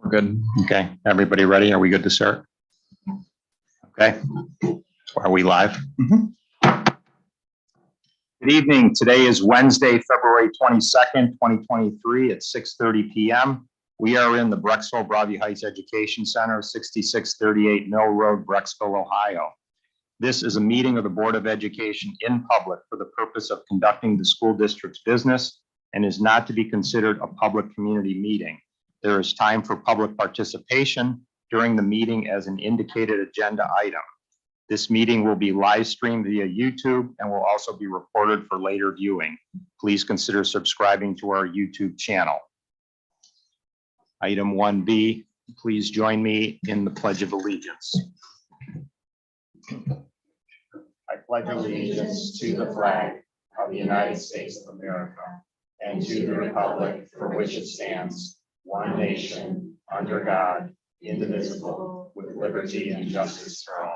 We're good. Okay. Everybody ready? Are we good to start? Okay. Are we live? Good evening. Today is Wednesday, February 22nd, 2023 at 6:30 p.m. We are in the Brecksville Broadview Heights Education Center, 6638 Mill Road, Brecksville, Ohio. This is a meeting of the Board of Education in public for the purpose of conducting the school district's business and is not to be considered a public community meeting. There is time for public participation during the meeting as an indicated agenda item. This meeting will be live streamed via YouTube and will also be recorded for later viewing. Please consider subscribing to our YouTube channel. Item 1B, please join me in the Pledge of Allegiance. I pledge allegiance to the flag of the United States of America and to the republic for which it stands, one nation, under God, indivisible, with liberty and justice for all.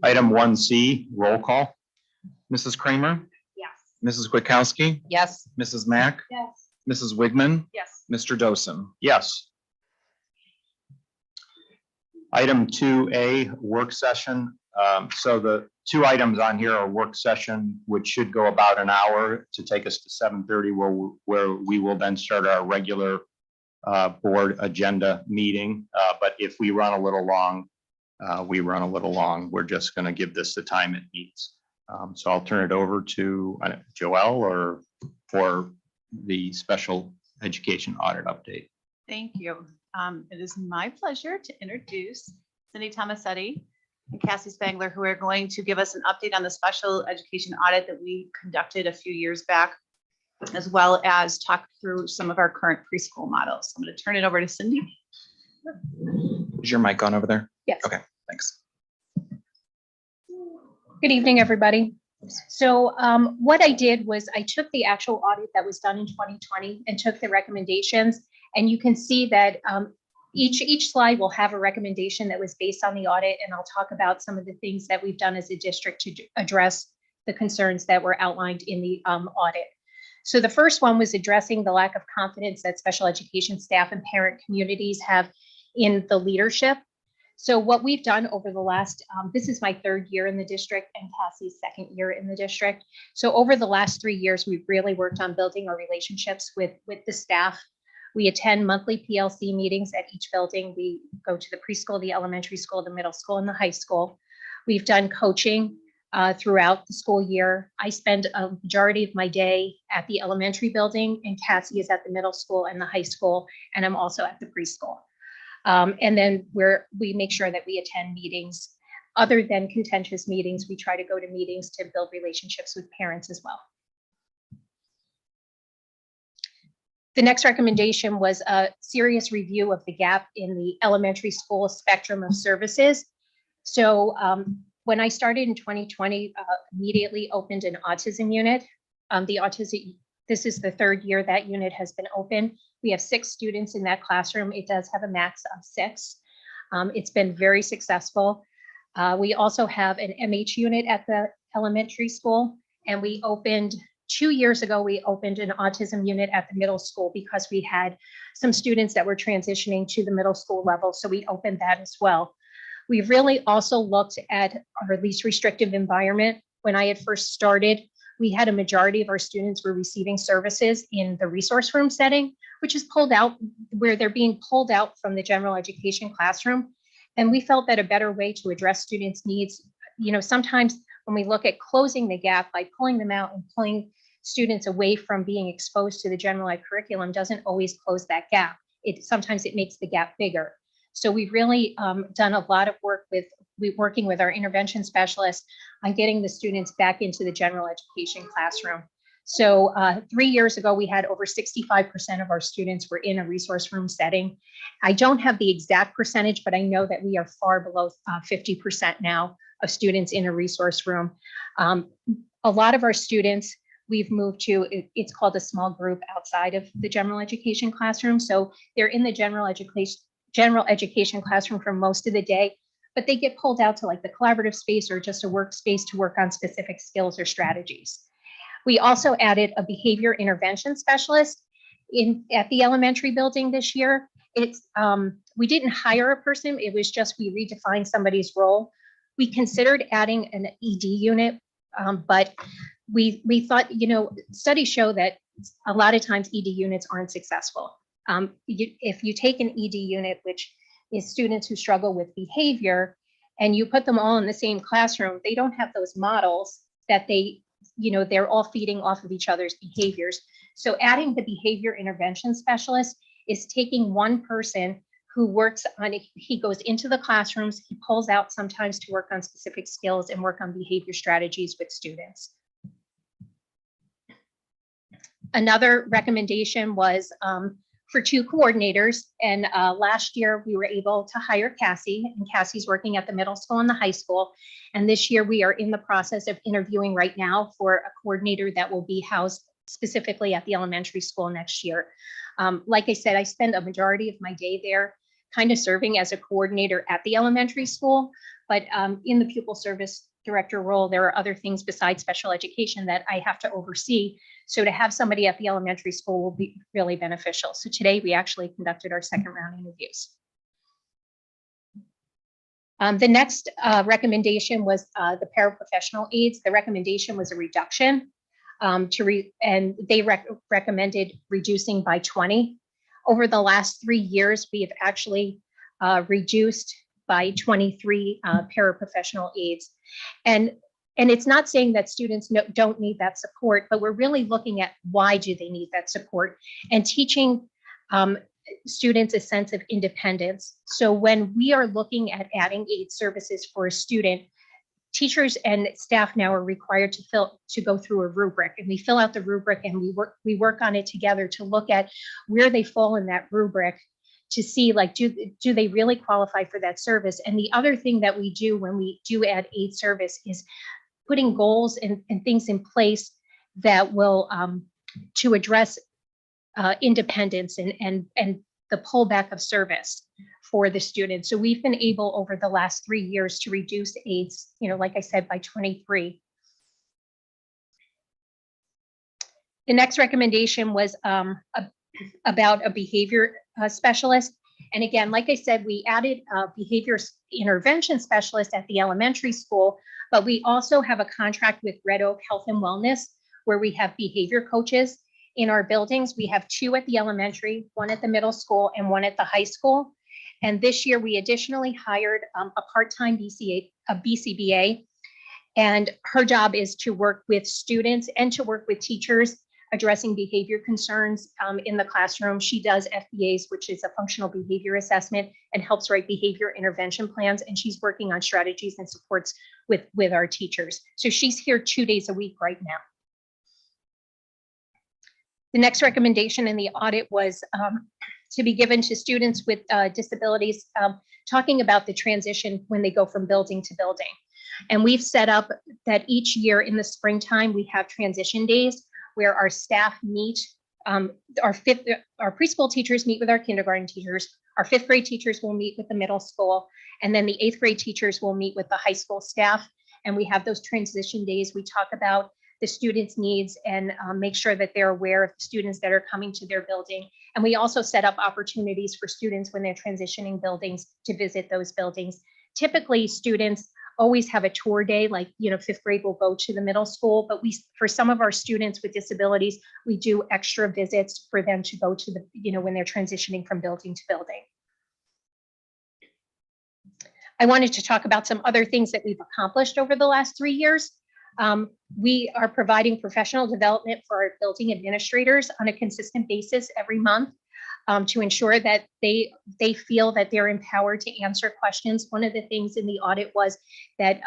Item 1C, roll call. Mrs. Kramer? Yes. Mrs. Kwiatkowski? Yes. Mrs. Mack? Yes. Mrs. Wigman? Yes. Mr. Dosen? Yes. Item 2A, work session. So the two items on here are work session, which should go about an hour to take us to 7:30, where we will then start our regular board agenda meeting. But if we run a little long, we run a little long. We're just going to give this the time it needs. So I'll turn it over to Joelle or for the special education audit update. Thank you. It is my pleasure to introduce Cindy Tomasetti and Cassie Spangler, who are going to give us an update on the special education audit that we conducted a few years back, as well as talk through some of our current preschool models. I'm going to turn it over to Cindy. Is your mic on over there? Yes. Okay, thanks. Good evening, everybody. So what I did was I took the actual audit that was done in 2020 and took the recommendations, and you can see that each slide will have a recommendation that was based on the audit, and I'll talk about some of the things that we've done as a district to address the concerns that were outlined in the audit. So the first one was addressing the lack of confidence that special education staff and parent communities have in the leadership. So what we've done over the last, this is my third year in the district and Cassie's second year in the district. So over the last 3 years, we've really worked on building our relationships with the staff. We attend monthly PLC meetings at each building. We go to the preschool, the elementary school, the middle school, and the high school. We've done coaching throughout the school year. I spend a majority of my day at the elementary building, and Cassie is at the middle school and the high school, and I'm also at the preschool. And then we make sure that we attend meetings. Other than contentious meetings, we try to go to meetings to build relationships with parents as well. The next recommendation was a serious review of the gap in the elementary school spectrum of services. So when I started in 2020, immediately opened an autism unit. This is the third year that unit has been open. We have 6 students in that classroom. It does have a max of 6. It's been very successful. We also have an MH unit at the elementary school, and we opened 2 years ago, we opened an autism unit at the middle school because we had some students that were transitioning to the middle school level. So we opened that as well. We've really also looked at our least restrictive environment. When I had first started, we had a majority of our students were receiving services in the resource room setting, which is pulled out where they're being pulled out from the general education classroom. And we felt that a better way to address students' needs, sometimes when we look at closing the gap by pulling them out and pulling students away from being exposed to the general ed curriculum doesn't always close that gap. Sometimes it makes the gap bigger. So we've really done a lot of work working with our intervention specialists on getting the students back into the general education classroom. So 3 years ago, we had over 65% of our students were in a resource room setting. I don't have the exact percentage, but I know that we are far below 50% now of students in a resource room. A lot of our students, we've moved to, it's called a small group outside of the general education classroom. So they're in the general education classroom for most of the day, but they get pulled out to like the collaborative space or just a workspace to work on specific skills or strategies. We also added a behavior intervention specialist at the elementary building this year. We didn't hire a person, it was just we redefined somebody's role. We considered adding an ED unit, but we thought, studies show that a lot of times ED units aren't successful. If you take an ED unit, which is students who struggle with behavior, and you put them all in the same classroom, they don't have those models that they're all feeding off of each other's behaviors. So adding the behavior intervention specialist is taking one person who works on it. He goes into the classrooms, he pulls out sometimes to work on specific skills and work on behavior strategies with students. Another recommendation was for 2 coordinators. And last year we were able to hire Cassie, and Cassie's working at the middle school and the high school. And this year we are in the process of interviewing right now for a coordinator that will be housed specifically at the elementary school next year. Like I said, I spend a majority of my day there kind of serving as a coordinator at the elementary school, but in the pupil service director role, there are other things besides special education that I have to oversee. So to have somebody at the elementary school will be really beneficial. So today we actually conducted our second round interviews. The next recommendation was the paraprofessional aides. The recommendation was a reduction and they recommended reducing by 20. Over the last 3 years, we have actually reduced by 23 paraprofessional aides. And it's not saying that students don't need that support, but we're really looking at why do they need that support and teaching students a sense of independence. So when we are looking at adding aid services for a student, teachers and staff now are required to go through a rubric, and we fill out the rubric and we work on it together to look at where they fall in that rubric to see, like, do they really qualify for that service? And the other thing that we do when we do add aid service is putting goals and things in place that will to address independence and the pullback of service for the students. So we've been able over the last 3 years to reduce aides, like I said, by 23. The next recommendation was about a behavior specialist. And again, like I said, we added a behavior intervention specialist at the elementary school, but we also have a contract with Red Oak Health and Wellness where we have behavior coaches in our buildings. We have 2 at the elementary, 1 at the middle school, and 1 at the high school. And this year we additionally hired a part-time BCBA, and her job is to work with students and to work with teachers addressing behavior concerns in the classroom. She does FBAs, which is a functional behavior assessment, and helps write behavior intervention plans. And she's working on strategies and supports with our teachers. So she's here 2 days a week right now. The next recommendation in the audit was to be given to students with disabilities, talking about the transition when they go from building to building. And we've set up that each year in the springtime, we have transition days where our staff meet, our preschool teachers meet with our kindergarten teachers, our 5th grade teachers will meet with the middle school, and then the 8th grade teachers will meet with the high school staff. And we have those transition days. We talk about the students' needs and make sure that they're aware of the students that are coming to their building. And we also set up opportunities for students when they're transitioning buildings to visit those buildings. Typically, students always have a tour day, like, 5th grade will go to the middle school, but for some of our students with disabilities, we do extra visits for them to go to when they're transitioning from building to building. I wanted to talk about some other things that we've accomplished over the last 3 years. We are providing professional development for our building administrators on a consistent basis every month to ensure that they feel that they're empowered to answer questions. One of the things in the audit was that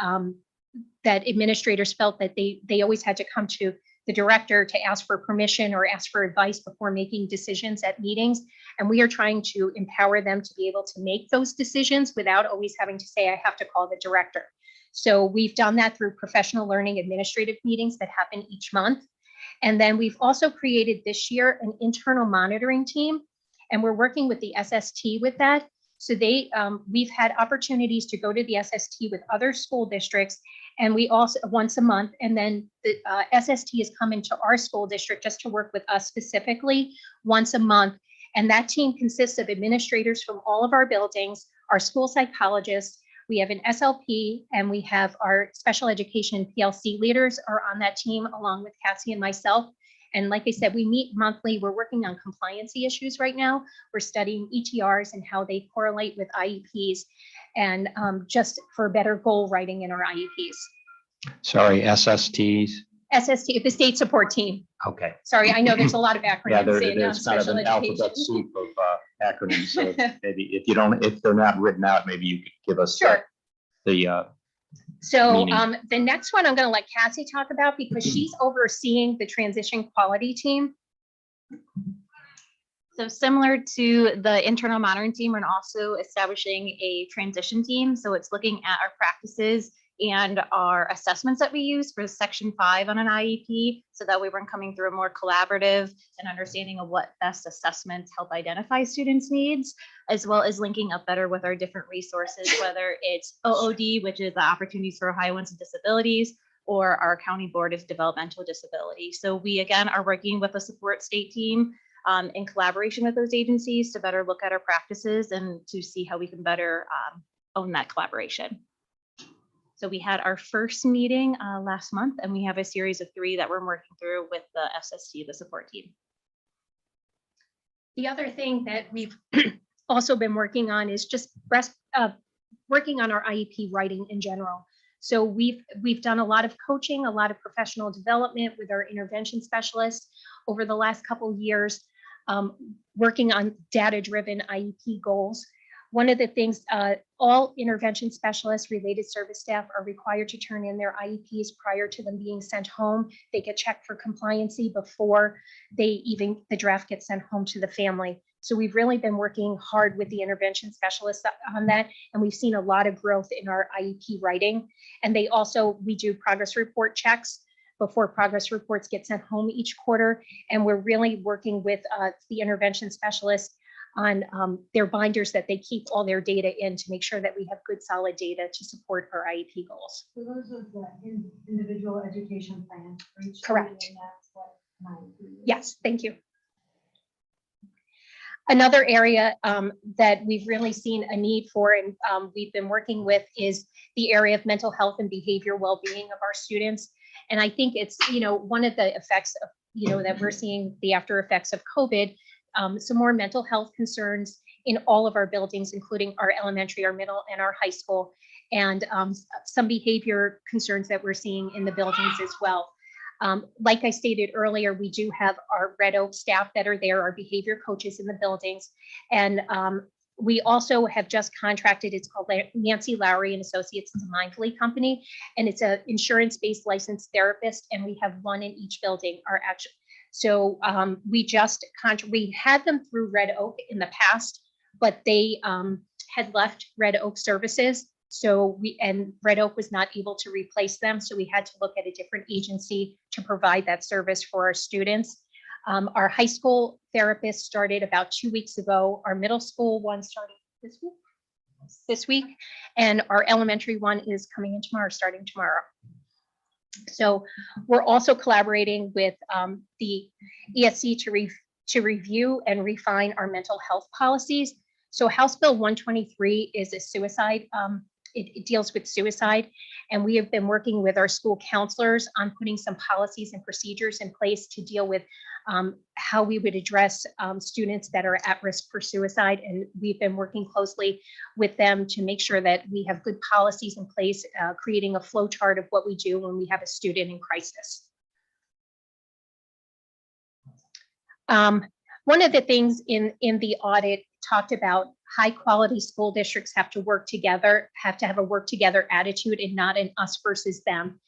that administrators felt that they always had to come to the director to ask for permission or ask for advice before making decisions at meetings. And we are trying to empower them to be able to make those decisions without always having to say, I have to call the director. So we've done that through professional learning administrative meetings that happen each month. And then we've also created this year an internal monitoring team, and we're working with the SST with that. So we've had opportunities to go to the SST with other school districts, and we also once a month, and then the SST is coming to our school district just to work with us specifically once a month. And that team consists of administrators from all of our buildings, our school psychologists, we have an SLP, and we have our special education PLC leaders are on that team along with Cassie and myself. And like I said, we meet monthly. We're working on compliancy issues right now. We're studying ETRs and how they correlate with IEPs, and just for better goal writing in our IEPs. Sorry, SSTs. SST, the state support team. Okay. Sorry, I know there's a lot of Yeah, acronyms in there's kind of special an alphabet education. soup of acronyms. So maybe if they're not written out, maybe you could give us Sure. the So meaning. the next one I'm going to let Cassie talk about because she's overseeing the transition quality team. So similar to the internal monitoring team, we're also establishing a transition team. So it's looking at our practices and our assessments that we use for section 5 on an IEP. So that way we're coming through a more collaborative and understanding of what best assessments help identify students' needs, as well as linking up better with our different resources, whether it's OOD, which is the Opportunities for Ohioans with Disabilities, or our county board of developmental disability. So we, again, are working with a support state team in collaboration with those agencies to better look at our practices and to see how we can better own that collaboration. So we had our first meeting last month, and we have a series of 3 that we're working through with the SST, the support team. The other thing that we've also been working on is just working on our IEP writing in general. So we've done a lot of coaching, a lot of professional development with our intervention specialists over the last couple of years, working on data-driven IEP goals. One of the things, all intervention specialists, related service staff are required to turn in their IEPs prior to them being sent home. They get checked for compliancy before the draft gets sent home to the family. So we've really been working hard with the intervention specialists on that, and we've seen a lot of growth in our IEP writing. And we do progress report checks before progress reports get sent home each quarter. And we're really working with the intervention specialists on their binders that they keep all their data in to make sure that we have good solid data to support our IEP goals. So those are the individual education plan for each. Correct. student, and that's what my opinion is. Yes, thank you. Another area that we've really seen a need for and we've been working with is the area of mental health and behavior well-being of our students. And I think it's, one of the effects of, that we're seeing the after effects of COVID, some more mental health concerns in all of our buildings, including our elementary, our middle, and our high school, and some behavior concerns that we're seeing in the buildings as well. Like I stated earlier, we do have our Red Oak staff that are there, our behavior coaches in the buildings. And we also have just contracted, it's called Nancy Lowry and Associates, it's a Mindfully company, and it's an insurance-based licensed therapist, and we have one in each building. So we had them through Red Oak in the past, but they had left Red Oak services. So Red Oak was not able to replace them. So we had to look at a different agency to provide that service for our students. Our high school therapist started about 2 weeks ago. Our middle school one started this week, and our elementary one is coming in tomorrow, starting tomorrow. So we're also collaborating with the ESC to review and refine our mental health policies. So House Bill 123 is a suicide. It deals with suicide, and we have been working with our school counselors on putting some policies and procedures in place to deal with how we would address students that are at risk for suicide. And we've been working closely with them to make sure that we have good policies in place, creating a flow chart of what we do when we have a student in crisis. One of the things in the audit talked about high quality school districts have to work together, have to have a work together attitude and not an us versus them.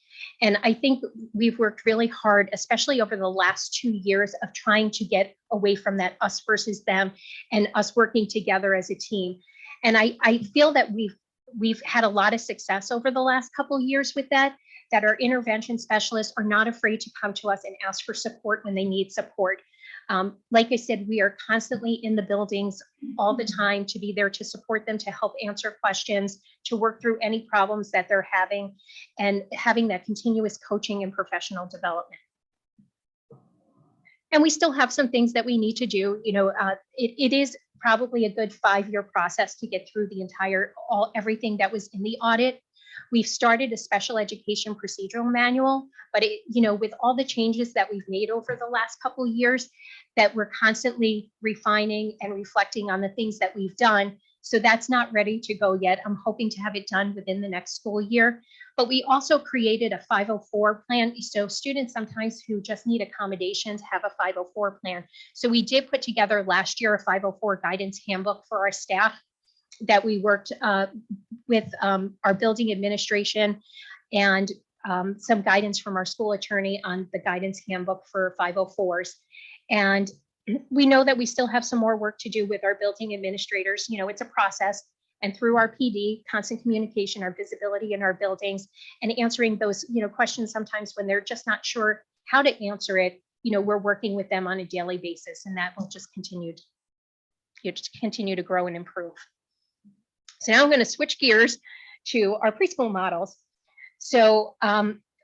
And I think we've worked really hard, especially over the last 2 years, of trying to get away from that us versus them and us working together as a team. And I feel that we've had a lot of success over the last couple of years with that our intervention specialists are not afraid to come to us and ask for support when they need support. Like I said, we are constantly in the buildings all the time to be there to support them, to help answer questions, to work through any problems that they're having, and having that continuous coaching and professional development. And we still have some things that we need to do. It is probably a good 5-year process to get through the entire, everything that was in the audit. We've started a special education procedural manual, but with all the changes that we've made over the last couple of years, that we're constantly refining and reflecting on the things that we've done. So that's not ready to go yet. I'm hoping to have it done within the next school year. But we also created a 504 plan. So students sometimes who just need accommodations have a 504 plan. So we did put together last year a 504 guidance handbook for our staff that we worked with our building administration and some guidance from our school attorney on the guidance handbook for 504s. And we know that we still have some more work to do with our building administrators. It's a process. And through our PD, constant communication, our visibility in our buildings, and answering those questions sometimes when they're just not sure how to answer it, we're working with them on a daily basis, and that will just continue to grow and improve. So now I'm going to switch gears to our preschool models. So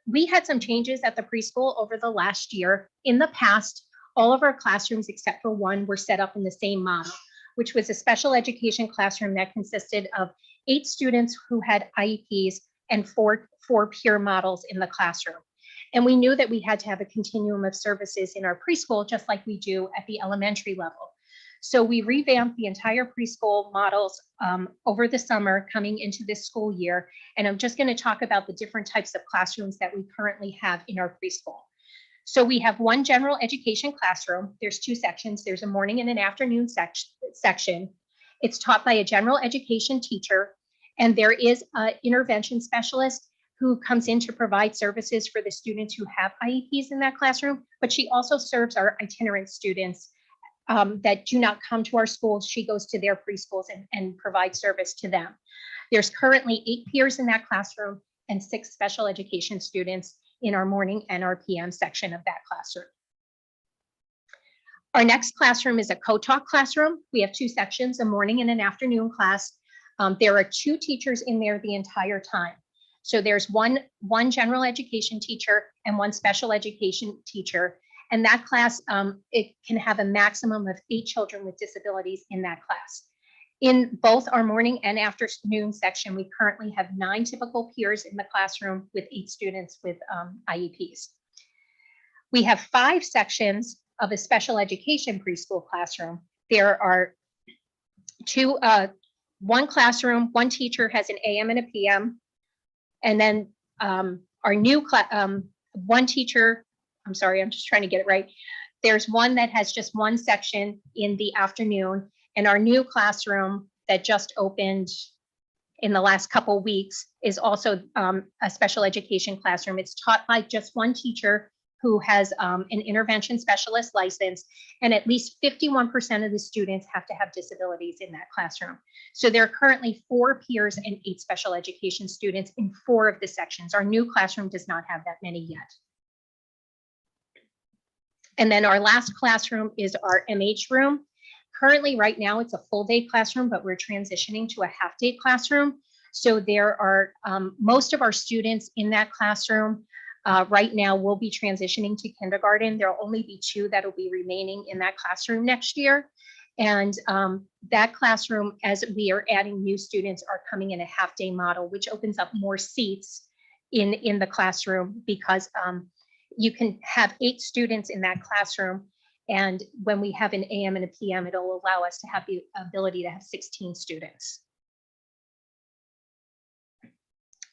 we had some changes at the preschool over the last year. In the past, all of our classrooms except for one were set up in the same model, which was a special education classroom that consisted of 8 students who had IEPs and four peer models in the classroom. And we knew that we had to have a continuum of services in our preschool, just like we do at the elementary level. So we revamped the entire preschool models over the summer coming into this school year. And I'm just going to talk about the different types of classrooms that we currently have in our preschool. So we have one general education classroom. There's 2 sections. There's a morning and an afternoon section. It's taught by a general education teacher, and there is an intervention specialist who comes in to provide services for the students who have IEPs in that classroom, but she also serves our itinerant students that do not come to our schools. She goes to their preschools and provides service to them. There's currently 8 peers in that classroom and 6 special education students in our morning and our PM section of that classroom. Our next classroom is a co-taught classroom. We have 2 sections, a morning and an afternoon class. There are 2 teachers in there the entire time. So there's one general education teacher and 1 special education teacher. And that class, it can have a maximum of 8 children with disabilities in that class. In both our morning and afternoon section, we currently have 9 typical peers in the classroom with 8 students with IEPs. We have 5 sections of a special education preschool classroom. There are 1 classroom, 1 teacher has an AM and a PM. And then our new 1 teacher, I'm sorry, I'm just trying to get it right. There's 1 that has just 1 section in the afternoon. And our new classroom that just opened in the last couple of weeks is also a special education classroom. It's taught by just 1 teacher who has an intervention specialist license, and at least 51% of the students have to have disabilities in that classroom. So there are currently 4 peers and 8 special education students in 4 of the sections. Our new classroom does not have that many yet. And then our last classroom is our MH room. Currently, right now, it's a full day classroom, but we're transitioning to a half day classroom. So there are most of our students in that classroom right now will be transitioning to kindergarten. There will only be 2 that will be remaining in that classroom next year. And that classroom, as we are adding new students, are coming in a half day model, which opens up more seats in the classroom because you can have 8 students in that classroom. And when we have an AM and a PM, it'll allow us to have the ability to have 16 students.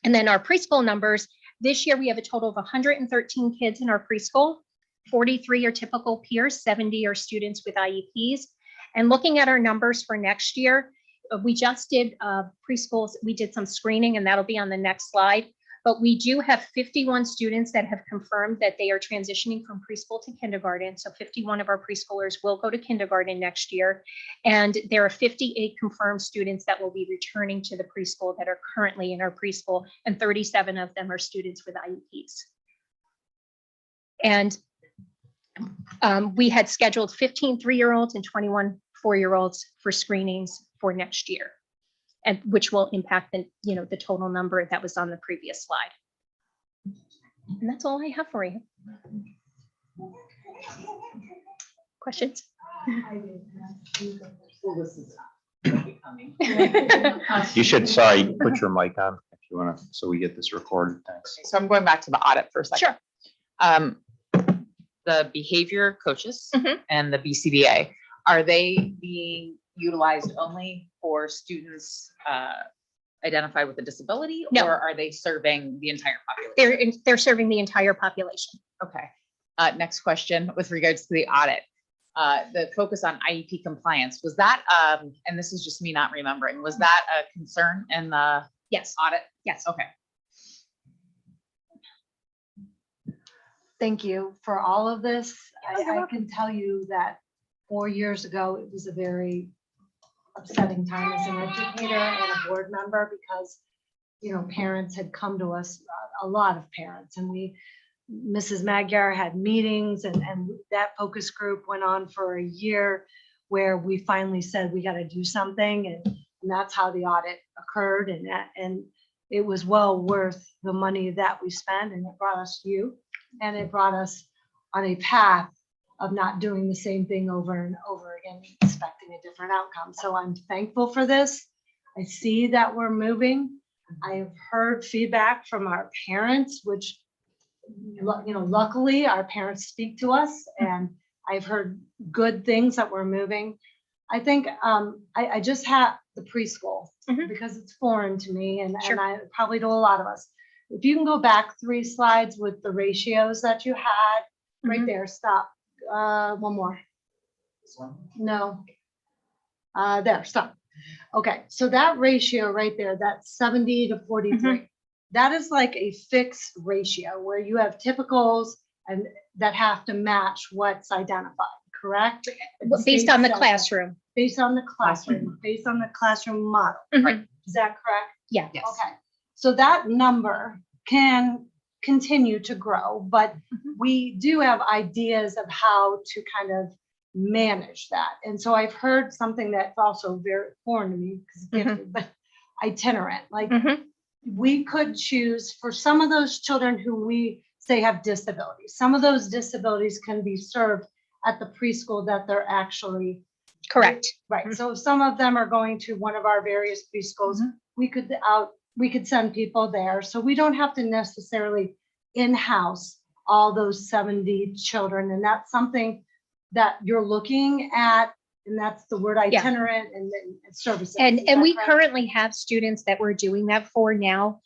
And then our preschool numbers, this year we have a total of 113 kids in our preschool. 43 are typical peers, 70 are students with IEPs. And looking at our numbers for next year, we just did preschools. We did some screening, and that'll be on the next slide. But we do have 51 students that have confirmed that they are transitioning from preschool to kindergarten. So 51 of our preschoolers will go to kindergarten next year. And there are 58 confirmed students that will be returning to the preschool that are currently in our preschool, and 37 of them are students with IEPs. And We had scheduled 15 3-year-olds and 21 4-year-olds for screenings for next year, and which will impact the total number that was on the previous slide. And that's all I have for you. Questions? You should, sorry, put your mic on if you want to, so we get this recorded. Thanks. So I'm going back to the audit for a second. Sure. The behavior coaches Mhm. and the BCBA, are they being utilized only for students identified with a disability? No. Or are they serving the entire population? They're serving the entire population. Okay. Next question with regards to the audit. The focus on IEP compliance, was that, and this is just me not remembering, was that a concern in the Yes. audit? Yes. Okay. Thank you for all of this. you're I welcome. can tell you that 4 years ago, it was a very upsetting time as an educator and a board member because, parents had come to us, a lot of parents, and Mrs. Magyar had meetings and that focus group went on for a year where we finally said, we got to do something. And that's how the audit occurred. And it was well worth the money that we spent, and it brought us you. And it brought us on a path of not doing the same thing over and over again, expecting a different outcome. So I'm thankful for this. I see that we're moving. I've heard feedback from our parents, which, luckily our parents speak to us, and I've heard good things that we're moving. I think I just have the preschool Mhm. because it's foreign to me, and Sure. I probably to a lot of us. If you can go back 3 slides with the ratios that you had, right Mhm. there, stop. One more. No. There, stop. Okay, so that ratio right there, that's 70 to 43. That is like a fixed ratio where you have typicals and that have to match what's identified, correct? Well, based on the State says that. classroom. Based on the classroom, based on the classroom model. Mhm. Is that correct? Yeah. Yes. Okay, so that number can continue to grow, but we do have ideas of how to kind of manage that. And so I've heard something that's also very foreign to me, because gifted, but itinerant, like Mhm. we could choose for some of those children who we say have disabilities. Some of those disabilities can be served at the preschool that they're actually Correct. right. So if some of them are going to one of our various preschools, we could send people there. So we don't have to necessarily in-house all those 70 children. And that's something that you're looking at. And that's the word itinerant and then services. Is And that we correct? currently have students that we're doing that for now.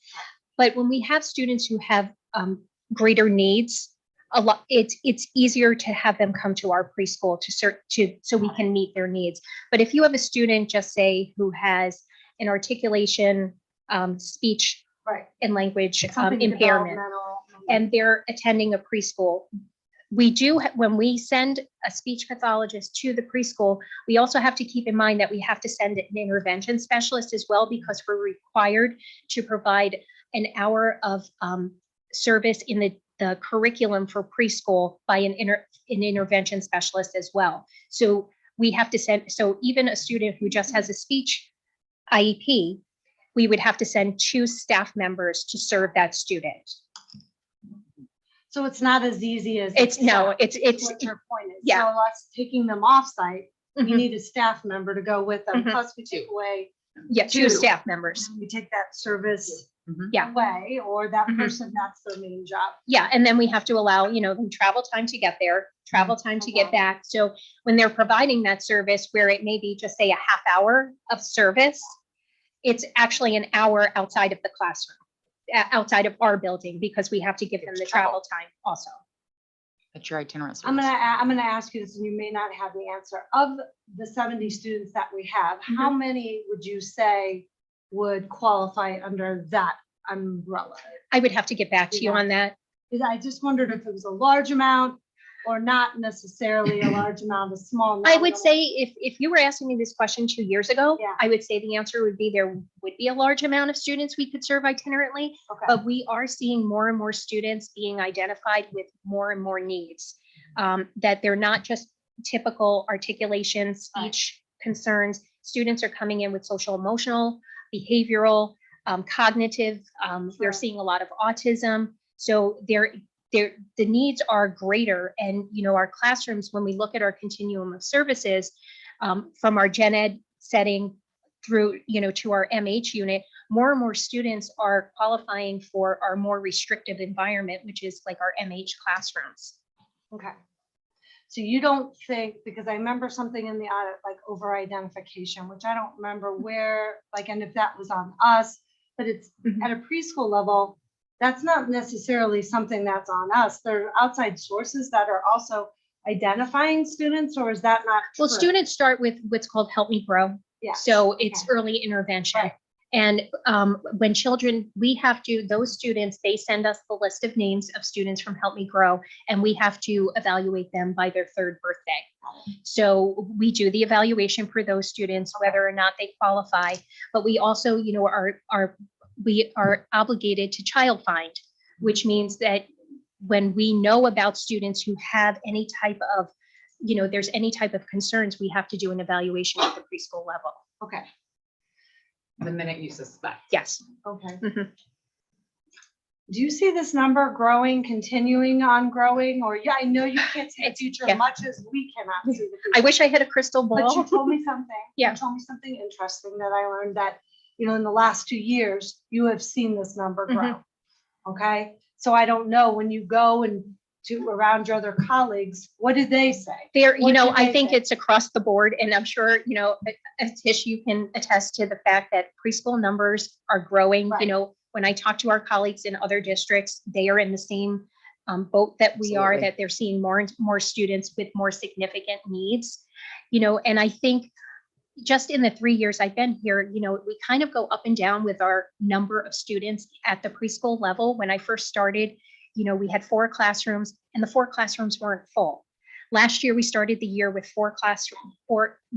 But when we have students who have greater needs, it's easier to have them come to our preschool so we can meet their needs. But if you have a student, just say, who has an articulation, speech Right. and language Something impairment, developmental. and they're attending a preschool, we do, when we send a speech pathologist to the preschool, we also have to keep in mind that we have to send an intervention specialist as well, because we're required to provide an hour of service in the curriculum for preschool by an intervention specialist as well. So we have to send, so even a student who just has a speech IEP, we would have to send 2 staff members to serve that student. So it's not as easy as. It's no, sounds, it's what your point is. yeah. So us taking them offsite, we Mhm. need a staff member to go with them. Mhm. Plus we take away, Yeah, 2 2. staff members. we take that service Yeah. away, or that Mhm. person, that's their main job. Yeah, and then we have to allow, them travel time to get there, travel time to get back. So when they're providing that service, where it may be just say a half hour of service, it's actually an hour outside of the classroom, outside of our building, because we have to give them the travel time also. That's your itinerant I'm service. gonna ask you this, and you may not have the answer. Of the 70 students that we have, how many would you say would qualify under that umbrella? I would have to get back to you on that. Because I just wondered if it was a large amount or not necessarily a large amount, a small. I would amount. say if you were asking me this question 2 years ago, Yeah. I would say the answer would be there would be a large amount of students we could serve itinerantly, Okay. but we are seeing more and more students being identified with more and more needs. that they're not just typical articulation, speech concerns. Students are coming in with social, emotional, behavioral, cognitive. We're seeing a lot of autism. So the needs are greater. And, our classrooms, when we look at our continuum of services, from our gen ed setting through, to our MH unit, more and more students are qualifying for our more restrictive environment, which is like our MH classrooms. Okay. So you don't think, because I remember something in the audit, like over identification, which I don't remember where, like, and if that was on us, but it's at a preschool level, that's not necessarily something that's on us. There are outside sources that are also identifying students, or is that not Well, true? students start with what's called Help Me Grow. Yeah. So it's early intervention. Right. And when children, those students, they send us the list of names of students from Help Me Grow, and we have to evaluate them by their 3rd birthday. So we do the evaluation for those students, whether or not they qualify, but we also, we are obligated to child find, which means that when we know about students who have any type of, there's any type of concerns, we have to do an evaluation at the preschool level. Okay. The minute you suspect. Yes. Okay. Mhm. Do you see this number growing, continuing on growing, or I know you can't see the future Yeah. much as we cannot see the future. I wish I had a crystal But ball. you told me something. Yeah. You told me something interesting that I learned that, in the last 2 years, you have seen this number grow. Okay. So I don't know, when you go and to around your other colleagues, what do they say? There, What do I they think think? it's across the board, and I'm sure, Tish, you can attest to the fact that preschool numbers are growing. Right. When I talk to our colleagues in other districts, they are in the same boat that we are, Absolutely. that they're seeing more and more students with more significant needs. And I think just in the 3 years I've been here, we kind of go up and down with our number of students at the preschool level. When I first started, we had 4 classrooms, and the 4 classrooms weren't full. Last year, we started the year with 4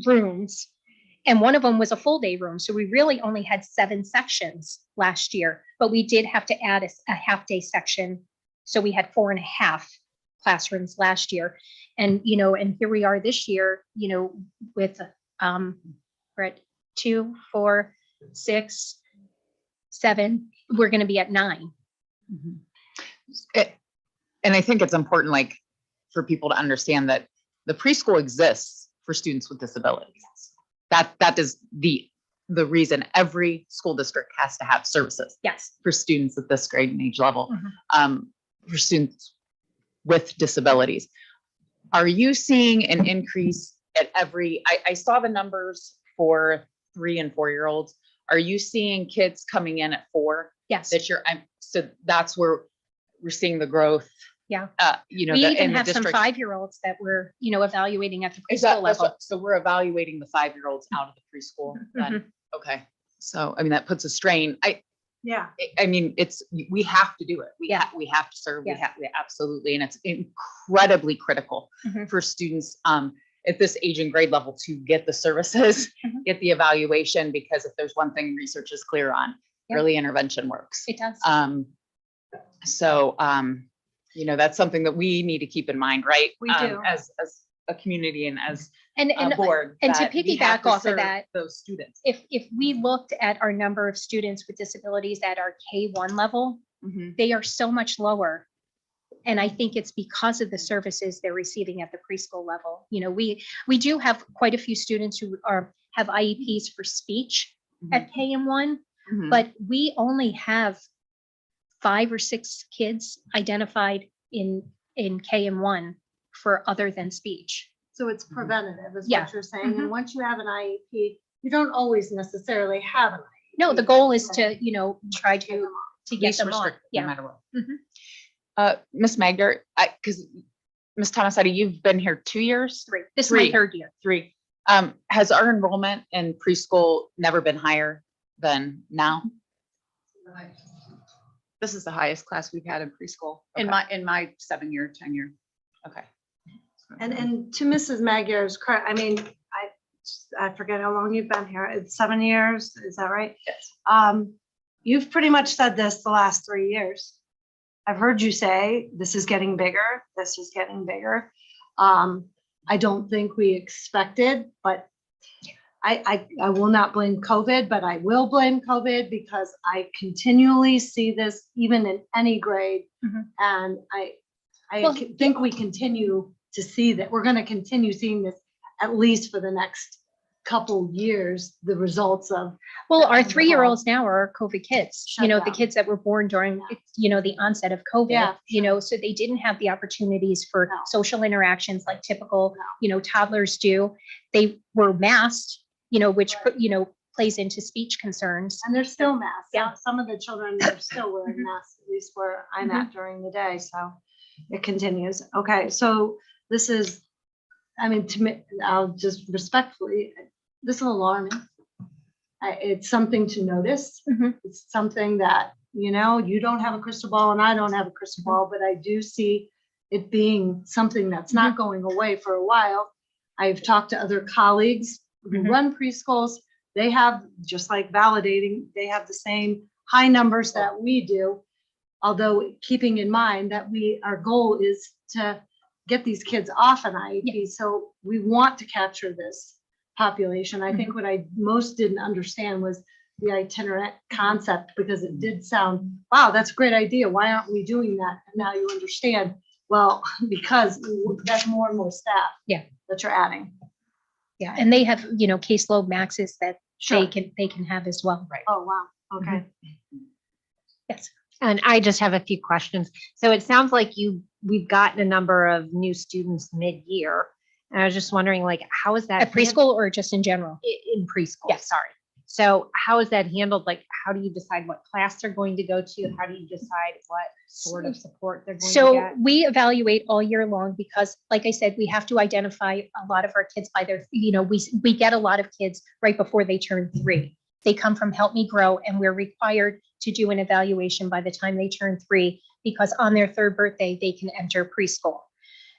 rooms, and one of them was a full day room. So we really only had 7 sections last year, but we did have to add a half day section. So we had 4.5 classrooms last year. And, and here we are this year, with, we're at 2, 4, 6, 7, we're going to be at 9. And I think it's important, like, for people to understand that the preschool exists for students with disabilities. That is the reason every school district has to have services Yes. for students at this grade and age level, Mhm. for students with disabilities. Are you seeing an increase at I saw the numbers for 3 and 4-year-olds. Are you seeing kids coming in at 4 Yes. that so that's where we're seeing the growth? Yeah. We We even have some 5-year-olds that we're, evaluating at the preschool level. So we're evaluating the 5-year-olds out of the preschool then? Okay. So, that puts a strain. Yeah. We have to do it. We have to serve. Yeah. We absolutely. And it's incredibly critical Mhm. for students at this age and grade level to get the services, Mhm. get the evaluation, because if there's one thing research is clear on, Yeah. early intervention works. It does. That's something that we need to keep in mind, right? We do. As a community and as And a board. and to that we have piggyback to off of serve that, those students. if we looked at our number of students with disabilities at our K1 level, Mhm. they are so much lower. And I think it's because of the services they're receiving at the preschool level. We do have quite a few students who have IEPs for speech at KM1, Mhm. but we only have 5 or 6 kids identified in KM1 for other than speech. So it's preventative is Yeah. what you're saying. Mhm. And once you have an IEP, you don't always necessarily have an IEP. No, the goal is to, try Get them to off. get Least them on. restricted, no Yeah. matter what. Mhm. Ms. Magder, because Ms. Tomasetti, you've been here 2 years? 3. This is my 3. 3rd year. 3. Has our enrollment in preschool never been higher than now? This is the highest class we've had in preschool in my 7-year tenure. Okay. And to Mrs. Magyar's credit, I forget how long you've been here. It's 7 years, is that right? Yes. You've pretty much said this the last 3 years. I've heard you say, this is getting bigger, this is getting bigger. I don't think we expected, but I will not blame COVID, but I will blame COVID because I continually see this even in any grade. Mhm. And Well, think we continue to see that. We're going to continue seeing this at least for the next couple years, the results of. Well, our And the 3-year-olds now are COVID kids, Shut the down. kids that were born during, the onset of COVID, Yeah, so they didn't have the opportunities for No. social interactions like typical, toddlers do. They were masked, which, plays into speech concerns. And they're still masks. Yeah. Some of the children are still wearing Mhm. masks, at least where I'm at during the day. So it continues. Okay, so this is, to me, I'll just respectfully, this is alarming. It's something to notice. Mhm. It's something that, you don't have a crystal ball and I don't have a crystal ball, but I do see it being something that's not going away for a while. I've talked to other colleagues who Mhm. run preschools. They have, just like validating, they have the same high numbers that we do. Although keeping in mind that our goal is to get these kids off an IEP. So we want to capture this population. I think what I most didn't understand was the itinerant concept, because it did sound, wow, that's a great idea. Why aren't we doing that? And now you understand, well, because that's more and more staff. Yeah. That you're adding. Yeah, and they have, caseload maxes that Sure. they can have as well. Right. Oh, wow. Okay. Yes. And I just have a few questions. So it sounds like we've gotten a number of new students mid-year. And I was just wondering, how is that? At preschool or just in general? In preschool, Yes. sorry. So how is that handled? How do you decide what class they're going to go to? How do you decide what sort of support they're going to So get? we evaluate all year long because, like I said, we have to identify a lot of our kids by their, we get a lot of kids right before they turn 3. They come from Help Me Grow, and we're required to do an evaluation by the time they turn 3, because on their 3rd birthday, they can enter preschool.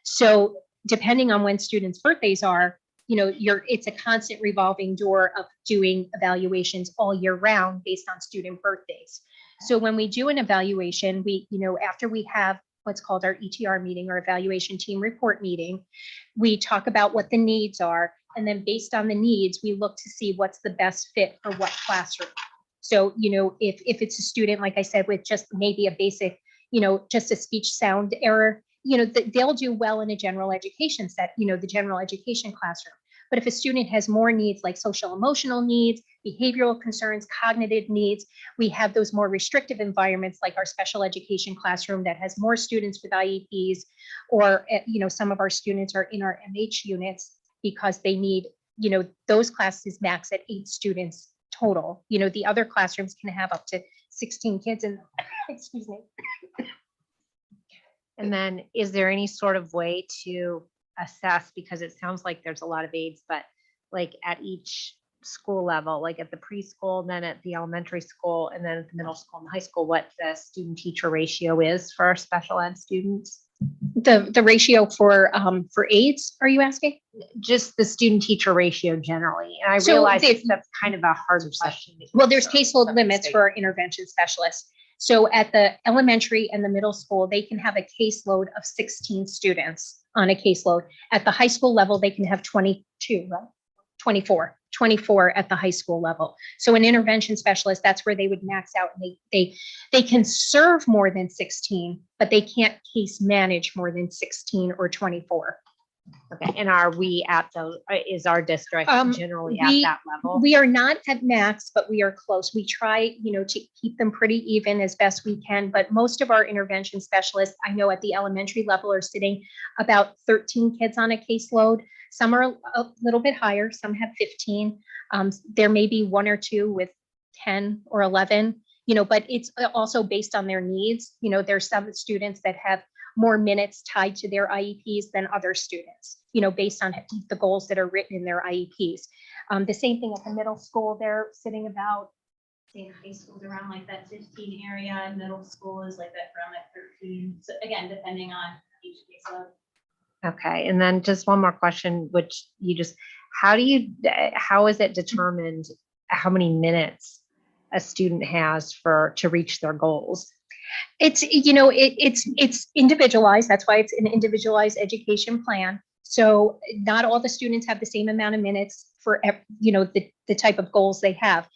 So depending on when students' birthdays are, it's a constant revolving door of doing evaluations all year round based on student birthdays. So when we do an evaluation, we, after we have what's called our ETR meeting, or evaluation team report meeting, we talk about what the needs are. And then based on the needs, we look to see what's the best fit for what classroom. So, if it's a student, like I said, with just maybe a basic, just a speech sound error, they'll do well in a general education set, the general education classroom. But if a student has more needs, like social emotional needs, behavioral concerns, cognitive needs, we have those more restrictive environments, like our special education classroom that has more students with IEPs, or, some of our students are in our MH units because they need, those classes max at 8 students total. The other classrooms can have up to 16 kids in, excuse me. And then is there any sort of way to assess, because it sounds like there's a lot of aides, but at each school level, at the preschool, then at the elementary school, and then at the middle school and high school, what the student teacher ratio is for our special ed students? The ratio for aides, are you asking? Just the student teacher ratio generally. And I So realize they- that's kind of a hard question. to Well, there's answer. caseload limits for our intervention specialists. So at the elementary and the middle school, they can have a caseload of 16 students on a caseload. At the high school level, they can have 22, right? 24 at the high school level. So an intervention specialist, that's where they would max out, and they can serve more than 16, but they can't case manage more than 16 or 24. Okay, and are we at is our district generally at we- that level? We are not at max, but we are close. We try, to keep them pretty even as best we can. But most of our intervention specialists, I know at the elementary level, are sitting about 13 kids on a caseload. Some are a little bit higher, some have 15. There may be 1 or 2 with 10 or 11, but it's also based on their needs. There's some students that have more minutes tied to their IEPs than other students, based on the goals that are written in their IEPs. The same thing at the middle school, they're sitting about, say, high school's around like that 15 area, and middle school is like that around that 13. So again, depending on each caseload. Okay, and then just one more question, which how is it determined how many minutes a student has to reach their goals? It's, it's individualized. That's why it's an individualized education plan. So not all the students have the same amount of minutes for, the type of goals they have.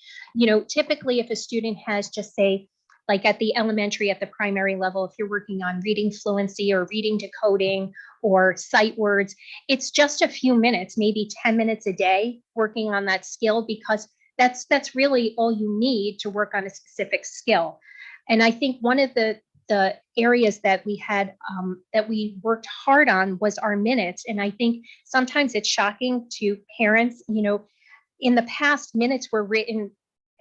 Typically if a student has, just say, like at the elementary, at the primary level, if you're working on reading fluency or reading decoding or sight words, it's just a few minutes, maybe 10 minutes a day working on that skill, because that's really all you need to work on a specific skill. And I think one of the areas that we had, that we worked hard on was our minutes. And I think sometimes it's shocking to parents, in the past, minutes were written,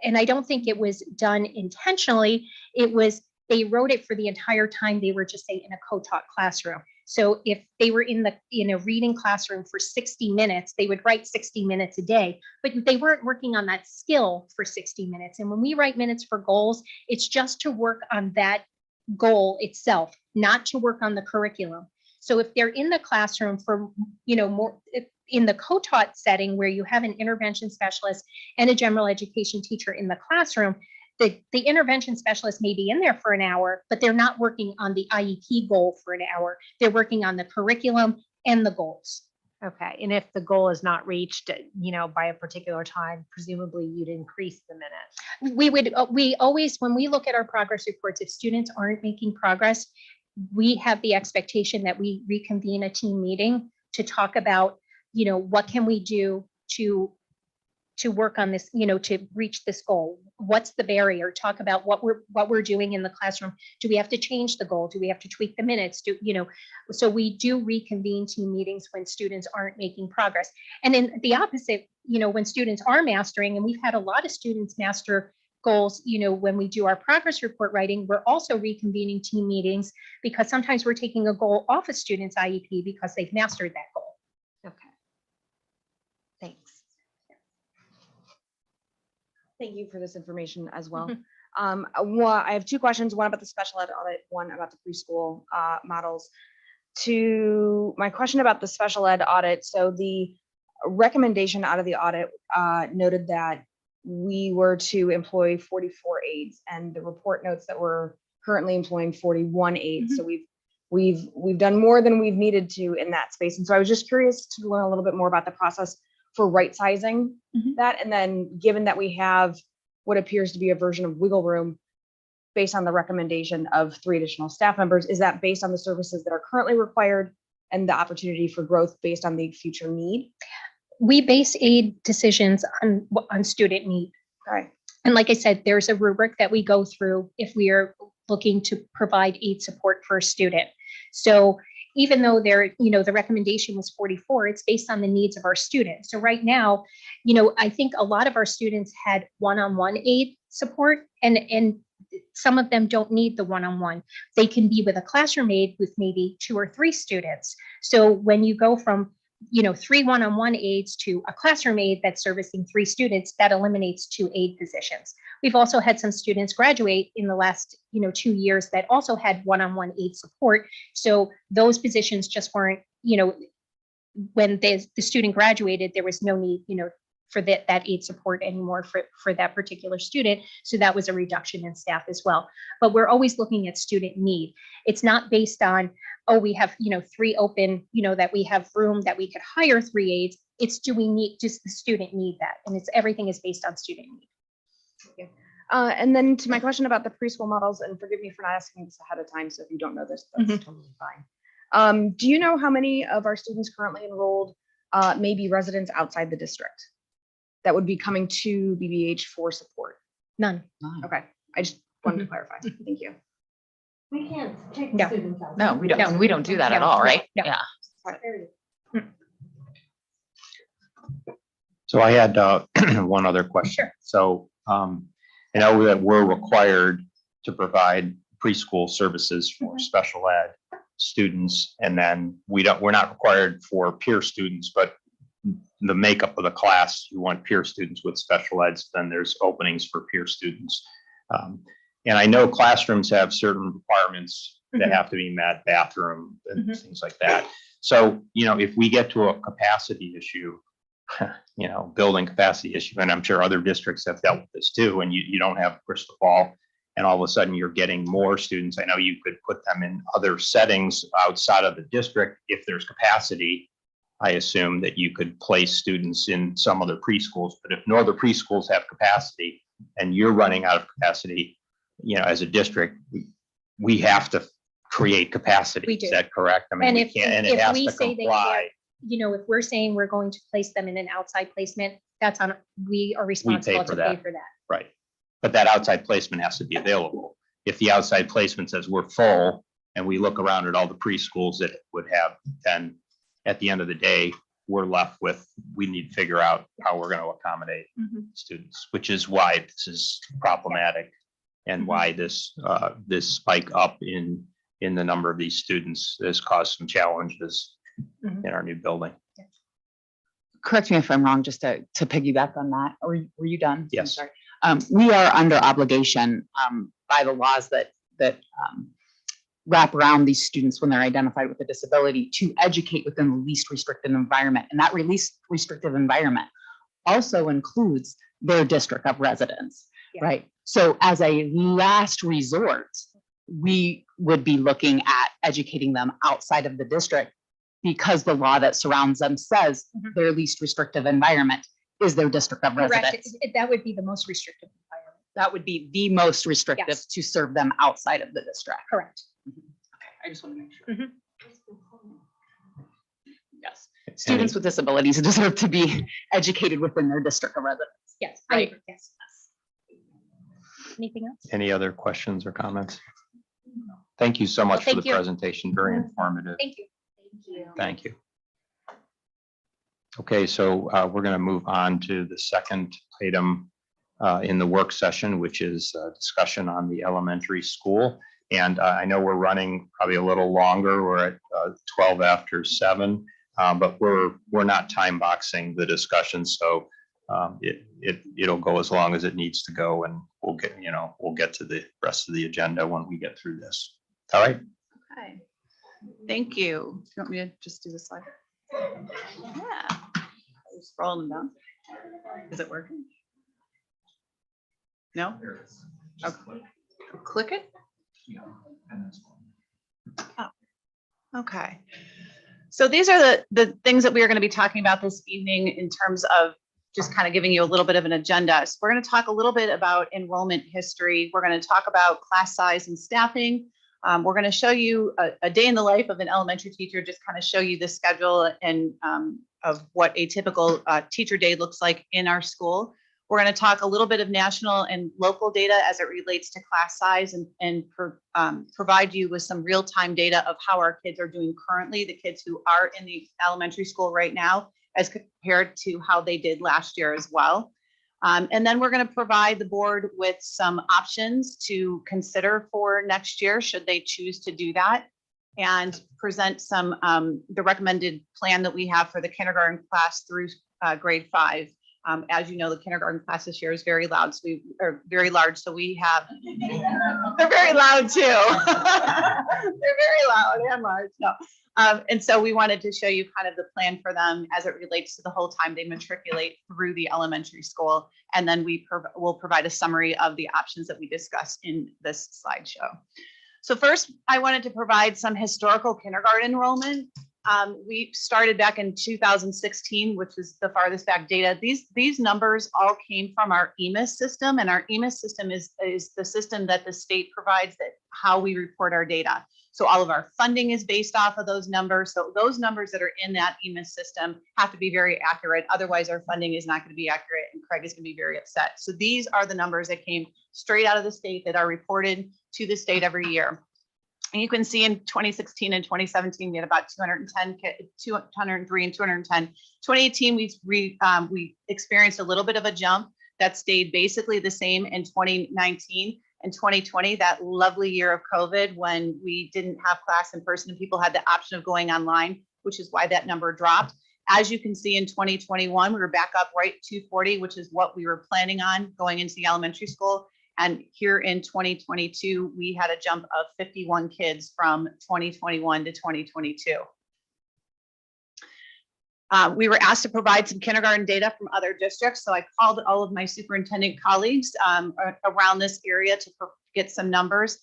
and I don't think it was done intentionally. It was, they wrote it for the entire time they were, just say, in a co-taught classroom. So if they were in a reading classroom for 60 minutes, they would write 60 minutes a day, but they weren't working on that skill for 60 minutes. And when we write minutes for goals, it's just to work on that goal itself, not to work on the curriculum. So if they're in the classroom for, more in the co-taught setting where you have an intervention specialist and a general education teacher in the classroom, the intervention specialist may be in there for an hour, but they're not working on the IEP goal for an hour. They're working on the curriculum and the goals. Okay, and if the goal is not reached, by a particular time, presumably you'd increase the minutes. We always, when we look at our progress reports, if students aren't making progress, we have the expectation that we reconvene a team meeting to talk about, what can we do to work on this, to reach this goal? What's the barrier? Talk about what we're doing in the classroom. Do we have to change the goal? Do we have to tweak the minutes? So we do reconvene team meetings when students aren't making progress. And in the opposite, when students are mastering, and we've had a lot of students master goals, when we do our progress report writing, we're also reconvening team meetings, because sometimes we're taking a goal off a student's IEP because they've mastered that goal. Okay. Thanks. Thank you for this information as well. Mhm. I have two questions, one about the special ed audit, one about the preschool models. To my question about the special ed audit, so the recommendation out of the audit noted that we were to employ 44 aides, and the report notes that we're currently employing 41 aides. So we've done more than we've needed to in that space. And so I was just curious to learn a little bit more about the process for right sizing that. And then given that we have what appears to be a version of wiggle room based on the recommendation of 3 additional staff members, is that based on the services that are currently required and the opportunity for growth based on the future need? We base aid decisions on student need. Okay. And like I said, there's a rubric that we go through if we are looking to provide aid support for a student. So even though the recommendation was 44, it's based on the needs of our students. So right now, I think a lot of our students had one-on-one aid support, and some of them don't need the one-on-one. They can be with a classroom aide with maybe 2 or 3 students. So when you go from 3 one-on-one aides to a classroom aide that's servicing 3 students, that eliminates 2 aide positions. We've also had some students graduate in the last, 2 years that also had one-on-one aide support. So those positions just weren't, when the student graduated, there was no need, for that aid support anymore for that particular student. So that was a reduction in staff as well. But we're always looking at student need. It's not based on, oh, we have, 3 open, that we have room that we could hire 3 aides. It's, does the student need that? And everything is based on student need. And then to my question about the preschool models, and forgive me for not asking this ahead of time, so if you don't know this, that's totally fine. Do you know how many of our students currently enrolled may be residents outside the district that would be coming to BBH for support? None. Okay, I just wanted to clarify. Thank you. We can't take No. students out. No, we don't. No. We don't do that at No, all, no, right? no. Yeah. So I had one other question. Sure. So I know that we're required to provide preschool services for special ed students, and then we're not required for peer students, but the makeup of the class, you want peer students with special eds, then there's openings for peer students. And I know classrooms have certain requirements that have to be met, bathroom and things like that. So, if we get to a capacity issue, building capacity issue, and I'm sure other districts have dealt with this too, and you don't have a crystal ball, and all of a sudden you're getting more students. I know you could put them in other settings outside of the district if there's capacity. I assume that you could place students in some other preschools, but if no other preschools have capacity and you're running out of capacity, as a district, we have to create capacity. We do. Is that correct? I mean, And we if, can't, and it if has we to say they comply. can't, if we're saying we're going to place them in an outside placement, that's on, we are responsible for to pay that. for that. Right. But that outside placement has to be available. If the outside placement says we're full and we look around at all the preschools that would have, then at the end of the day, we're left with, we need to figure out how we're going to accommodate students, which is why this is problematic and why this spike up in the number of these students has caused some challenges in our new building. Correct me if I'm wrong, just to piggyback on that. Or were you done? I'm Yes. sorry. We are under obligation by the laws that wrap around these students when they're identified with a disability to educate within the least restrictive environment. And that least restrictive environment also includes their district of residence, right? So as a last resort, we would be looking at educating them outside of the district because the law that surrounds them says their least restrictive environment is their district of Correct. residence. That would be the most restrictive environment. That would be the most restrictive Yes. to serve them outside of the district. Correct. I just want to make sure. Mhm. Yes. Students with disabilities deserve to be educated within their district of residence. Yes. I Right. agree. Yes. Anything else? Any other questions or comments? Thank you so much for Thank the you. presentation. Very informative. Thank you. Thank you. Thank you. Okay, so we're going to move on to the second item in the work session, which is discussion on the elementary school. And I know we're running probably a little longer. We're at 12 after 7, but we're not time boxing the discussion. So it'll go as long as it needs to go, and we'll get to the rest of the agenda when we get through this. All right. Okay. Thank you. Do you want me to just do the slide? Yeah. Just scrolling them down. Is it working? No? Okay. Click it? Oh, okay. So these are the things that we are going to be talking about this evening in terms of just kind of giving you a little bit of an agenda. So we're going to talk a little bit about enrollment history. We're going to talk about class size and staffing. We're going to show you a day in the life of an elementary teacher, just kind of show you the schedule and of what a typical teacher day looks like in our school. We're going to talk a little bit of national and local data as it relates to class size and provide you with some real-time data of how our kids are doing currently, the kids who are in the elementary school right now, as compared to how they did last year as well. And then we're going to provide the board with some options to consider for next year, should they choose to do that, and present some the recommended plan that we have for the kindergarten class through grade 5. As you know, the kindergarten class this year is very loud, so we are very large. So we have, they're very loud too. They're very loud and large. No. And so we wanted to show you kind of the plan for them as it relates to the whole time they matriculate through the elementary school. And then we'll provide a summary of the options that we discussed in this slideshow. So first, I wanted to provide some historical kindergarten enrollment. We started back in 2016, which is the farthest back data. These numbers all came from our EMIS system, and our EMIS system is the system that the state provides that how we report our data. So all of our funding is based off of those numbers. So those numbers that are in that EMIS system have to be very accurate. Otherwise, our funding is not going to be accurate, and Craig is going to be very upset. So these are the numbers that came straight out of the state that are reported to the state every year. And you can see in 2016 and 2017, we had about 210, 203 and 210. 2018, we experienced a little bit of a jump that stayed basically the same in 2019 and 2020, that lovely year of COVID when we didn't have class in person and people had the option of going online, which is why that number dropped. As you can see in 2021, we were back up right 240, which is what we were planning on going into the elementary school. And here in 2022, we had a jump of 51 kids from 2021 to 2022. We were asked to provide some kindergarten data from other districts. So I called all of my superintendent colleagues around this area to get some numbers.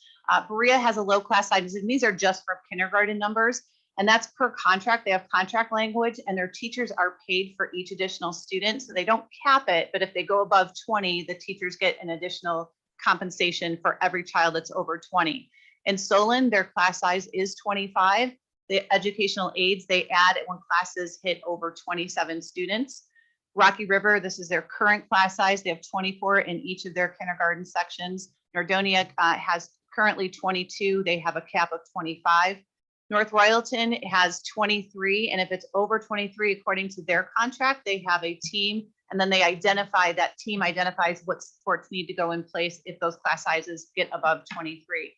Berea has a low class size, and these are just for kindergarten numbers. And that's per contract. They have contract language, and their teachers are paid for each additional student. So they don't cap it, but if they go above 20, the teachers get an additional compensation for every child that's over 20. In Solon, their class size is 25. The educational aides they add when classes hit over 27 students. Rocky River, this is their current class size. They have 24 in each of their kindergarten sections. Nordonia has currently 22. They have a cap of 25. North Royalton has 23, and if it's over 23, according to their contract, they have a team, and then that team identifies what supports need to go in place if those class sizes get above 23.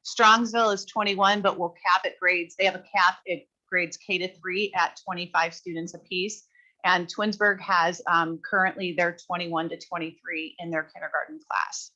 Strongsville is 21, but will cap at grades. They have a cap at grades K to 3 at 25 students apiece. And Twinsburg has currently they're 21 to 23 in their kindergarten class.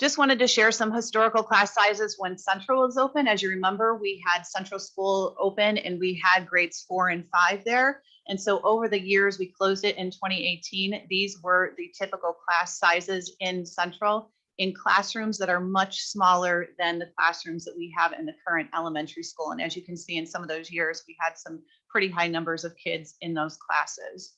Just wanted to share some historical class sizes when Central was open. As you remember, we had Central School open and we had grades 4 and 5 there. And so over the years, we closed it in 2018. These were the typical class sizes in Central in classrooms that are much smaller than the classrooms that we have in the current elementary school. And as you can see in some of those years, we had some pretty high numbers of kids in those classes.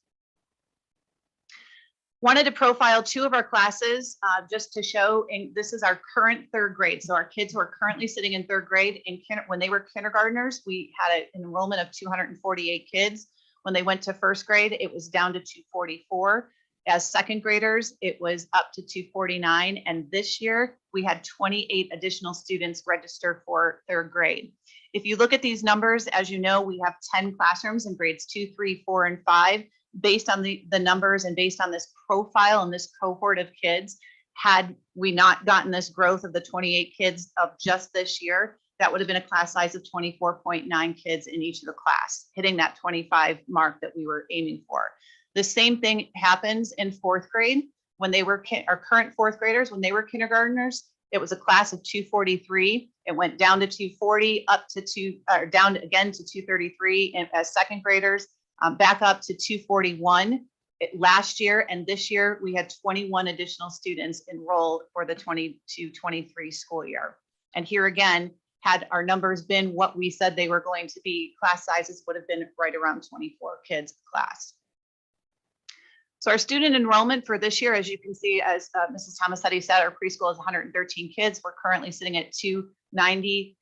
Wanted to profile 2 of our classes just to show, and this is our current 3rd grade. So our kids who are currently sitting in 3rd grade, when they were kindergartners, we had an enrollment of 248 kids. When they went to 1st grade, it was down to 244. As 2nd graders, it was up to 249. And this year we had 28 additional students register for 3rd grade. If you look at these numbers, as you know, we have 10 classrooms in grades 2, 3, 4, and 5. Based on the numbers and based on this profile and this cohort of kids, had we not gotten this growth of the 28 kids of just this year, that would have been a class size of 24.9 kids in each of the class, hitting that 25 mark that we were aiming for. The same thing happens in 4th grade when they were our current 4th graders, when they were kindergartners, it was a class of 243. It went down to 240, up to down again to 233, and as 2nd graders, back up to 241 last year. And this year we had 21 additional students enrolled for the 22-23 school year. And here again, had our numbers been what we said they were going to be, class sizes would have been right around 24 kids per class. So our student enrollment for this year, as you can see, as Mrs. Tomasetti said, our preschool is 113 kids. We're currently sitting at 290,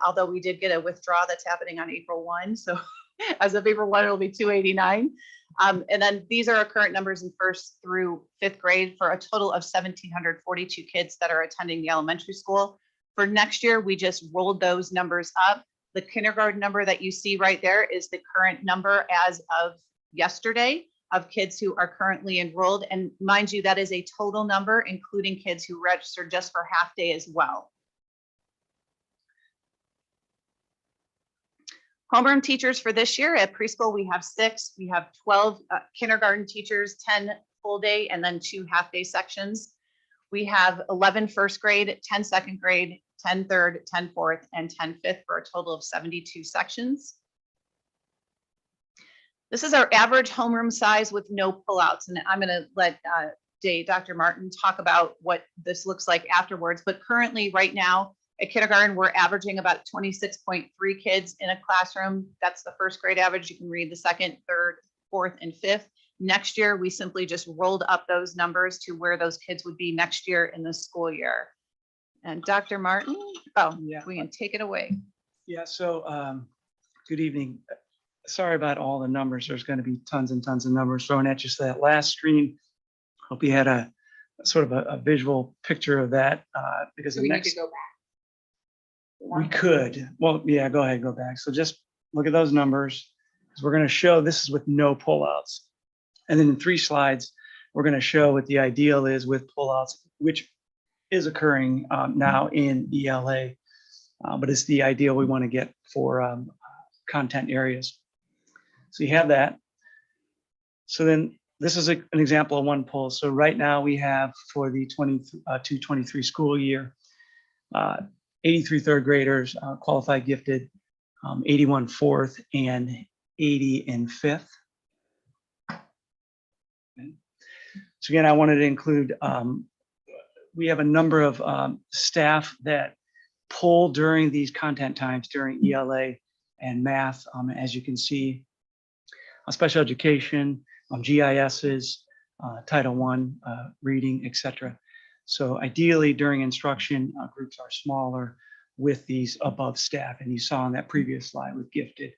although we did get a withdrawal that's happening on April 1. So as of April 1, it'll be 289. And then these are our current numbers in 1st through 5th grade for a total of 1,742 kids that are attending the elementary school. For next year, we just rolled those numbers up. The kindergarten number that you see right there is the current number as of yesterday of kids who are currently enrolled. And mind you, that is a total number, including kids who registered just for half day as well. Homeroom teachers for this year at preschool, we have 6. We have 12 kindergarten teachers, 10 full day, and then 2 half day sections. We have 11 1st grade, 10 2nd grade, 10 3rd, 10 4th, and 10 5th for a total of 72 sections. This is our average homeroom size with no pullouts. And I'm gonna let Dr. Martin talk about what this looks like afterwards. But currently right now, at kindergarten, we're averaging about 26.3 kids in a classroom. That's the 1st grade average. You can read the 2nd, 3rd, 4th, and 5th. Next year, we simply just rolled up those numbers to where those kids would be next year in the school year. And Dr. Martin, we can take it away. Yeah, so good evening. Sorry about all the numbers. There's going to be tons and tons of numbers thrown at you. So that last screen, hope you had a sort of a visual picture of that because the next. Go back. We could. Well, yeah, go ahead, go back. So just look at those numbers because we're going to show this is with no pullouts. And then in 3 slides, we're going to show what the ideal is with pullouts, which is occurring now in ELA, but it's the ideal we want to get for content areas. So you have that. So then this is an example of one pull. So right now we have for the 22-23 school year, 83 3rd graders, qualified gifted, 81 4th, and 80 in 5th. Okay. So again, I wanted to include we have a number of staff that pull during these content times during ELA and math. As you can see, special education, GISs, Title I, reading, etc. So ideally during instruction, groups are smaller with these above staff. And you saw on that previous slide with gifted,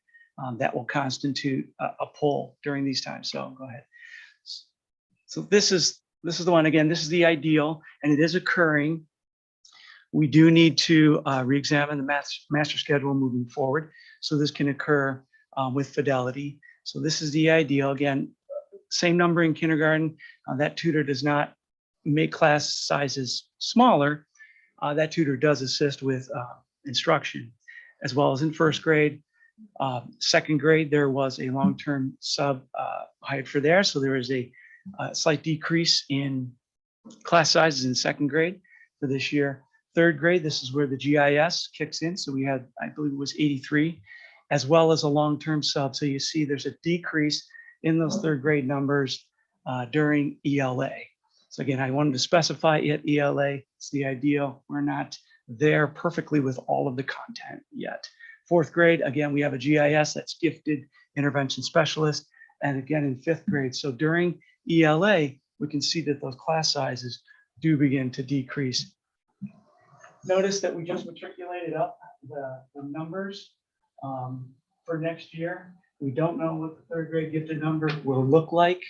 that will constitute a pull during these times. So go ahead. So this is the one. Again, this is the ideal, and it is occurring. We do need to re-examine the master schedule moving forward, so this can occur with fidelity. So this is the ideal. Again, same number in kindergarten. That tutor does not make class sizes smaller. That tutor does assist with instruction, as well as in first grade. Second grade, there was a long-term sub hired for there, so there is a slight decrease in class sizes in second grade for this year. Third grade, this is where the GIS kicks in. So we had, I believe it was 83, as well as a long-term sub. So you see there's a decrease in those third grade numbers during ELA. So again, I wanted to specify it, ELA, it's the ideal. We're not there perfectly with all of the content yet. Fourth grade, again, we have a GIS that's gifted intervention specialist. And again, in fifth grade. So during ELA, we can see that those class sizes do begin to decrease. Notice that we just matriculated up the numbers for next year. We don't know what the third grade gifted number will look like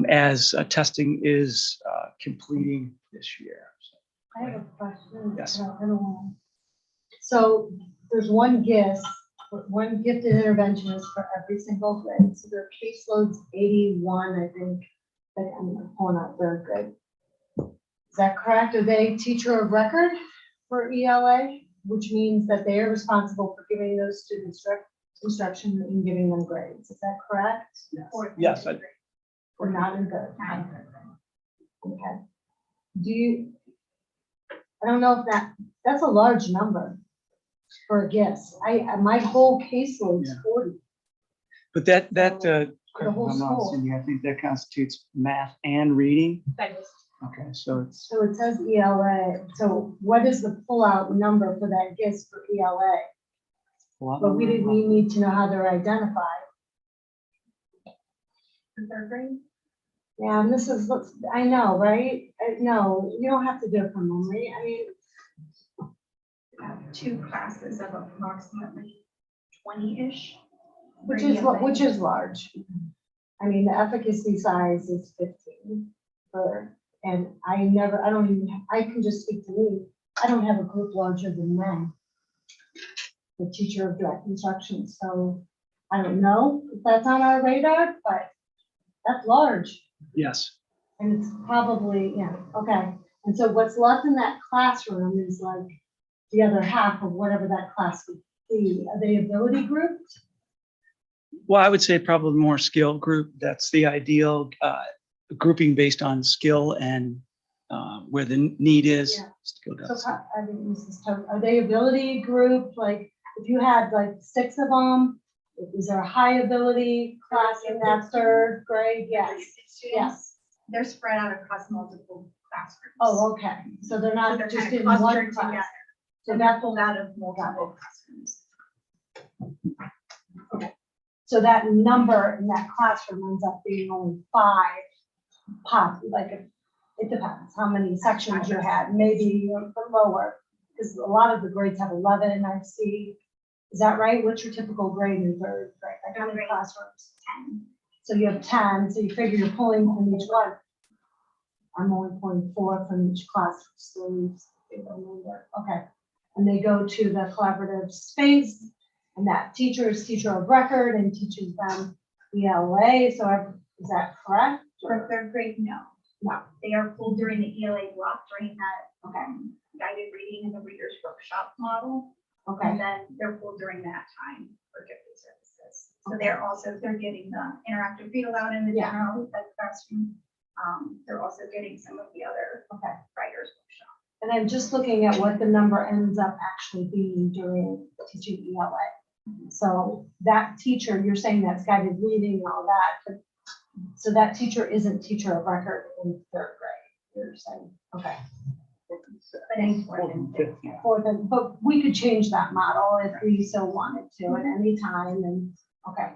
as testing is completing this year. I have a question. Yes. I don't know. So there's one GIS, one gifted interventionist for every single grade. So their caseload's 81, I think. Like I'm pulling out third grade. Is that correct? Are they teacher of record for ELA, which means that they are responsible for giving those students instruction and giving them grades? Is that correct? Yes. Or not in good? Okay. Do you? I don't know if that's a large number for a GIS. My whole caseload is 40. But that For the whole school. I think that constitutes math and reading. Okay, so it's So it says ELA. So what is the pullout number for that GIS for ELA? But we need to know how they're identified. Third grade? Yeah, and this is, I know, right? No, you don't have to do it from memory. I mean, two classes of approximately 20-ish. which is large. I mean, the efficacy size is 15 and I can just speak to me. I don't have a group larger than men. The teacher of direct instruction. So I don't know if that's on our radar, but that's large. yes. And it's probably, yeah, okay. And so what's left in that classroom is like the other half of whatever that class would be. Are they ability groups? Well, I would say probably more skill group. That's the ideal grouping based on skill and where the need is. Yeah. Skill So depth. I think this is tough. Are they ability group? Like if you had like 6 of them, is there a high ability class in that third grade? Yes. Yes. They're spread out across multiple classrooms. Oh, okay. So they're So not they're just kind of in one clustered class. together. So So they're that's pulled out of multiple classrooms. so that number in that classroom ends up being only 5 it depends how many sections you had, maybe the lower, because a lot of the grades have 11, I see. Is that right? What's your typical grade in third grade? Like how many classrooms? 10. So you have 10, so you figure you're pulling from each one. I'm only pulling 4 from each class, so okay. And they go to the collaborative space, and that teacher is teacher of record and teaches them ELA, so is that correct? For third grade, no. No. They are pulled during the ELA block during that guided reading and the reader's workshop model. Okay, And then they're pulled during that time for gifted services. So they're getting the interactive read aloud in the Yeah. general ed classroom. They're also getting some of the other writers workshop. and I'm just looking at what the number ends up actually being during teaching ELA. So that teacher, you're saying that's guided reading and all that, but so that teacher isn't teacher of record in third grade, you're saying, okay. But any fourth and fifth. Fourth and, but we could change that model if we so wanted to at any time and, okay.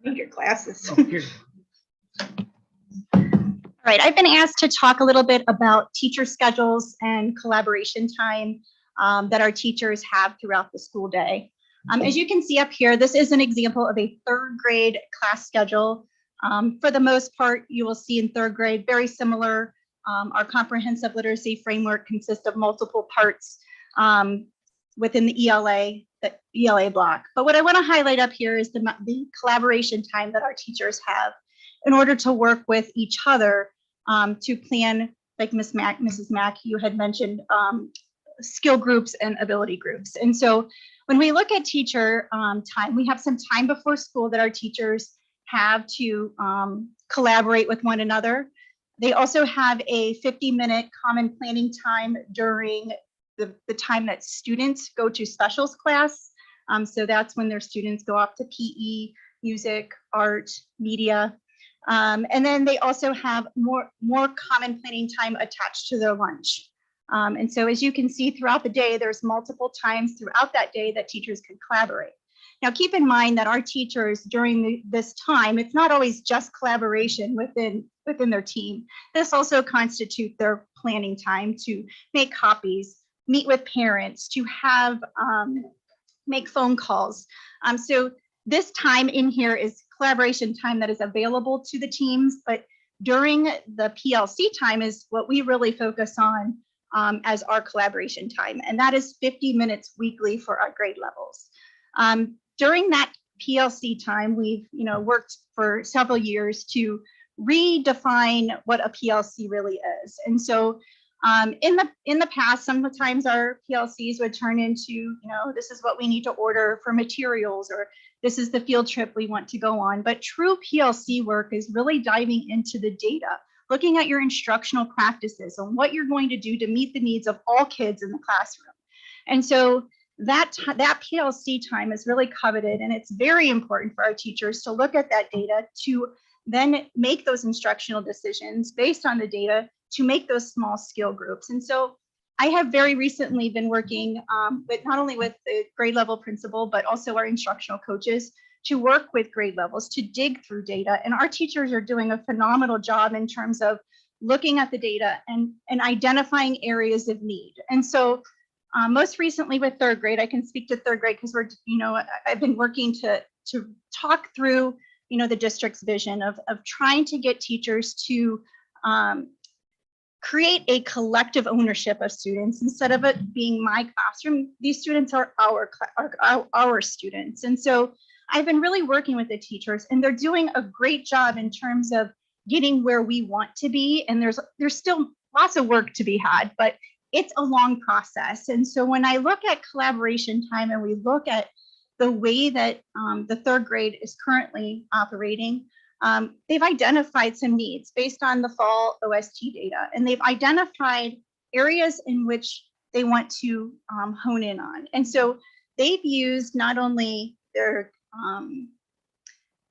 Need your glasses. Oh, here. All right, I've been asked to talk a little bit about teacher schedules and collaboration time that our teachers have throughout the school day. As you can see up here, this is an example of a third grade class schedule. For the most part, you will see in third grade, very similar. Our comprehensive literacy framework consists of multiple parts within the ELA block. But what I want to highlight up here is the collaboration time that our teachers have in order to work with each other to plan, like Mrs. Mack, you had mentioned, skill groups and ability groups. And so when we look at teacher time, we have some time before school that our teachers have to collaborate with one another. They also have a 50-minute common planning time during the time that students go to specials class. So that's when their students go off to PE, music, art, media. And then they also have more common planning time attached to their lunch. And so as you can see throughout the day, there's multiple times throughout that day that teachers can collaborate. Now, keep in mind that our teachers during this time, it's not always just collaboration within their team. This also constitutes their planning time to make copies, meet with parents, to have make phone calls. So this time in here is collaboration time that is available to the teams, but during the PLC time is what we really focus on as our collaboration time, and that is 50 minutes weekly for our grade levels. During that PLC time, we've worked for several years to redefine what a PLC really is. And so in the past, sometimes our PLCs would turn into, this is what we need to order for materials, or this is the field trip we want to go on. But true PLC work is really diving into the data, looking at your instructional practices and what you're going to do to meet the needs of all kids in the classroom. And so that PLC time is really coveted, and it's very important for our teachers to look at that data to then make those instructional decisions based on the data to make those small skill groups. And so I have very recently been working with not only with the grade level principal, but also our instructional coaches to work with grade levels to dig through data. And our teachers are doing a phenomenal job in terms of looking at the data and identifying areas of need. And so most recently with third grade, I can speak to third grade because I've been working to talk through, the district's vision of trying to get teachers to create a collective ownership of students instead of it being my classroom. These students are our students. And so I've been really working with the teachers, and they're doing a great job in terms of getting where we want to be. And there's still lots of work to be had, but it's a long process. And so when I look at collaboration time and we look at the way that the third grade is currently operating, they've identified some needs based on the fall OST data, and they've identified areas in which they want to hone in on. And so they've used not only their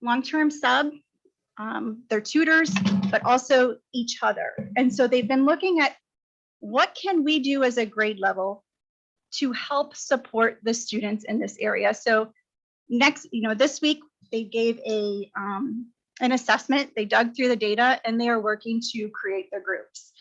long-term sub, their tutors, but also each other. And so they've been looking at what can we do as a grade level to help support the students in this area. So this week they gave an assessment. They dug through the data and they are working to create their groups,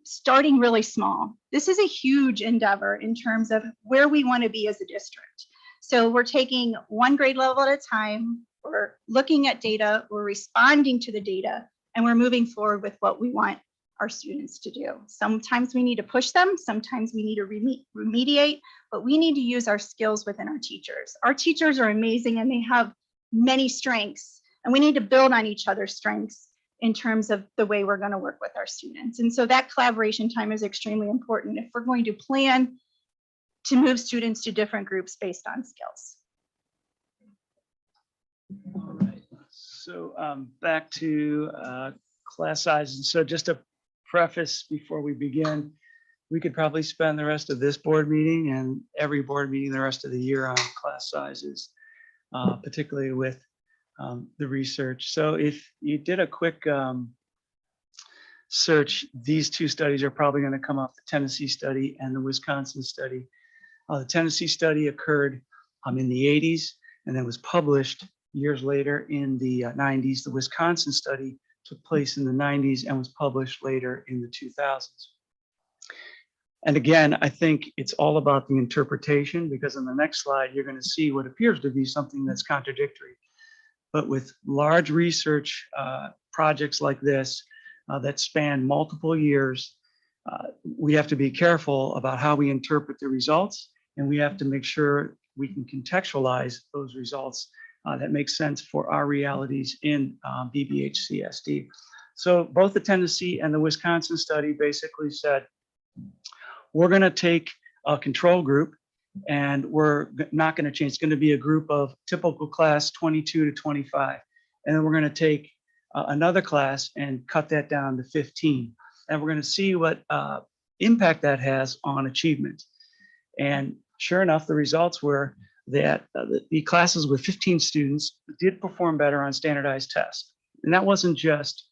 starting really small. This is a huge endeavor in terms of where we want to be as a district. So we're taking one grade level at a time. We're looking at data, we're responding to the data, and we're moving forward with what we want our students to do. Sometimes we need to push them, sometimes we need to remediate, but we need to use our skills within our teachers. Our teachers are amazing and they have many strengths, and we need to build on each other's strengths in terms of the way we're going to work with our students. And so that collaboration time is extremely important if we're going to plan to move students to different groups based on skills. All right. So back to class sizes. So just to preface before we begin, we could probably spend the rest of this board meeting and every board meeting the rest of the year on class sizes. particularly with the research. So if you did a quick search, these two studies are probably going to come up, the Tennessee study and the Wisconsin study. The Tennessee study occurred in the 80s and then was published years later in the 90s. The Wisconsin study took place in the 90s and was published later in the 2000s. And again, I think it's all about the interpretation, because on the next slide, you're going to see what appears to be something that's contradictory. But with large research projects like this that span multiple years, we have to be careful about how we interpret the results, and we have to make sure we can contextualize those results that make sense for our realities in BBHCSD. So both the Tennessee and the Wisconsin study basically said, we're going to take a control group and we're not going to change. It's going to be a group of typical class 22 to 25. And then we're going to take another class and cut that down to 15. And we're going to see what impact that has on achievement. And sure enough, the results were that the classes with 15 students did perform better on standardized tests. And that wasn't just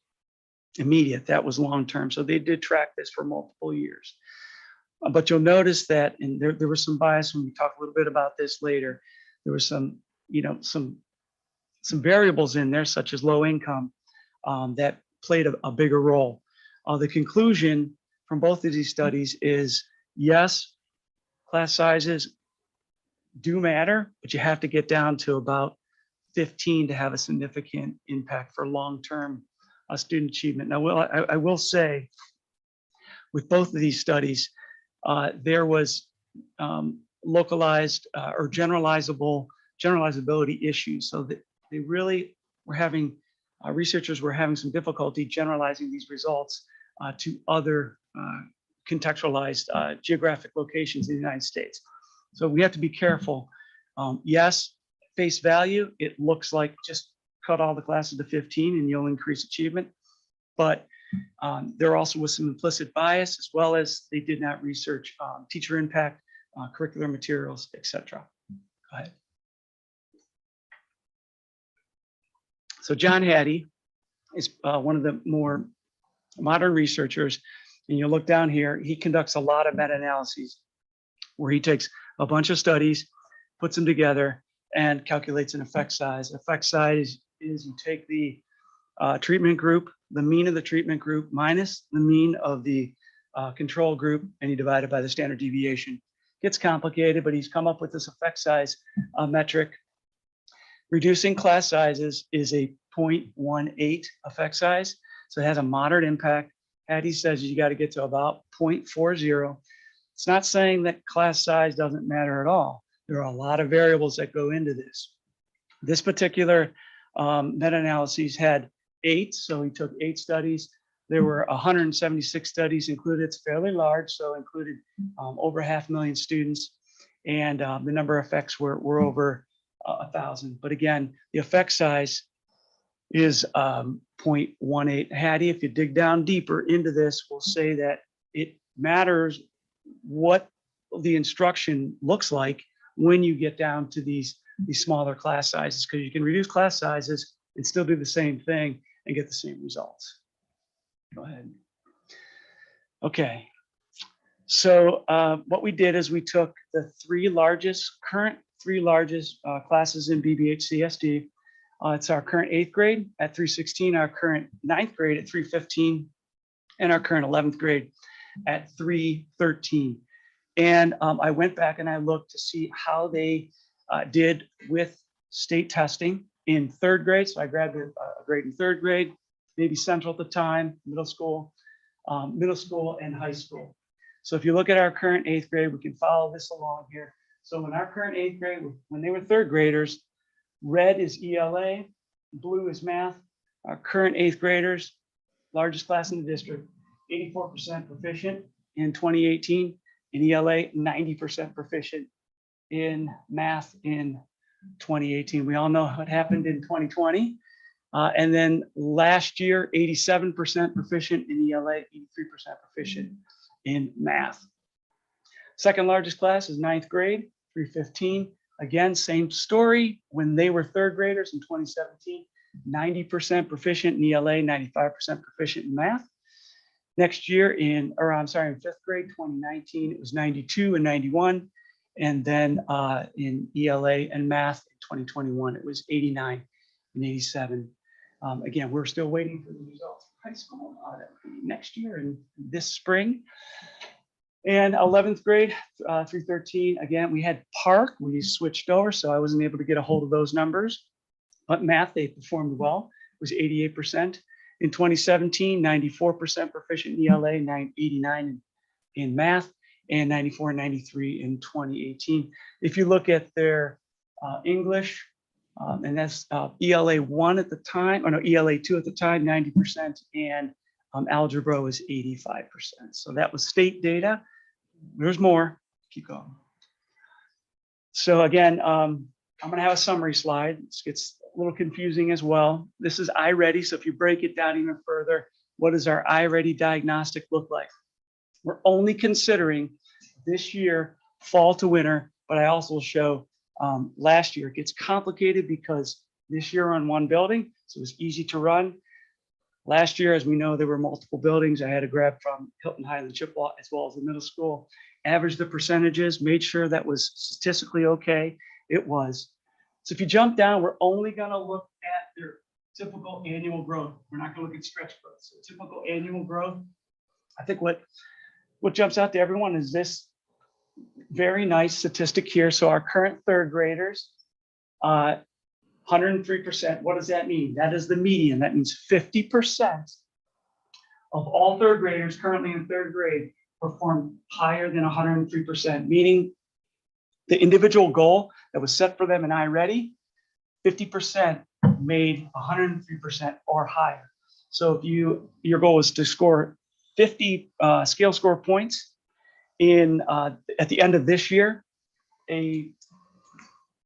immediate, that was long-term. So they did track this for multiple years. But you'll notice that, and there was some bias when we talk a little bit about this later. There was some variables in there, such as low income, that played a bigger role. The conclusion from both of these studies is, yes, class sizes do matter, but you have to get down to about 15 to have a significant impact for long-term student achievement. Now, I will say, with both of these studies, there was localized or generalizability issues, so that they really were having, researchers were having some difficulty generalizing these results to other contextualized geographic locations in the United States. So we have to be careful. Yes, face value, it looks like just cut all the classes to 15 and you'll increase achievement. But there also was some implicit bias, as well as they did not research teacher impact, curricular materials, etc. Go ahead. So John Hattie is one of the more modern researchers. And you look down here, he conducts a lot of meta-analyses where he takes a bunch of studies, puts them together, and calculates an effect size. Effect size is you take the treatment group, the mean of the treatment group minus the mean of the control group, and you divide it by the standard deviation. Gets complicated, but he's come up with this effect size metric. Reducing class sizes is a 0.18 effect size, so it has a moderate impact. Hattie says you got to get to about 0.40. It's not saying that class size doesn't matter at all. There are a lot of variables that go into this. This particular meta-analysis had 8, so he took 8 studies. There were 176 studies included. It's fairly large, so included over 500,000 students, and the number of effects were over 1,000. But again, the effect size is 0.18. Hattie, if you dig down deeper into this, will say that it matters what the instruction looks like when you get down to these smaller class sizes, because you can reduce class sizes and still do the same thing and get the same results. Go ahead. Okay. So what we did is we took the current three largest classes in BBHCSD. It's our current 8th grade at 316, our current 9th grade at 315, and our current 11th grade at 313. And I went back and I looked to see how they did with state testing in 3rd grade. So I grabbed a grade in 3rd grade, maybe Central at the time, middle school and high school. So if you look at our current 8th grade, we can follow this along here. So in our current 8th grade, when they were 3rd graders, red is ELA, blue is math. Our current 8th graders, largest class in the district, 84% proficient in 2018. In ELA, 90% proficient in math in 2018. We all know what happened in 2020. And then last year, 87% proficient in ELA, 83% proficient in math. Second largest class is 9th grade, 315. Again, same story. When they were third graders in 2017, 90% proficient in ELA, 95% proficient in math. Next year in fifth grade, 2019, it was 92 and 91. And then in ELA and math in 2021, it was 89 and 87. Again, we're still waiting for the results of high school next year and this spring. And 11th grade through 13, again, we had Park, we switched over, so I wasn't able to get a hold of those numbers. But math, they performed well, it was 88%. In 2017, 94% proficient in ELA, 89 in math, and 94 and 93 in 2018. If you look at their English, and that's ELA 1 at the time, or no, ELA 2 at the time, 90%, and algebra was 85%. So that was state data. There's more. Keep going. So again, I'm going to have a summary slide. It gets a little confusing as well. This is iReady. So if you break it down even further, what does our iReady diagnostic look like? We're only considering this year, fall to winter, but I also show last year. It gets complicated because this year on one building, so it was easy to run. Last year, as we know, there were multiple buildings. I had to grab from Hilton, Highland, Chippewa, as well as the middle school, averaged the percentages, made sure that was statistically okay. It was. So if you jump down, we're only going to look at their typical annual growth. We're not going to look at stretch growth. So typical annual growth. I think what jumps out to everyone is this very nice statistic here. So our current third graders, 103%. What does that mean? That is the median. That means 50% of all third graders currently in third grade perform higher than 103%, meaning the individual goal that was set for them in iReady, 50% made 103% or higher. So if your goal is to score 50 scale score points in at the end of this year, a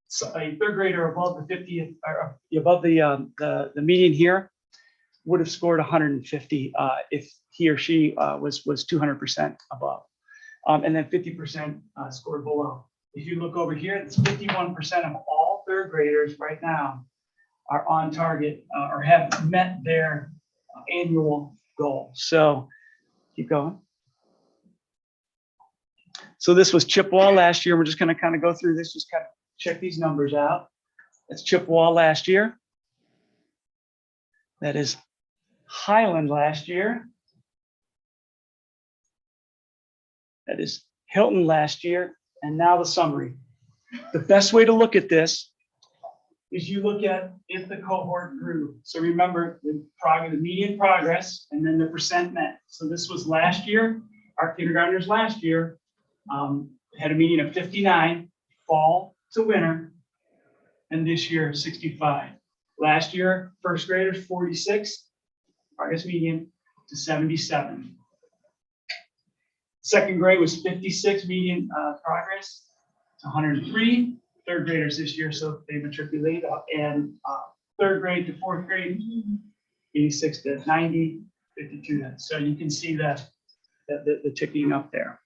third grader above the 50th or above the median here would have scored 150 if he or she was 200% above, and then 50% scored below. If you look over here, it's 51% of all third graders right now are on target or have met their annual goal. So keep going. So this was Chippewa last year. We're just going to kind of go through this, just kind of check these numbers out. That's Chippewa last year. That is Highland last year. That is Hilton last year. And now the summary. The best way to look at this is you look at if the cohort grew. So remember the median progress and then the percent met. So this was last year. Our kindergartners last year had a median of 59 fall to winter, and this year 65. Last year, first graders 46, progress median to 77. Second grade was 56 median progress to 103. Third graders this year, so they matriculated, and third grade to fourth grade, 86 to 90, 52 to. So you can see that the ticking up there.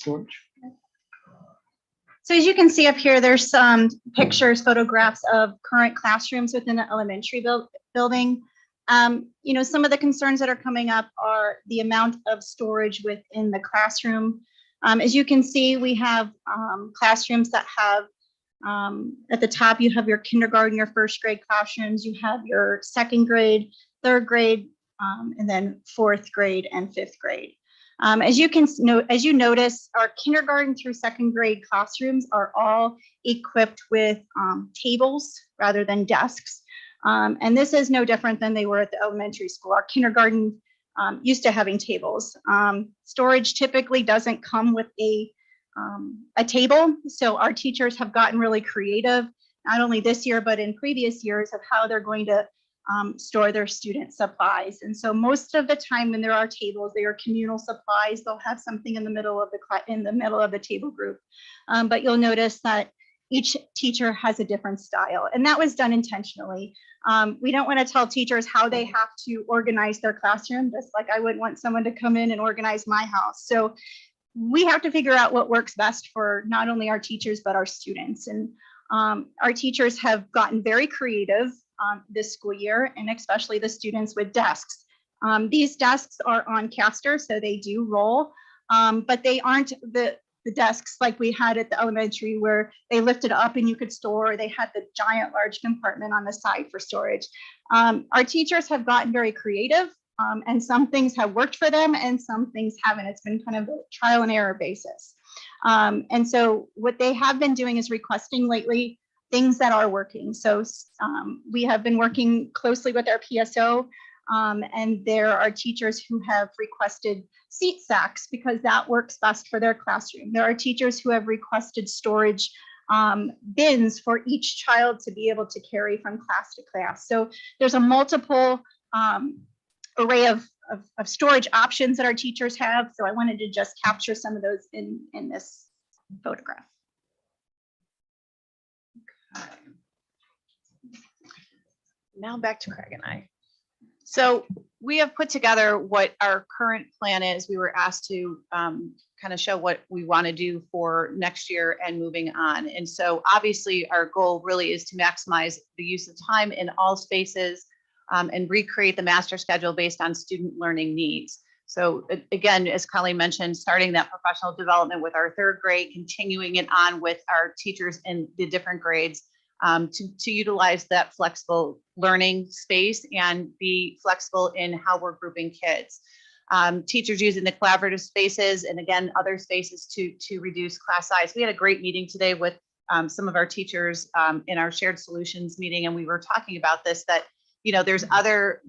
George. So as you can see up here, there's some pictures, photographs of current classrooms within the elementary building. You know, some of the concerns that are coming up are the amount of storage within the classroom. As you can see, we have classrooms that have, at the top, you have your kindergarten, your first grade classrooms, you have your second grade, third grade, and then fourth grade and fifth grade. As you notice, our kindergarten through second grade classrooms are all equipped with tables rather than desks. And this is no different than they were at the elementary school. Our kindergarten used to having tables. Storage typically doesn't come with a table. So our teachers have gotten really creative, not only this year, but in previous years, of how they're going to store their student supplies. And so most of the time when there are tables, they are communal supplies. They'll have something in the middle of the table group. But you'll notice that each teacher has a different style, and that was done intentionally. We don't want to tell teachers how they have to organize their classroom, just like I wouldn't want someone to come in and organize my house. So we have to figure out what works best for not only our teachers, but our students. And our teachers have gotten very creative this school year, and especially the students with desks. These desks are on casters, so they do roll, but they aren't the desks like we had at the elementary where they lifted up and you could store, or they had the giant large compartment on the side for storage. Our teachers have gotten very creative, and some things have worked for them and some things haven't. It's been kind of a trial and error basis. And so what they have been doing is requesting lately things that are working. So we have been working closely with our PSO, and there are teachers who have requested seat sacks because that works best for their classroom. There are teachers who have requested storage bins for each child to be able to carry from class to class. So there's a multiple array of storage options that our teachers have. So I wanted to just capture some of those in this photograph. Okay. Now back to Craig and I. So we have put together what our current plan is. We were asked to kind of show what we want to do for next year and moving on. And so obviously our goal really is to maximize the use of time in all spaces and recreate the master schedule based on student learning needs. So again, as Colleen mentioned, starting that professional development with our third grade, continuing it on with our teachers in the different grades, to utilize that flexible learning space and be flexible in how we're grouping kids. Teachers using the collaborative spaces and again, other spaces to reduce class size. We had a great meeting today with some of our teachers in our shared solutions meeting, and we were talking about this, that there's other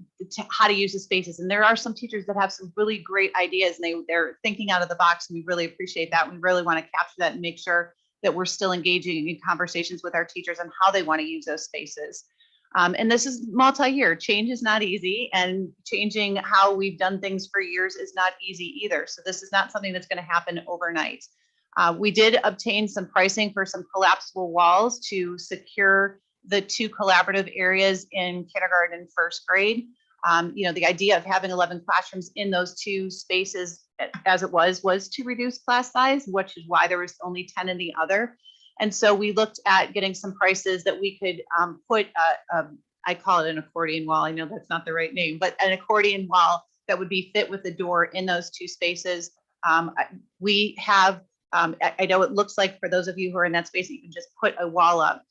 how to use the spaces. And there are some teachers that have some really great ideas and they're thinking out of the box, and we really appreciate that. We really want to capture that and make sure that we're still engaging in conversations with our teachers on how they want to use those spaces. And this is multi-year. Change is not easy, and changing how we've done things for years is not easy either. So this is not something that's going to happen overnight. We did obtain some pricing for some collapsible walls to secure the 2 collaborative areas in kindergarten and first grade. The idea of having 11 classrooms in those 2 spaces as it was to reduce class size, which is why there was only 10 in the other. And so we looked at getting some prices that we could put, I call it an accordion wall. I know that's not the right name, but an accordion wall that would be fit with the door in those 2 spaces. We have, I know it looks like for those of you who are in that space, you can just put a wall up.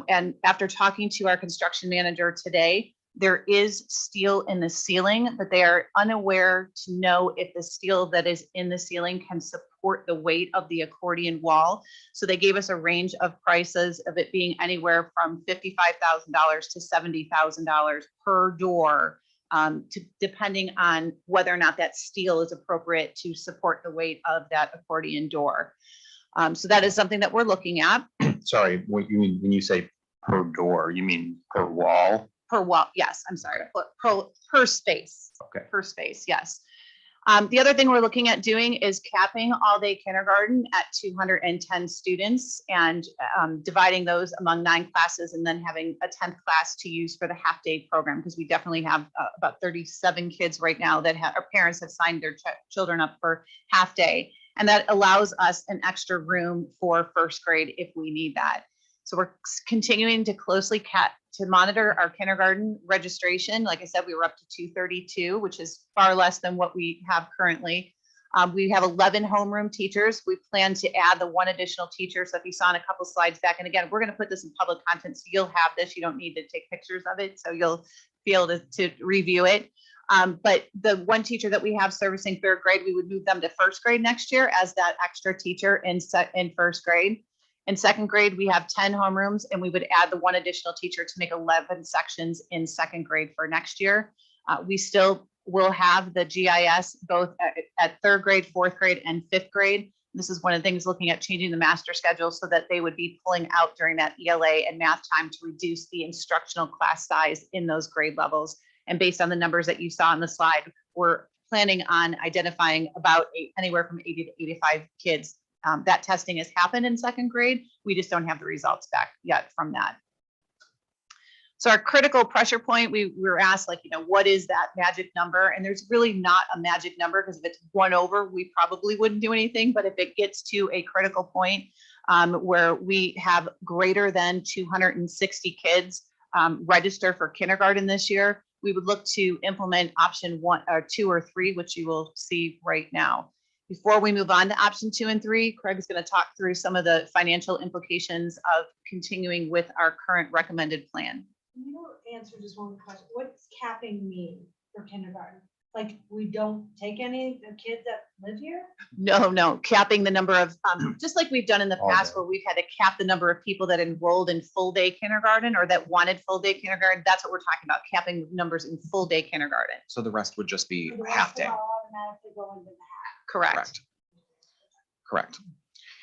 And after talking to our construction manager today, there is steel in the ceiling, but they are unaware to know if the steel that is in the ceiling can support the weight of the accordion wall. So they gave us a range of prices of it being anywhere from $55,000 to $70,000 per door, depending on whether or not that steel is appropriate to support the weight of that accordion door. So that is something that we're looking at. Sorry, what you mean when you say per door, you mean per wall? Per wall, yes, I'm sorry, per space. Okay. Per space, yes. The other thing we're looking at doing is capping all-day kindergarten at 210 students and dividing those among 9 classes, and then having a 10th class to use for the half-day program, because we definitely have about 37 kids right now that our parents have signed their children up for half-day. And that allows us an extra room for first grade if we need that. So we're continuing to closely monitor our kindergarten registration. Like I said, we were up to 232, which is far less than what we have currently. We have 11 homeroom teachers. We plan to add the 1 additional teacher. So if you saw in a couple slides back, and again, we're going to put this in public content, so you'll have this. You don't need to take pictures of it, so you'll be able to review it. But the 1 teacher that we have servicing third grade, we would move them to first grade next year as that extra teacher in first grade. In second grade, we have 10 homerooms, and we would add the 1 additional teacher to make 11 sections in second grade for next year. We still will have the GIS both at third grade, fourth grade, and fifth grade. This is one of the things, looking at changing the master schedule so that they would be pulling out during that ELA and math time to reduce the instructional class size in those grade levels. And based on the numbers that you saw on the slide, we're planning on identifying about anywhere from 80 to 85 kids that testing has happened in second grade. We just don't have the results back yet from that. So our critical pressure point, we were asked, like, what is that magic number? And there's really not a magic number, because if it's 1 over, we probably wouldn't do anything. But if it gets to a critical point where we have greater than 260 kids register for kindergarten this year, we would look to implement option 1 or 2 or 3, which you will see right now. Before we move on to option 2 and 3, Craig is going to talk through some of the financial implications of continuing with our current recommended plan. Can you answer just one question? What's capping mean for kindergarten? Like, we don't take any of the kids that live here? No, capping the number of, just like we've done in the past, where we've had to cap the number of people that enrolled in full day kindergarten or that wanted full day kindergarten. That's what we're talking about, capping numbers in full day kindergarten. So the rest would just be So the rest half day. will automatically go into the half. Correct. Correct.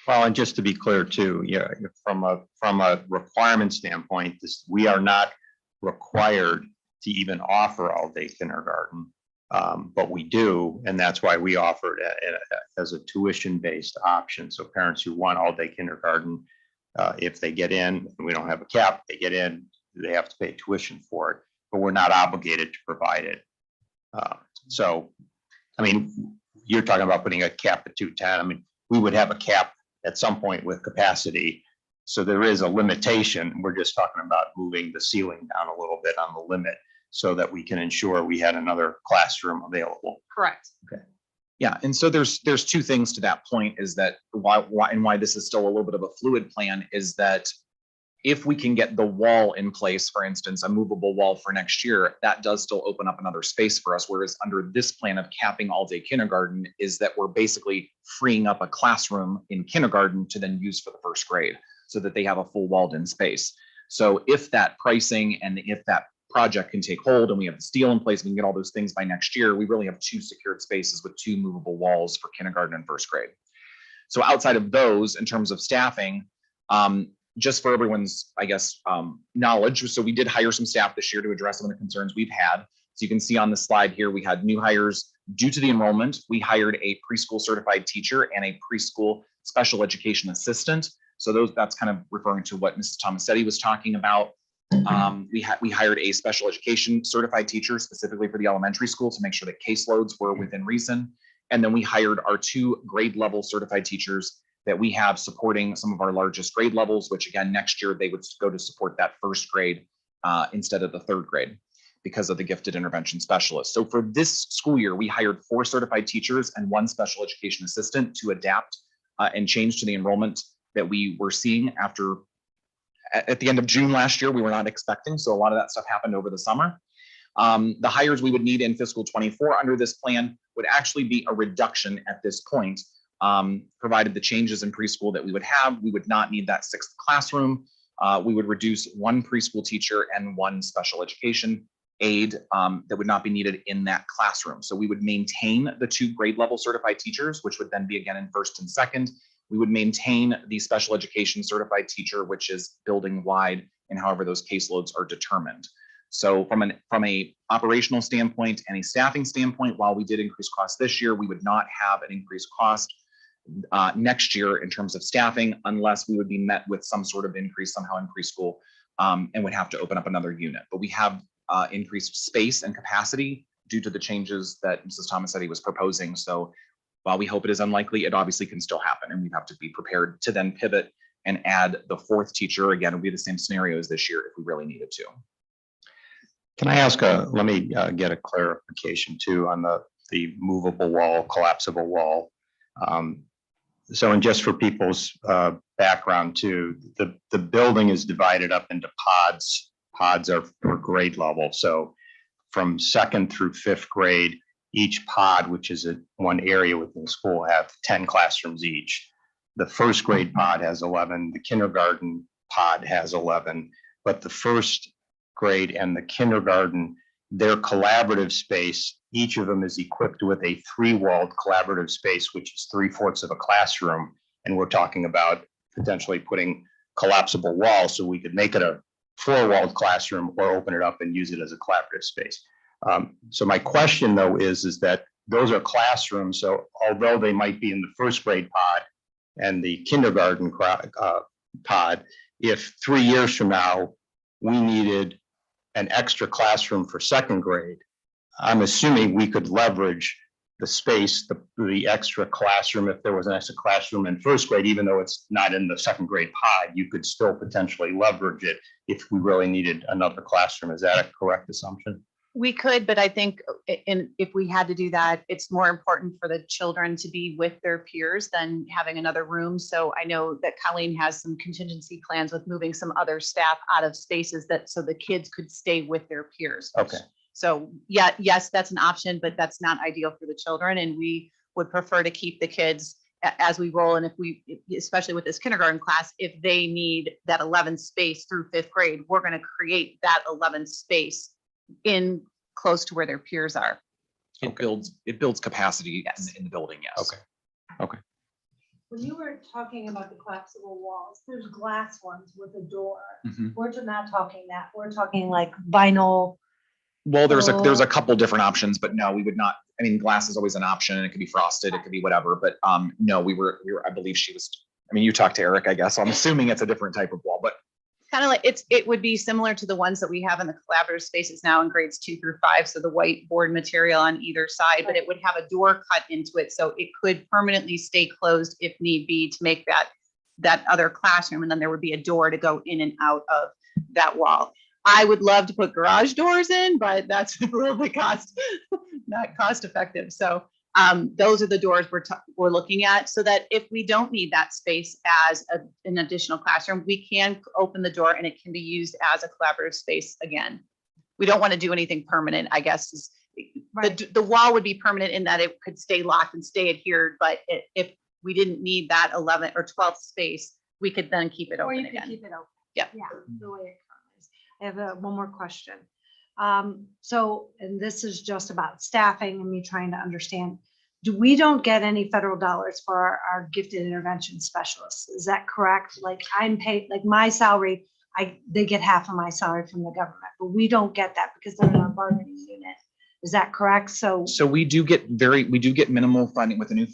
Well, and just to be clear too, yeah, from a requirement standpoint, we are not required to even offer all day kindergarten, but we do, and that's why we offer it as a tuition-based option. So parents who want all day kindergarten, if they get in, and we don't have a cap, they get in, they have to pay tuition for it, but we're not obligated to provide it. So, I mean, you're talking about putting a cap at 210. I mean, we would have a cap at some point with capacity. So there is a limitation. We're just talking about moving the ceiling down a little bit on the limit so that we can ensure we had another classroom available. Correct. Yeah, and so there's 2 things to that point, is that why this is still a little bit of a fluid plan is that if we can get the wall in place, for instance, a movable wall for next year, that does still open up another space for us. Whereas under this plan of capping all day kindergarten is that we're basically freeing up a classroom in kindergarten to then use for the first grade so that they have a full walled in space. So if that pricing and if that project can take hold and we have the steel in place, we can get all those things by next year, we really have 2 secured spaces with 2 movable walls for kindergarten and first grade. So outside of those, in terms of staffing, just for everyone's, I guess, knowledge, so we did hire some staff this year to address some of the concerns we've had. So you can see on the slide here, we had new hires due to the enrollment. We hired a preschool certified teacher and a preschool special education assistant. So that's kind of referring to what Mrs. Tomasetti was talking about. We hired a special education certified teacher specifically for the elementary school to make sure that caseloads were within reason. And then we hired our 2 grade level certified teachers that we have supporting some of our largest grade levels, which again, next year they would go to support that first grade instead of the 3rd grade because of the gifted intervention specialist. So for this school year, we hired 4 certified teachers and 1 special education assistant to adapt and change to the enrollment that we were seeing at the end of June last year. We were not expecting. So a lot of that stuff happened over the summer. The hires we would need in fiscal 24 under this plan would actually be a reduction at this point. Provided the changes in preschool that we would have, we would not need that 6th classroom. We would reduce 1 preschool teacher and 1 special education aide that would not be needed in that classroom. So we would maintain the 2 grade level certified teachers, which would then be again in 1st and 2nd. We would maintain the special education certified teacher, which is building wide and however those caseloads are determined. So from a operational standpoint and a staffing standpoint, while we did increase costs this year, we would not have an increased cost next year in terms of staffing unless we would be met with some sort of increase somehow in preschool and would have to open up another unit. But we have increased space and capacity due to the changes that Mrs. Tomasetti was proposing. So while we hope it is unlikely, it obviously can still happen, and we have to be prepared to then pivot and add the 4th teacher. Again, it would be the same scenario as this year if we really needed to. Can I ask let me get a clarification too on the movable wall, collapsible wall. So, and just for people's background too, the building is divided up into pods. Pods are for grade level. So from 2nd through 5th grade, each pod, which is one area within the school, have 10 classrooms each. The 1st grade pod has 11. The kindergarten pod has 11, but the 1st grade and the kindergarten, their collaborative space, each of them is equipped with a 3-walled collaborative space, which is 3/4 of a classroom. And we're talking about potentially putting collapsible walls so we could make it a 4-walled classroom or open it up and use it as a collaborative space. So my question though is that those are classrooms. So although they might be in the 1st grade pod and the kindergarten pod, if 3 years from now, we needed an extra classroom for second grade, I'm assuming we could leverage the space, the extra classroom, if there was an extra classroom in first grade, even though it's not in the second grade pod, you could still potentially leverage it if we really needed another classroom. Is that a correct assumption? We could, but I think if we had to do that, it's more important for the children to be with their peers than having another room. So I know that Colleen has some contingency plans with moving some other staff out of spaces so the kids could stay with their peers. Okay. So yeah, yes, that's an option, but that's not ideal for the children. And we would prefer to keep the kids as we roll. And especially with this kindergarten class, if they need that 11th space through 5th grade, we're going to create that 11th space in close to where their peers are. It builds capacity Yes. in the building, yes. Okay. When you were talking about the collapsible walls, there's glass ones with a door. Mhm. We're not talking that. We're talking like vinyl. Well, there's a couple different options, but no, we would not. I mean, glass is always an option, and it could be frosted, it could be whatever. But no, we were. I believe she was. I mean, you talked to Eric, I guess. So I'm assuming it's a different type of wall, but Kind of like it would be similar to the ones that we have in the collaborative spaces now in grades 2 through 5. So the white board material on either side, but it would have a door cut into it. So it could permanently stay closed if need be to make that other classroom. And then there would be a door to go in and out of that wall. I would love to put garage doors in, but that's a little bit not cost effective. So those are the doors we're looking at, so that if we don't need that space as an additional classroom, we can open the door and it can be used as a collaborative space again. We don't want to do anything permanent, I guess. The wall would be permanent in that it could stay locked and stay adhered, but if we didn't need that 11th or 12th space, we could then keep it Or open you could again. keep it open. Yeah. Yeah, the way it currently is. I have one more question. So, and this is just about staffing and me trying to understand, we don't get any federal dollars for our gifted intervention specialists. Is that correct? Like I'm paid, like my salary, they get half of my salary from the government, but we don't get that because they're in our bargaining unit. Is that correct? So we do get minimal funding with the new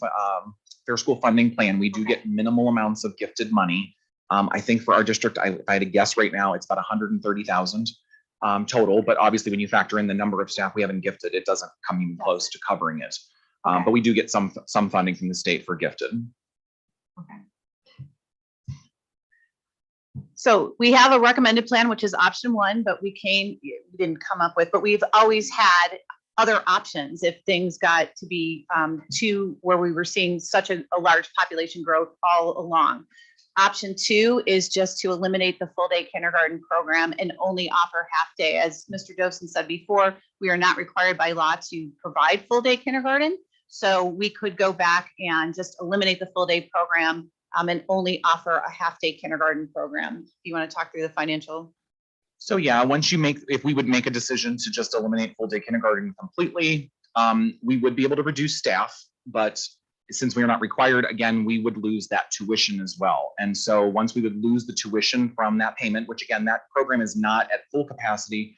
fair school funding plan. We do get minimal amounts of gifted money. I think for our district, if I had to guess right now, it's about 130,000 total. But obviously, when you factor in the number of staff we have in gifted, it doesn't come even close to covering it. But we do get some funding from the state for gifted. okay. So we have a recommended plan, which is option 1, but we didn't come up with, but we've always had other options if things got to be to where we were seeing such a large population growth all along. Option 2 is just to eliminate the full day kindergarten program and only offer half day. As Mr. Dosen said before, we are not required by law to provide full day kindergarten. So we could go back and just eliminate the full day program and only offer a half day kindergarten program. Do you want to talk through the financial? So yeah, if we would make a decision to just eliminate full day kindergarten completely, we would be able to reduce staff, but since we are not required, again, we would lose that tuition as well. And so once we would lose the tuition from that payment, which again, that program is not at full capacity,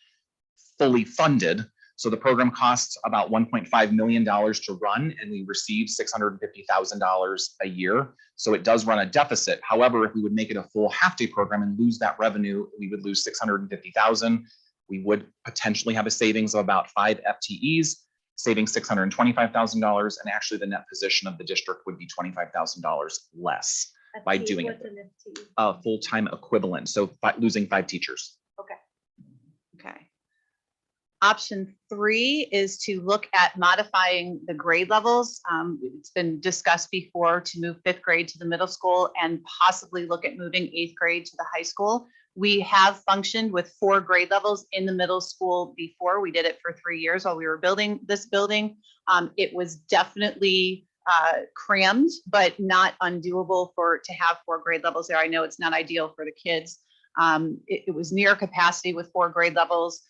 fully funded. So the program costs about $1.5 million to run, and we receive $650,000 a year. So it does run a deficit. However, if we would make it a full half-day program and lose that revenue, we would lose $650,000. We would potentially have a savings of about 5 FTEs, saving $625,000, and actually the net position of the district would be $25,000 less by doing it. A full-time equivalent, so losing 5 teachers. Okay. Option 3 is to look at modifying the grade levels. It's been discussed before to move 5th grade to the middle school and possibly look at moving 8th grade to the high school. We have functioned with 4 grade levels in the middle school before. We did it for 3 years while we were building this building. It was definitely crammed, but not undoable to have 4 grade levels there. I know it's not ideal for the kids. It was near capacity with 4 grade levels.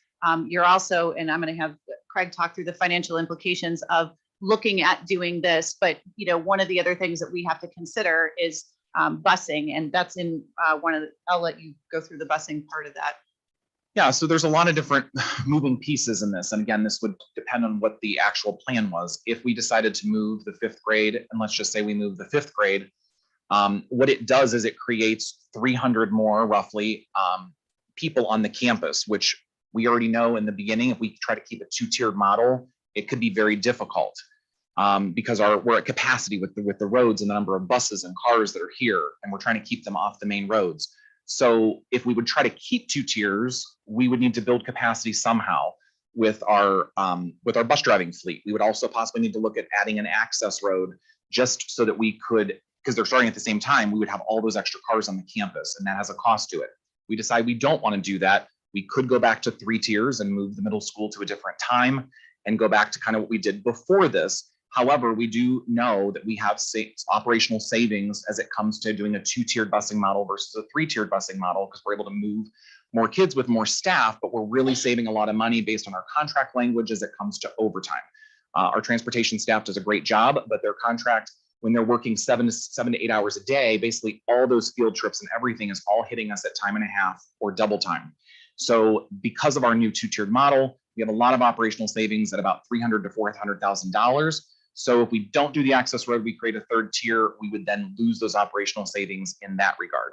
You're also, and I'm going to have Craig talk through the financial implications of looking at doing this, but one of the other things that we have to consider is busing, and that's in I'll let you go through the busing part of that. Yeah, so there's a lot of different moving pieces in this. And again, this would depend on what the actual plan was. If we decided to move the 5th grade, and let's just say we move the 5th grade, What it does is it creates 300 more roughly people on the campus, which we already know in the beginning, if we try to keep a two-tiered model, it could be very difficult because we're at capacity with the roads and the number of buses and cars that are here, and we're trying to keep them off the main roads. So if we would try to keep two tiers, we would need to build capacity somehow with our bus driving fleet. We would also possibly need to look at adding an access road just so that we could, because they're starting at the same time, we would have all those extra cars on the campus, and that has a cost to it. We decide we don't want to do that. We could go back to 3 tiers and move the middle school to a different time and go back to kind of what we did before this. However, we do know that we have operational savings as it comes to doing a 2-tiered busing model versus a 3-tiered busing model, because we're able to move more kids with more staff, but we're really saving a lot of money based on our contract language as it comes to overtime. Our transportation staff does a great job, but their contract, when they're working 7 to 8 hours a day, basically all those field trips and everything is all hitting us at time and a half or double time. So because of our new 2-tiered model, we have a lot of operational savings at about $300,000 to $400,000. So if we don't do the access road, we create a 3rd tier, we would then lose those operational savings in that regard.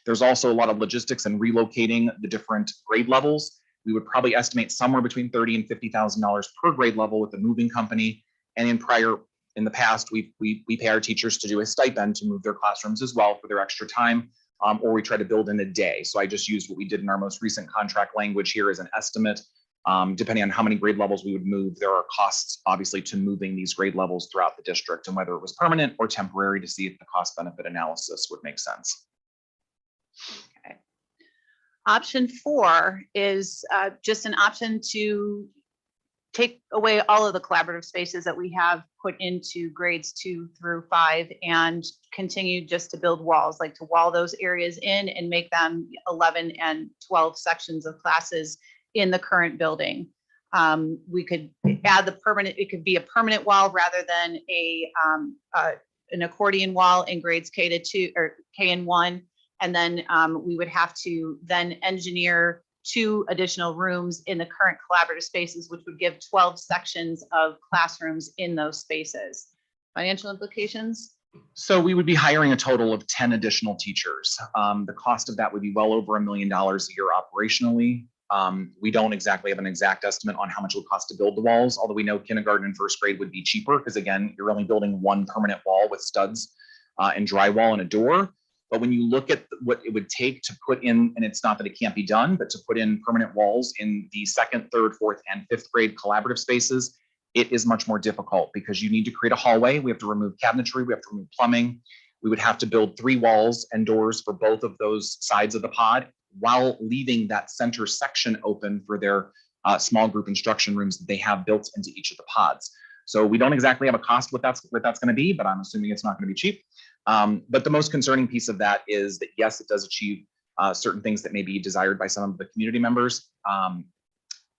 There's also a lot of logistics and relocating the different grade levels. We would probably estimate somewhere between $30,000 and $50,000 per grade level with the moving company. And in the past, we pay our teachers to do a stipend to move their classrooms as well for their extra time, or we try to build in a day. So I just used what we did in our most recent contract language here as an estimate. Depending on how many grade levels we would move, there are costs obviously to moving these grade levels throughout the district, and whether it was permanent or temporary, to see if the cost benefit analysis would make sense. Okay. Option 4 is just an option to take away all of the collaborative spaces that we have put into grades 2 through 5 and continue just to build walls, like to wall those areas in and make them 11 and 12 sections of classes in the current building. We could add the permanent, it could be a permanent wall rather than an accordion wall in grades K to 2 or K and 1. And then we would have to then engineer 2 additional rooms in the current collaborative spaces, which would give 12 sections of classrooms in those spaces. Financial implications? So we would be hiring a total of 10 additional teachers. The cost of that would be well over $1 million a year operationally. We don't exactly have an exact estimate on how much it would cost to build the walls, although we know kindergarten and 1st grade would be cheaper because, again, you're only building 1 permanent wall with studs and drywall and a door. But when you look at what it would take to put in, and it's not that it can't be done, but to put in permanent walls in the 2nd, 3rd, 4th, and 5th grade collaborative spaces, it is much more difficult because you need to create a hallway. We have to remove cabinetry. We have to remove plumbing. We would have to build 3 walls and doors for both of those sides of the pod, while leaving that center section open for their small group instruction rooms that they have built into each of the pods. So we don't exactly have a cost what that's going to be, but I'm assuming it's not going to be cheap. But the most concerning piece of that is that, yes, it does achieve certain things that may be desired by some of the community members.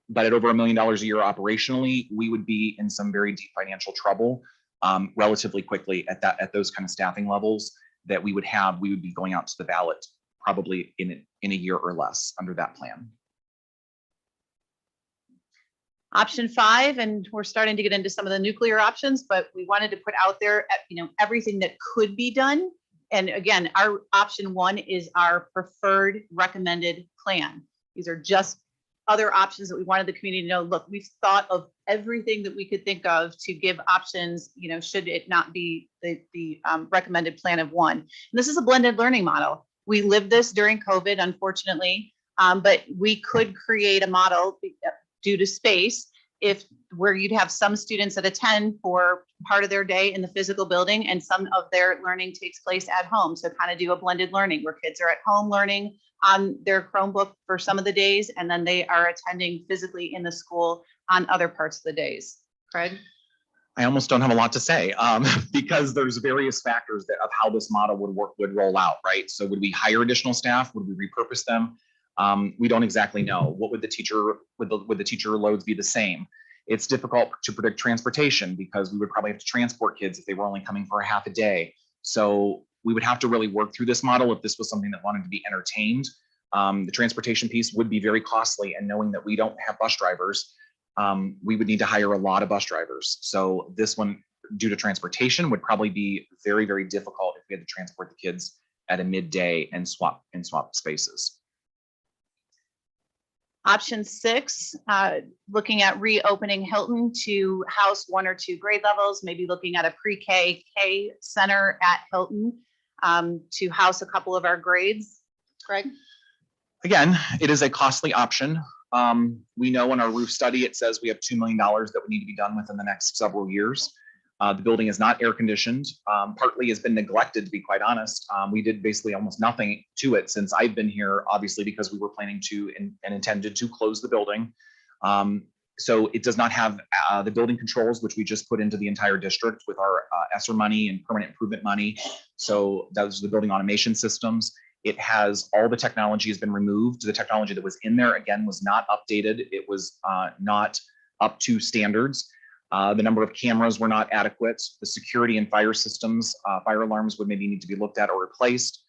But at over $1 million a year operationally, we would be in some very deep financial trouble relatively quickly at those kind of staffing levels that we would be going out to the ballot probably in a year or less under that plan. Option 5, and we're starting to get into some of the nuclear options, but we wanted to put out there, everything that could be done. And again, our option 1 is our preferred recommended plan. These are just other options that we wanted the community to know. Look, we've thought of everything that we could think of to give options, should it not be the recommended plan of 1. And this is a blended learning model. We lived this during COVID, unfortunately, but we could create a model due to space where you'd have some students that attend for part of their day in the physical building and some of their learning takes place at home. So kind of do a blended learning where kids are at home learning on their Chromebook for some of the days, and then they are attending physically in the school on other parts of the days. Craig? I almost don't have a lot to say because there's various factors of how this model would roll out, right? So would we hire additional staff? Would we repurpose them? We don't exactly know. What would the teacher loads be the same? It's difficult to predict transportation because we would probably have to transport kids if they were only coming for a half a day. So we would have to really work through this model if this was something that wanted to be entertained. The transportation piece would be very costly, and knowing that we don't have bus drivers, we would need to hire a lot of bus drivers. So this one, due to transportation would probably be very, very difficult if we had to transport the kids at a midday and swap spaces. Option 6, looking at reopening Hilton to house 1 or 2 grade levels, maybe looking at a pre-K K center at Hilton to house a couple of our grades. Greg? Again, it is a costly option. We know in our roof study, it says we have $2 million that would need to be done within the next several years. The building is not air conditioned, partly has been neglected, to be quite honest. We did basically almost nothing to it since I've been here, obviously, because we were planning to and intended to close the building. So it does not have the building controls, which we just put into the entire district with our ESSER money and permanent improvement money. So those are the building automation systems. It has all the technology has been removed. The technology that was in there, again, was not updated. It was not up to standards. The number of cameras were not adequate. The security and fire systems, fire alarms would maybe need to be looked at or replaced.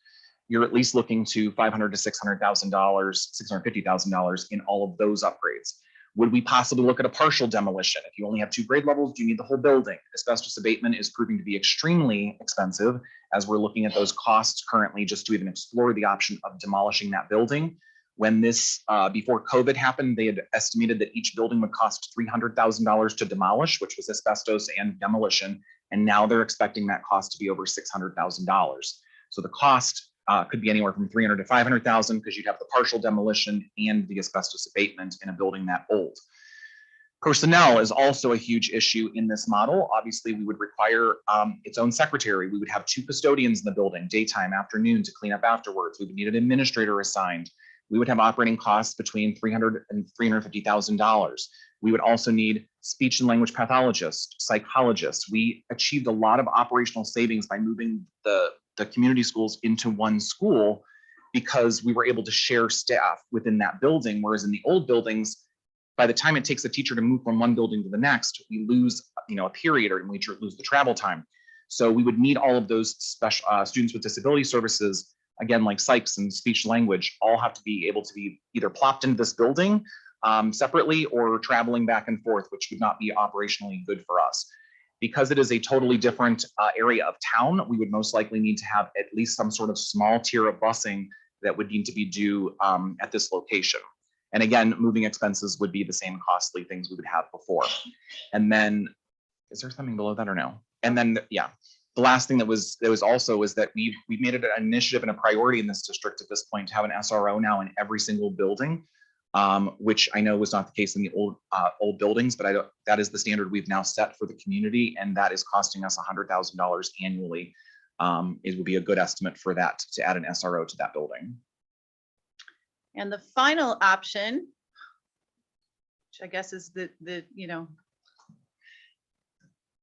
You're at least looking to $500,000 to $600,000, $650,000 in all of those upgrades. Would we possibly look at a partial demolition? If you only have 2 grade levels, do you need the whole building? Asbestos abatement is proving to be extremely expensive as we're looking at those costs currently just to even explore the option of demolishing that building. When this, before COVID happened, they had estimated that each building would cost $300,000 to demolish, which was asbestos and demolition. And now they're expecting that cost to be over $600,000. So the cost could be anywhere from $300,000 to $500,000 because you'd have the partial demolition and the asbestos abatement in a building that old. Personnel is also a huge issue in this model. Obviously, we would require its own secretary. We would have 2 custodians in the building, daytime, afternoon, to clean up afterwards. We would need an administrator assigned. We would have operating costs between $300,000 and $350,000. We would also need speech and language pathologists, psychologists. We achieved a lot of operational savings by moving the community schools into one school because we were able to share staff within that building, whereas in the old buildings, by the time it takes a teacher to move from one building to the next, we lose a period, or we lose the travel time. So we would need all of those special students with disability services, again, like psychs and speech language, all have to be able to be either plopped into this building separately or traveling back and forth, which would not be operationally good for us. Because it is a totally different area of town, we would most likely need to have at least some sort of small tier of busing that would need to be due at this location. And again, moving expenses would be the same costly things we would have before. And then, is there something below that or no? And then, yeah, the last thing that was also is that we've made it an initiative and a priority in this district at this point to have an SRO now in every single building, which I know was not the case in the old buildings, but that is the standard we've now set for the community, and that is costing us $100,000 annually. It would be a good estimate for that to add an SRO to that building. And the final option, which I guess is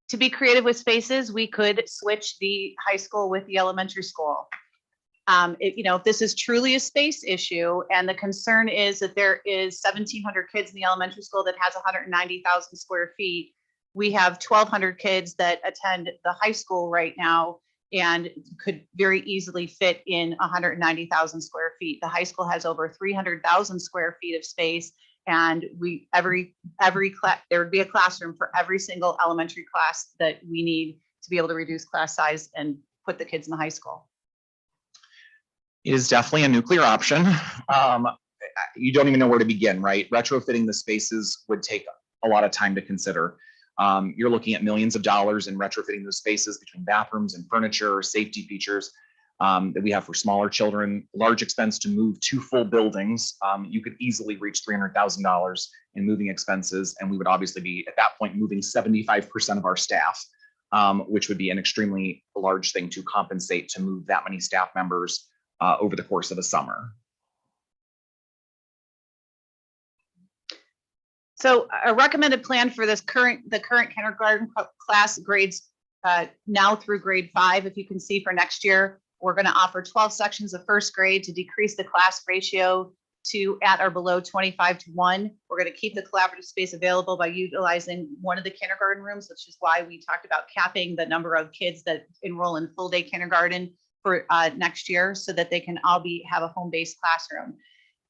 to be creative with spaces, we could switch the high school with the elementary school. If this is truly a space issue, and the concern is that there is 1,700 kids in the elementary school that has 190,000 square feet, we have 1,200 kids that attend the high school right now and could very easily fit in 190,000 square feet. The high school has over 300,000 square feet of space, and every class, there would be a classroom for every single elementary class that we need to be able to reduce class size and put the kids in the high school. It is definitely a nuclear option. You don't even know where to begin, right? Retrofitting the spaces would take a lot of time to consider. You're looking at millions of dollars in retrofitting those spaces between bathrooms and furniture, safety features that we have for smaller children, large expense to move 2 full buildings. You could easily reach $300,000 in moving expenses. And we would obviously be at that point moving 75% of our staff, which would be an extremely large thing to compensate to move that many staff members over the course of a summer. So a recommended plan for the current kindergarten class grades now through grade 5, if you can see for next year, we're going to offer 12 sections of first grade to decrease the class ratio to at or below 25:1. We're going to keep the collaborative space available by utilizing one of the kindergarten rooms, which is why we talked about capping the number of kids that enroll in full day kindergarten for next year, so that they can all have a home-based classroom.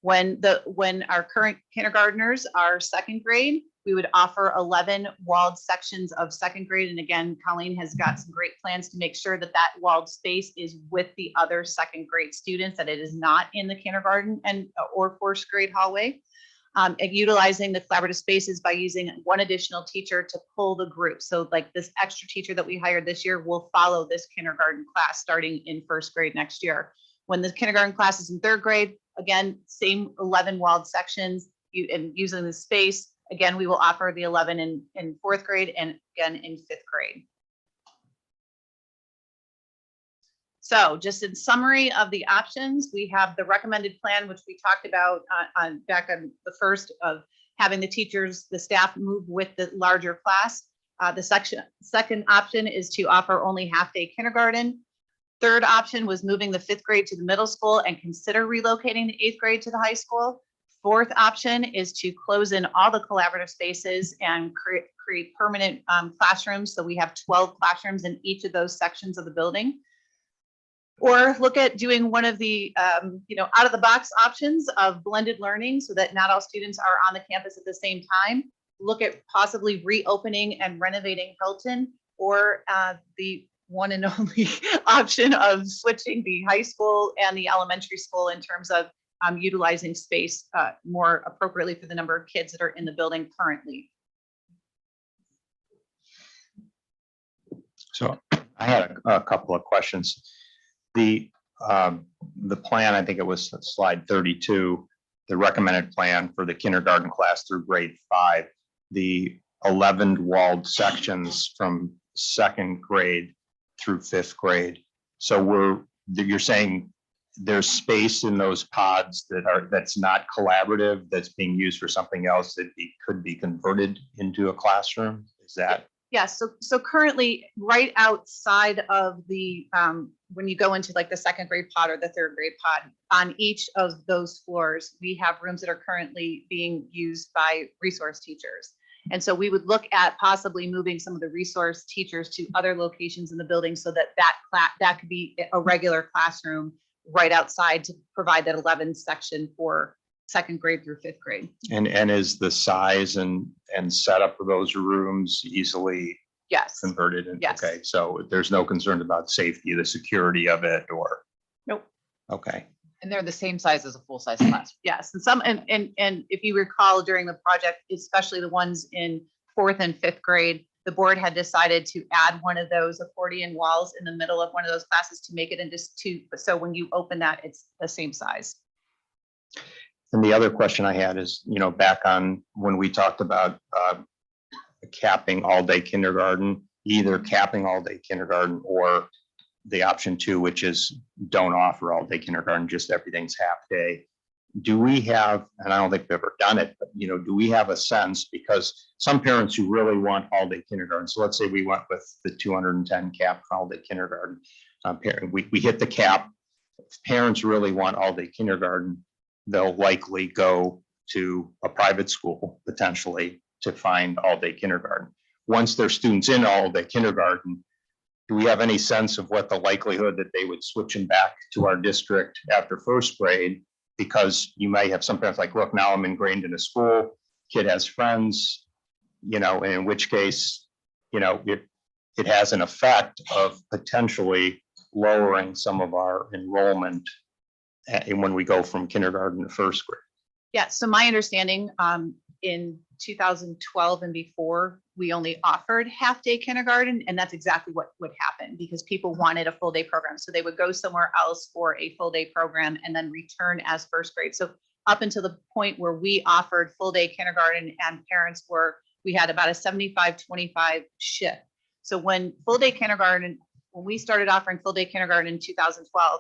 When our current kindergartners are second grade, we would offer 11 walled sections of second grade. And again, Colleen has got some great plans to make sure that that walled space is with the other second grade students, that it is not in the kindergarten or first grade hallway. And utilizing the collaborative spaces by using one additional teacher to pull the group. So like this extra teacher that we hired this year will follow this kindergarten class starting in first grade next year. When the kindergarten class is in third grade, again, same 11 walled sections and using the space. Again, we will offer the 11 in fourth grade and again in fifth grade. So just in summary of the options, we have the recommended plan, which we talked about back on the first, of having the teachers, the staff move with the larger class. The second option is to offer only half-day kindergarten. Third option was moving the fifth grade to the middle school and consider relocating the eighth grade to the high school. Fourth option is to close in all the collaborative spaces and create permanent classrooms. So we have 12 classrooms in each of those sections of the building. Or look at doing one of the out of the box options of blended learning so that not all students are on the campus at the same time. Look at possibly reopening and renovating Hilton, or the one and only option of switching the high school and the elementary school in terms of utilizing space more appropriately for the number of kids that are in the building currently. So I had a couple of questions. The plan, I think it was slide 32, the recommended plan for the kindergarten class through grade 5, the 11 walled sections from second grade through fifth grade. So you're saying there's space in those pods that's not collaborative, that's being used for something else that could be converted into a classroom? Is that? Yes, so currently right outside of the, when you go into like the second grade pod or the third grade pod, on each of those floors, we have rooms that are currently being used by resource teachers. And so we would look at possibly moving some of the resource teachers to other locations in the building so that that could be a regular classroom right outside to provide that 11 section for second grade through fifth grade. And is the size and setup of those rooms easily Yes. converted? Yes. Okay, so there's no concern about safety, the security of it, or? Nope. Okay. And they're the same size as a full-size class. Yes, and if you recall during the project, especially the ones in fourth and fifth grade, the board had decided to add one of those accordion walls in the middle of one of those classes to make it into two. So when you open that, it's the same size. And the other question I had is, back on when we talked about capping all-day kindergarten, either capping all-day kindergarten or the option 2, which is don't offer all-day kindergarten, just everything's half-day. Do we have, and I don't think we've ever done it, but do we have a sense, because some parents who really want all-day kindergarten, so let's say we went with the 210 cap for all-day kindergarten, we hit the cap. If parents really want all-day kindergarten, they'll likely go to a private school potentially to find all-day kindergarten. Once their students in all-day kindergarten, do we have any sense of what the likelihood that they would switch them back to our district after first grade? Because you may have some parents like, look, now I'm ingrained in a school, kid has friends, and in which case, it has an effect of potentially lowering some of our enrollment when we go from kindergarten to first grade. Yeah, so my understanding in 2012 and before, we only offered half-day kindergarten, and that's exactly what would happen because people wanted a full-day program. So they would go somewhere else for a full-day program and then return as first grade. So up until the point where we offered full-day kindergarten and we had about a 75-25 shift. So when we started offering full-day kindergarten in 2012,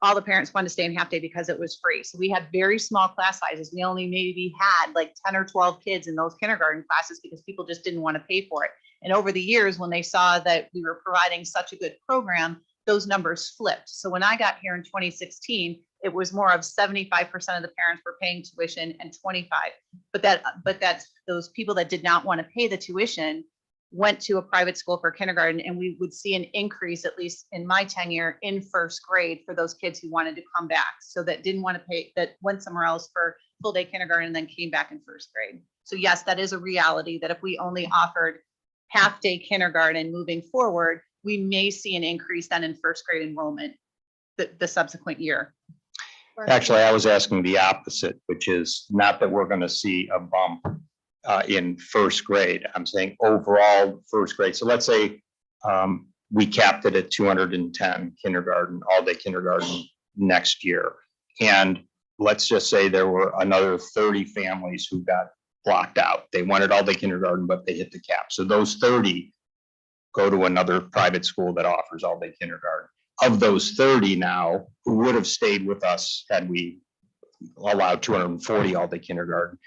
all the parents wanted to stay in half day because it was free. So we had very small class sizes. We only maybe had like 10 or 12 kids in those kindergarten classes because people just didn't want to pay for it. And over the years, when they saw that we were providing such a good program, those numbers flipped. So when I got here in 2016, it was more of 75% of the parents were paying tuition and 25. But that's those people that did not want to pay the tuition went to a private school for kindergarten, and we would see an increase, at least in my tenure, in first grade for those kids who wanted to come back. So that didn't want to pay, that went somewhere else for full day kindergarten and then came back in first grade. So yes, that is a reality that if we only offered half day kindergarten moving forward, we may see an increase then in first grade enrollment the subsequent year. Actually, I was asking the opposite, which is not that we're going to see a bump in first grade. I'm saying overall first grade. So let's say we capped it at 210 kindergarten, all day kindergarten next year. And let's just say there were another 30 families who got blocked out. They wanted all day kindergarten, but they hit the cap. So those 30 go to another private school that offers all day kindergarten. Of those 30 now, who would have stayed with us had we allowed 240 all day kindergarten,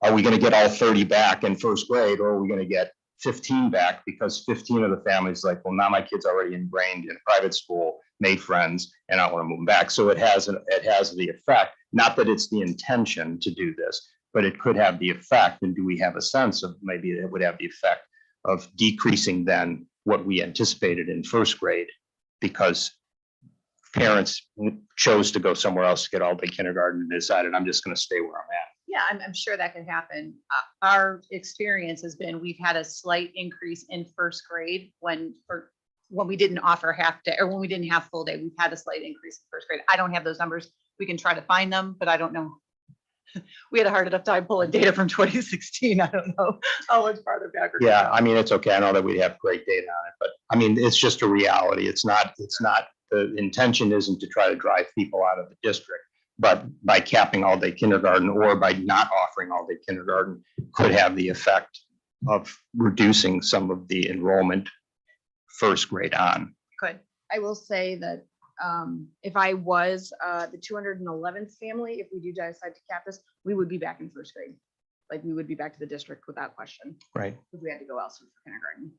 are we going to get all 30 back in first grade, or are we going to get 15 back because 15 of the families like, well, now my kid's already ingrained in private school, made friends, and I want to move them back. So it has the effect, not that it's the intention to do this, but it could have the effect. And do we have a sense of maybe it would have the effect of decreasing then what we anticipated in first grade because parents chose to go somewhere else to get all day kindergarten and decided I'm just going to stay where I'm at. Yeah, I'm sure that could happen. Our experience has been we've had a slight increase in first grade when we didn't offer half day or when we didn't have full day. We've had a slight increase in first grade. I don't have those numbers. We can try to find them, but I don't know. We had a hard enough time pulling data from 2016. I don't know how much farther back. Yeah, I mean, it's okay. I know that we have great data on it, but I mean, it's just a reality. It's not, the intention isn't to try to drive people out of the district, but by capping all day kindergarten or by not offering all day kindergarten could have the effect of reducing some of the enrollment first grade on. Good. I will say that if I was the 211th family, if we do decide to cap this, we would be back in first grade. Like we would be back to the district without question. Right. If we had to go elsewhere for kindergarten.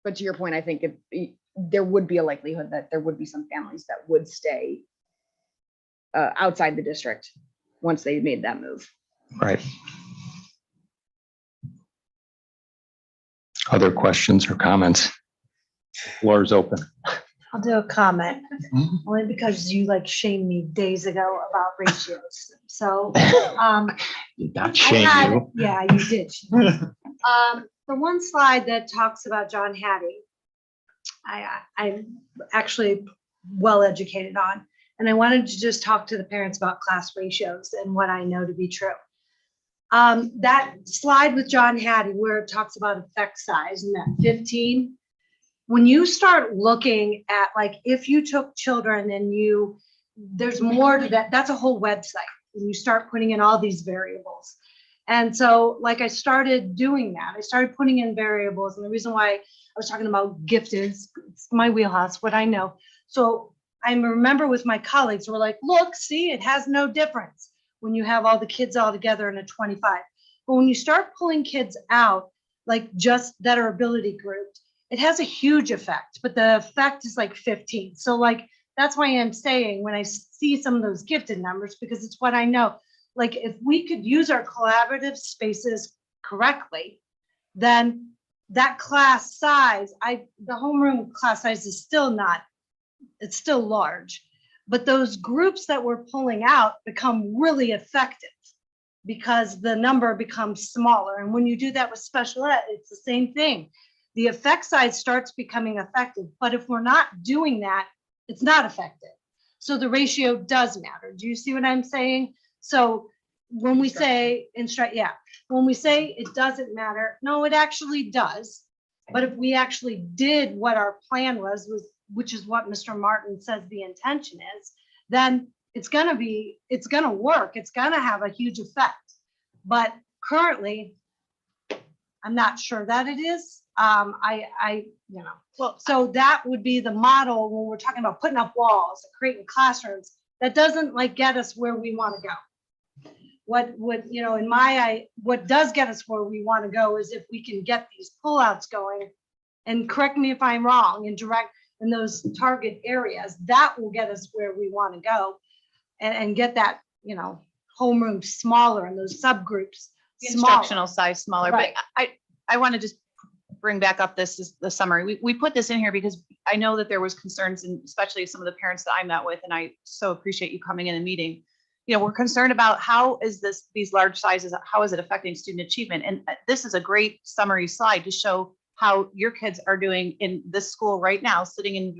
But to your point, I think there would be a likelihood that there would be some families that would stay outside the district once they made that move. Right. Other questions or comments? The floor is open. I'll do a comment, only because you like shamed me days ago about ratios. So, Did not I shame had, you. yeah, you did. shame me. The one slide that talks about John Hattie, I'm actually well educated on, and I wanted to just talk to the parents about class ratios and what I know to be true. That slide with John Hattie where it talks about effect size and that 15, when you start looking at like if you took children and there's more to that, that's a whole website. And you start putting in all these variables. And so like I started doing that. I started putting in variables. And the reason why I was talking about gifted, it's my wheelhouse, what I know. So I remember with my colleagues, we're like, look, see, it has no difference when you have all the kids all together in a 25. But when you start pulling kids out, like just that are ability grouped, it has a huge effect, but the effect is like 15. So like, that's why I'm saying when I see some of those gifted numbers, because it's what I know, like if we could use our collaborative spaces correctly, then that class size, the homeroom class size is still not, it's still large, but those groups that we're pulling out become really effective because the number becomes smaller. And when you do that with special ed, it's the same thing. The effect size starts becoming effective, but if we're not doing that, it's not effective. So the ratio does matter. Do you see what I'm saying? So when we say when we say it doesn't matter, no, it actually does. But if we actually did what our plan was, which is what Mr. Martin says the intention is, then it's gonna work. It's gonna have a huge effect. But currently, I'm not sure that it is. So that would be the model when we're talking about putting up walls, creating classrooms. That doesn't like get us where we want to go. What does get us where we want to go is if we can get these pullouts going, and correct me if I'm wrong, in those target areas, that will get us where we want to go, and get that homeroom smaller and those subgroups The smaller. instructional size smaller, Right. but I want to just bring back up this is the summary. We put this in here because I know that there was concerns, and especially some of the parents that I met with, and I so appreciate you coming in and meeting. You know, we're concerned about how is these large sizes, how is it affecting student achievement? And this is a great summary slide to show how your kids are doing in this school right now, sitting in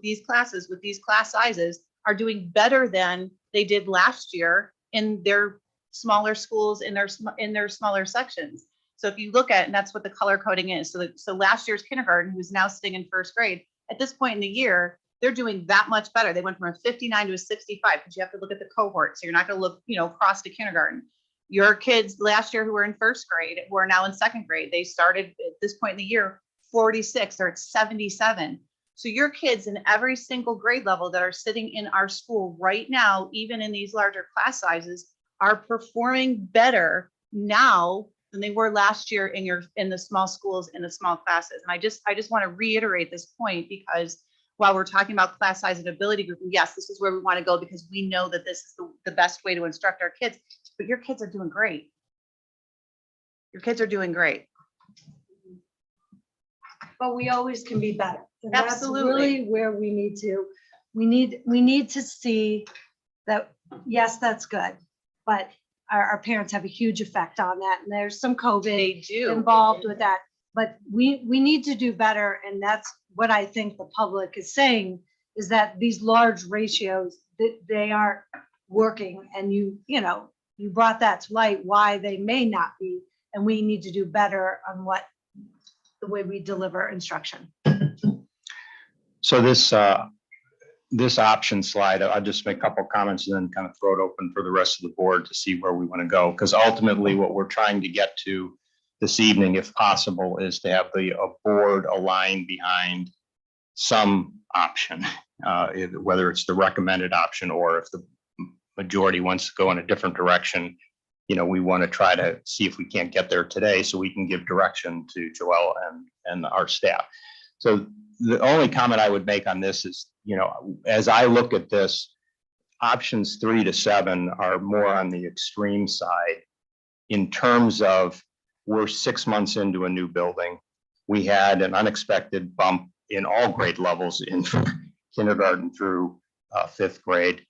these classes with these class sizes, are doing better than they did last year in their smaller schools, in their smaller sections. So if you look at, and that's what the color coding is. So last year's kindergarten, who's now sitting in first grade, at this point in the year, they're doing that much better. They went from a 59 to a 65 because you have to look at the cohort. So you're not going to look, across to kindergarten. Your kids last year who were in first grade, who are now in second grade, they started at this point in the year 46, they're at 77. So your kids in every single grade level that are sitting in our school right now, even in these larger class sizes, are performing better now than they were last year in the small schools, in the small classes. And I just want to reiterate this point, because while we're talking about class size and ability group, yes, this is where we want to go because we know that this is the best way to instruct our kids, but your kids are doing great. Your kids are doing great. But we always can be better. And that's Absolutely. really where we need to see that, yes, that's good, but our parents have a huge effect on that. And there's some COVID They do. involved with that, but we need to do better. And that's what I think the public is saying, is that these large ratios, that they aren't working. And you brought that to light, why they may not be, and we need to do better on the way we deliver instruction. So this option slide, I'll just make a couple of comments and then kind of throw it open for the rest of the board to see where we want to go. Because ultimately what we're trying to get to this evening, if possible, is to have the board align behind some option, whether it's the recommended option or if the majority wants to go in a different direction. We want to try to see if we can't get there today so we can give direction to Joelle and our staff. So the only comment I would make on this is, as I look at this, options 3 to 7 are more on the extreme side in terms of we're 6 months into a new building. We had an unexpected bump in all grade levels in kindergarten through 5th grade.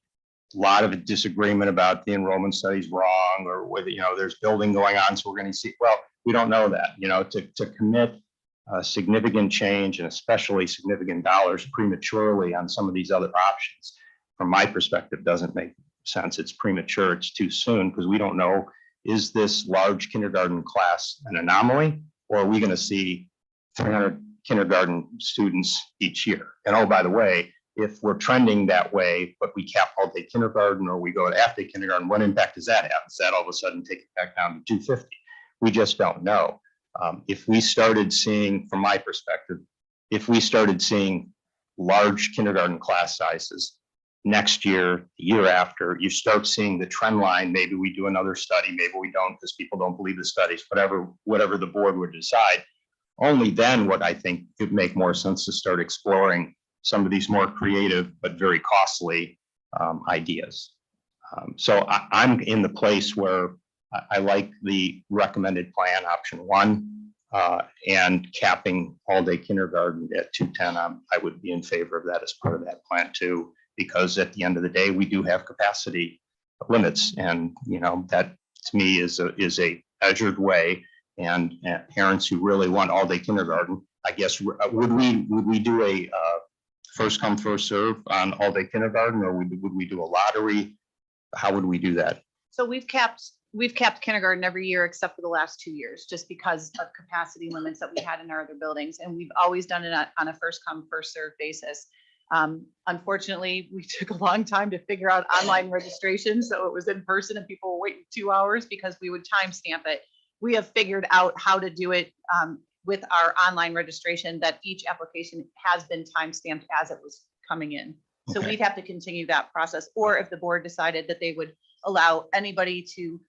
A lot of disagreement about the enrollment studies wrong, or whether, there's building going on. So we're going to see, well, we don't know that, to commit significant change and especially significant dollars prematurely on some of these other options, from my perspective, doesn't make sense. It's premature. It's too soon because we don't know, is this large kindergarten class an anomaly, or are we going to see 300 kindergarten students each year? And oh, by the way, if we're trending that way, but we cap all day kindergarten or we go to half day kindergarten, what impact does that have? Does that all of a sudden take it back down to 250? We just don't know. If we started seeing, from my perspective, if we started seeing large kindergarten class sizes next year, the year after, you start seeing the trend line. Maybe we do another study, maybe we don't because people don't believe the studies, whatever the board would decide. Only then would I think it would make more sense to start exploring some of these more creative but very costly ideas. So I'm in the place where I like the recommended plan, option 1, and capping all day kindergarten at 210. I would be in favor of that as part of that plan too, because at the end of the day, we do have capacity limits, and that to me is a measured way. And parents who really want all day kindergarten, I guess, would we do a first come first serve on all day kindergarten, or would we do a lottery? How would we do that? So we've capped kindergarten every year except for the last 2 years, just because of capacity limits that we had in our other buildings. And we've always done it on a first come first serve basis. Unfortunately, we took a long time to figure out online registration. So it was in person and people were waiting 2 hours because we would timestamp it. We have figured out how to do it with our online registration, that each application has been timestamped as it was coming in. So Okay. we'd have to continue that process, or if the board decided that they would allow anybody to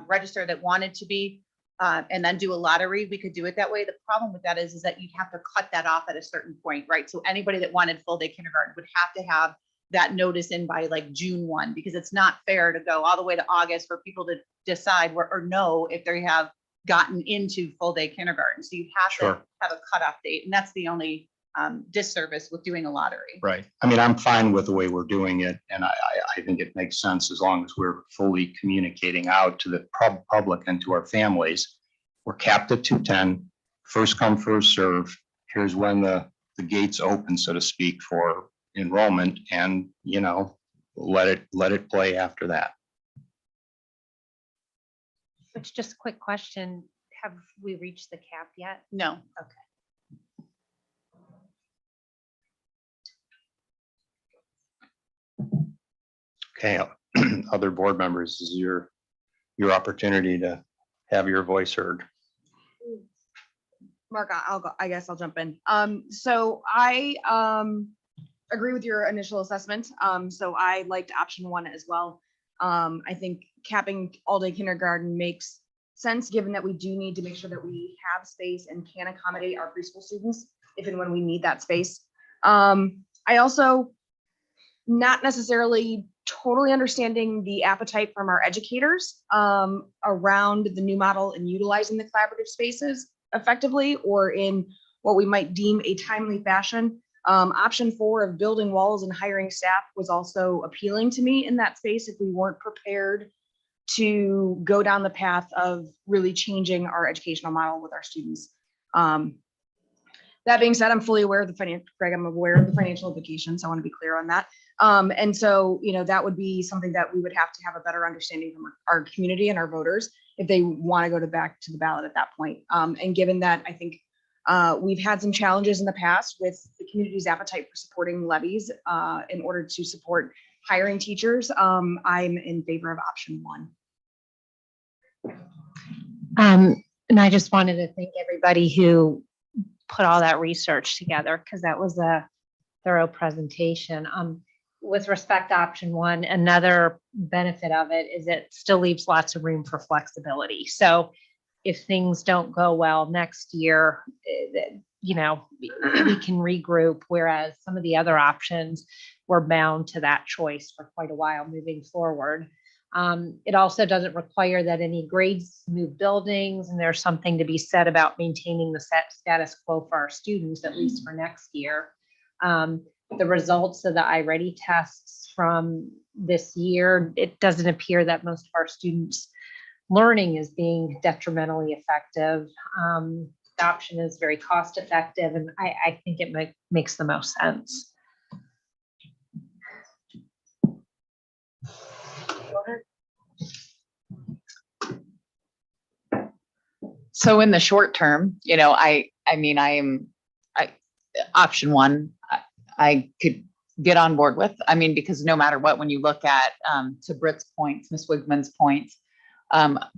register that wanted to be, and then do a lottery, we could do it that way. The problem with that is that you'd have to cut that off at a certain point, right? So anybody that wanted full day kindergarten would have to have that notice in by like June 1, because it's not fair to go all the way to August for people to decide or know if they have gotten into full day kindergarten. So you have to Sure. have a cutoff date, and that's the only disservice with doing a lottery. Right. I mean, I'm fine with the way we're doing it, and I think it makes sense as long as we're fully communicating out to the public and to our families. We're capped at 210, first come, first serve. Here's when the gates open, so to speak, for enrollment, and, let it play after that. Which, just a quick question, have we reached the cap yet? No. Okay, other board members, this is your opportunity to have your voice heard. Mark, I'll go, I guess I'll jump in. So I agree with your initial assessment. So I liked option one as well. I think capping all-day kindergarten makes sense, given that we do need to make sure that we have space and can accommodate our preschool students if and when we need that space. I also, not necessarily totally understanding the appetite from our educators around the new model and utilizing the collaborative spaces effectively or in what we might deem a timely fashion. Option 4 of building walls and hiring staff was also appealing to me in that space if we weren't prepared to go down the path of really changing our educational model with our students. That being said, I'm fully aware of the financial, Greg, I'm aware of the financial implications. I want to be clear on that. And so, that would be something that we would have to have a better understanding from our community and our voters if they want to go back to the ballot at that point. And given that, I think we've had some challenges in the past with the community's appetite for supporting levies in order to support hiring teachers. I'm in favor of option 1. And I just wanted to thank everybody who put all that research together, because that was a thorough presentation. With respect to option 1, another benefit of it is it still leaves lots of room for flexibility. So if things don't go well next year, we can regroup, whereas some of the other options were bound to that choice for quite a while moving forward. It also doesn't require that any grades move buildings, and there's something to be said about maintaining the status quo for our students, at least for next year. The results of the iReady tests from this year, it doesn't appear that most of our students' learning is being detrimentally effective. The option is very cost effective, and I think it makes the most sense. So in the short term, option 1, I could get on board with. Because no matter what, when you look at, to Britt's points, Ms. Wigman's points,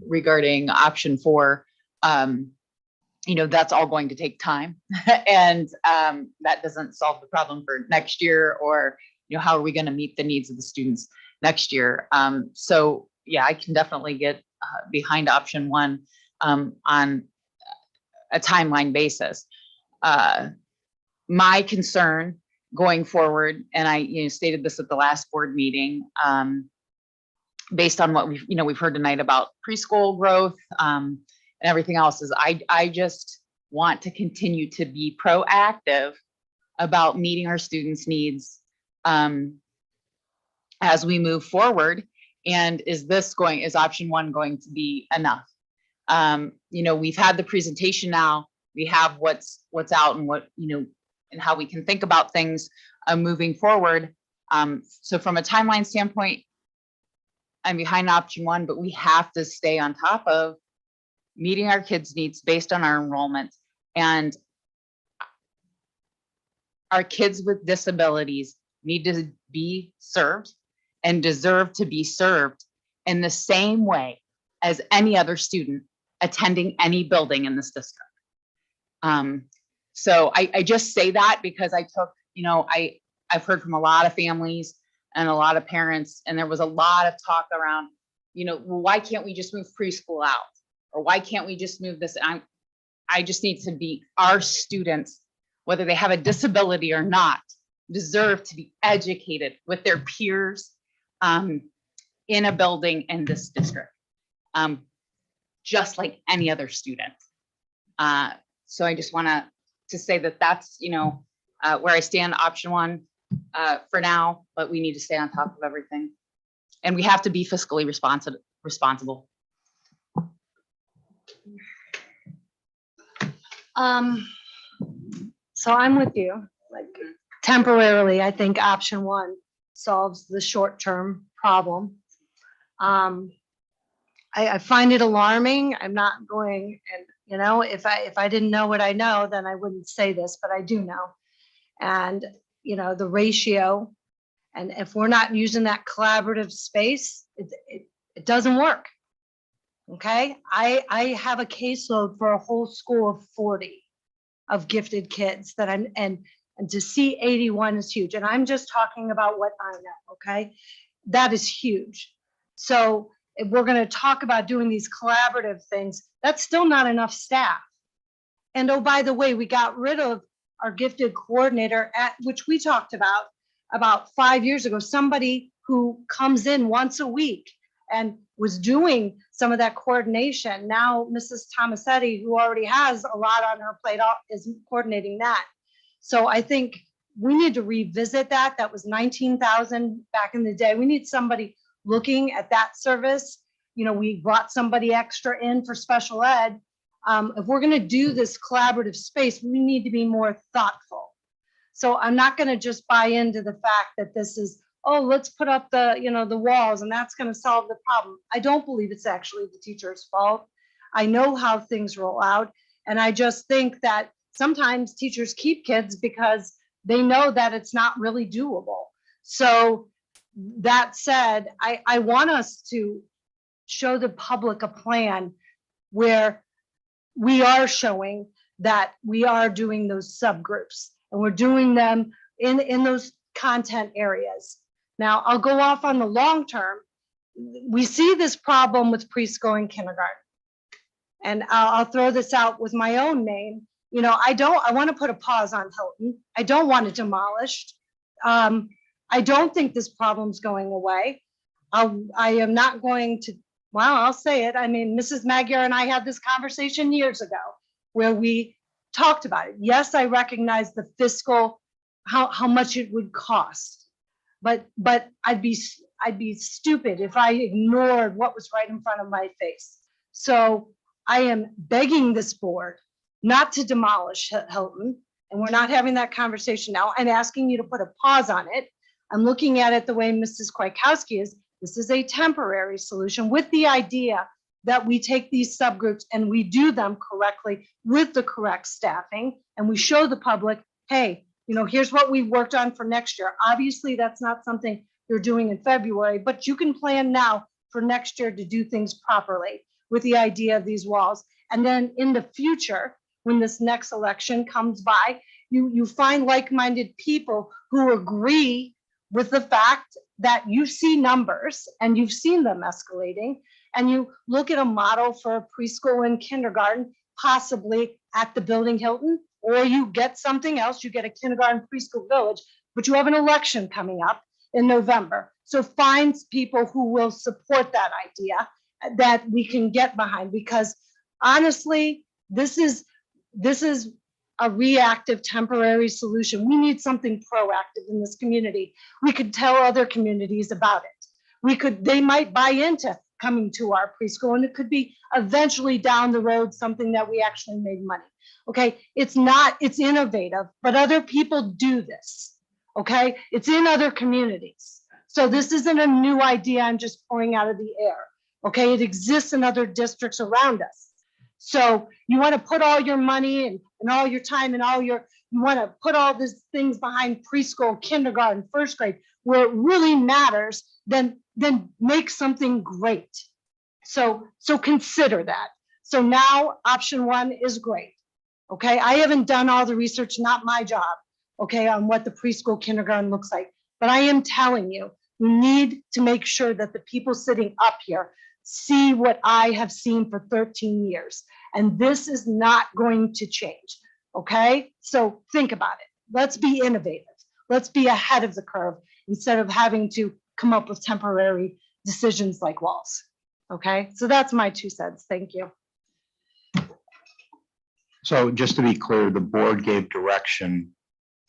regarding option 4, that's all going to take time. And that doesn't solve the problem for next year, or, how are we going to meet the needs of the students next year? So yeah, I can definitely get behind option 1 on a timeline basis. My concern going forward, and I stated this at the last board meeting, based on what we've heard tonight about preschool growth and everything else, is I just want to continue to be proactive about meeting our students' needs as we move forward. And is option 1 going to be enough? We've had the presentation now. We have what's out and what, and how we can think about things moving forward. So from a timeline standpoint, I'm behind option 1, but we have to stay on top of meeting our kids' needs based on our enrollment. And our kids with disabilities need to be served and deserve to be served in the same way as any other student attending any building in this district. So I just say that because I've heard from a lot of families and a lot of parents, and there was a lot of talk around, well, why can't we just move preschool out? Or why can't we just move this? I just need to be, our students, whether they have a disability or not, deserve to be educated with their peers in a building in this district. just like any other student. So I just want to say that that's, where I stand, option one for now, but we need to stay on top of everything. And we have to be fiscally responsible. So I'm with you, like temporarily, I think option one solves the short-term problem. I find it alarming. I'm not going, and if I didn't know what I know, then I wouldn't say this, but I do know. And, the ratio, and if we're not using that collaborative space, it doesn't work. Okay, I have a caseload for a whole school of 40 of gifted kids that and to see 81 is huge. And I'm just talking about what I know, okay? That is huge. So if we're gonna talk about doing these collaborative things, that's still not enough staff. And oh, by the way, we got rid of our gifted coordinator which we talked about 5 years ago, somebody who comes in once a week and was doing some of that coordination. Now, Mrs. Tomasetti, who already has a lot on her plate, is coordinating that. So I think we need to revisit that. That was 19,000 back in the day. We need somebody looking at that service. We brought somebody extra in for special ed. If we're gonna do this collaborative space, we need to be more thoughtful. So I'm not gonna just buy into the fact that this is, oh, let's put up the walls and that's gonna solve the problem. I don't believe it's actually the teacher's fault. I know how things roll out. And I just think that sometimes teachers keep kids because they know that it's not really doable. So that said, I want us to show the public a plan where we are showing that we are doing those subgroups and we're doing them in those content areas. Now, I'll go off on the long term. We see this problem with preschool and kindergarten. And I'll throw this out with my own name. I want to put a pause on Hilton. I don't want it demolished. I don't think this problem's going away. I am not going to, well, I'll say it. I mean, Mrs. Magyar and I had this conversation years ago where we talked about it. Yes, I recognize the fiscal, how much it would cost, but I'd be stupid if I ignored what was right in front of my face. So I am begging this board not to demolish Hilton, and we're not having that conversation now. I'm asking you to put a pause on it. I'm looking at it the way Mrs. Kwiatkowski is. This is a temporary solution with the idea that we take these subgroups and we do them correctly with the correct staffing, and we show the public, hey, here's what we worked on for next year. Obviously, that's not something you're doing in February, but you can plan now for next year to do things properly with the idea of these walls. And then in the future, when this next election comes by, you find like-minded people who agree with the fact that you see numbers and you've seen them escalating, and you look at a model for preschool and kindergarten, possibly at the building Hilton, or you get something else, you get a kindergarten preschool village, but you have an election coming up in November. So find people who will support that idea that we can get behind, because honestly, this is a reactive temporary solution. We need something proactive in this community. We could tell other communities about it. They might buy into coming to our preschool, and it could be eventually down the road something that we actually made money. Okay, it's innovative, but other people do this. Okay, it's in other communities. So this isn't a new idea I'm just pouring out of the air. Okay, it exists in other districts around us. So you want to put all your money and all your time and you want to put all these things behind preschool, kindergarten, first grade, where it really matters, then make something great. So consider that. So now option one is great. Okay, I haven't done all the research, not my job, okay, on what the preschool kindergarten looks like. But I am telling you, we need to make sure that the people sitting up here see what I have seen for 13 years. And this is not going to change, okay? So think about it. Let's be innovative. Let's be ahead of the curve instead of having to come up with temporary decisions like walls. Okay, so that's my 2 cents. Thank you. So just to be clear, the board gave direction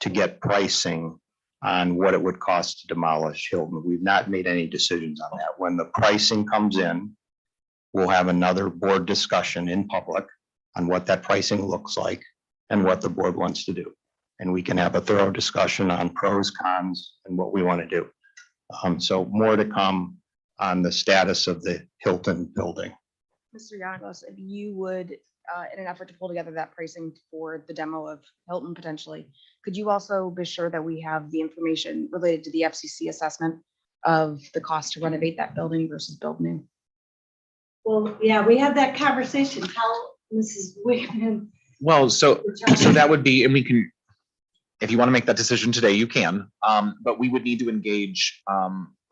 to get pricing on what it would cost to demolish Hilton. We've not made any decisions on that. When the pricing comes in, we'll have another board discussion in public on what that pricing looks like and what the board wants to do. And we can have a thorough discussion on pros, cons, and what we want to do. So more to come on the status of the Hilton building. Mr. Yanagos, if you would, in an effort to pull together that pricing for the demo of Hilton potentially, could you also be sure that we have the information related to the FCC assessment of the cost to renovate that building versus build new? Well, yeah, we had that conversation. Tell Mrs. Wickman. Well, so that would be, and we can, if you want to make that decision today, you can, but we would need to engage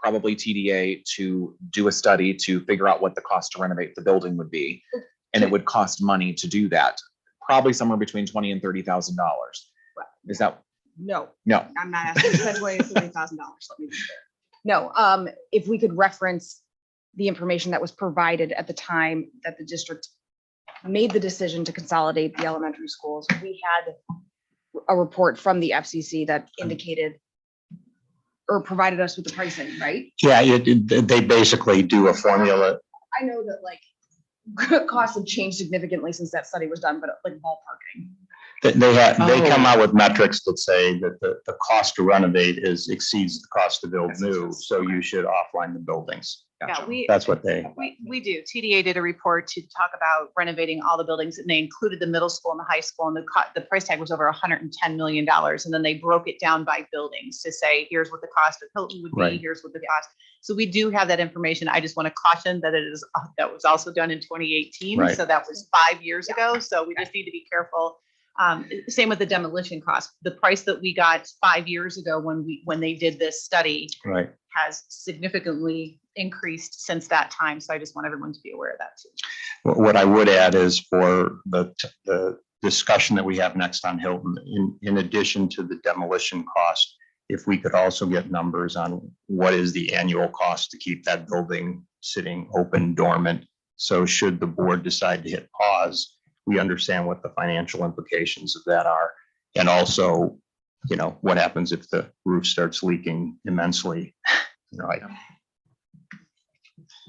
probably TDA to do a study to figure out what the cost to renovate the building would be. And it would cost money to do that, probably somewhere between $20,000 and $30,000. Is that? No, No. I'm not asking to spend $20,000 to $30,000. Let me be clear. No, if we could reference the information that was provided at the time that the district made the decision to consolidate the elementary schools, we had a report from the FCC that indicated or provided us with the pricing, right? Yeah, they basically do a formula. I know that like costs have changed significantly since that study was done, but like ballparking. They come out with metrics that say that the cost to renovate exceeds the cost to build new, so you should offline the buildings. Yeah, That's what they. we do. TDA did a report to talk about renovating all the buildings, and they included the middle school and the high school, and the price tag was over $110 million. And then they broke it down by buildings to say, here's what the cost of Hilton would be, Right. here's what the cost. So we do have that information. I just want to caution that that was also done in 2018. Right. So that was 5 years ago. So we just need to be careful. Same with the demolition cost. The price that we got 5 years ago when they did this study Right. has significantly increased since that time. So I just want everyone to be aware of that too. What I would add is for the discussion that we have next on Hilton, in addition to the demolition cost, if we could also get numbers on what is the annual cost to keep that building sitting open, dormant. So should the board decide to hit pause, we understand what the financial implications of that are. And also, what happens if the roof starts leaking immensely, right?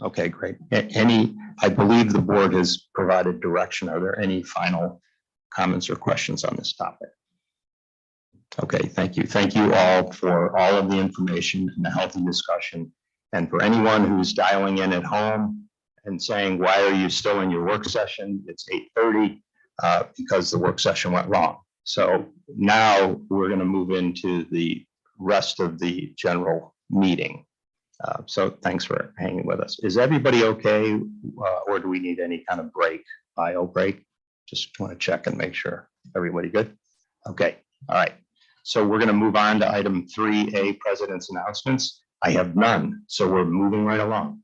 Okay, great. I believe the board has provided direction. Are there any final comments or questions on this topic? Okay, thank you. Thank you all for all of the information and the healthy discussion. And for anyone who's dialing in at home and saying, why are you still in your work session? It's 8:30 because the work session went wrong. So now we're going to move into the rest of the general meeting. So thanks for hanging with us. Is everybody okay? Or do we need any kind of break, bio break? Just want to check and make sure. Everybody good? Okay, all right. So we're going to move on to item 3A, President's announcements. I have none, so we're moving right along.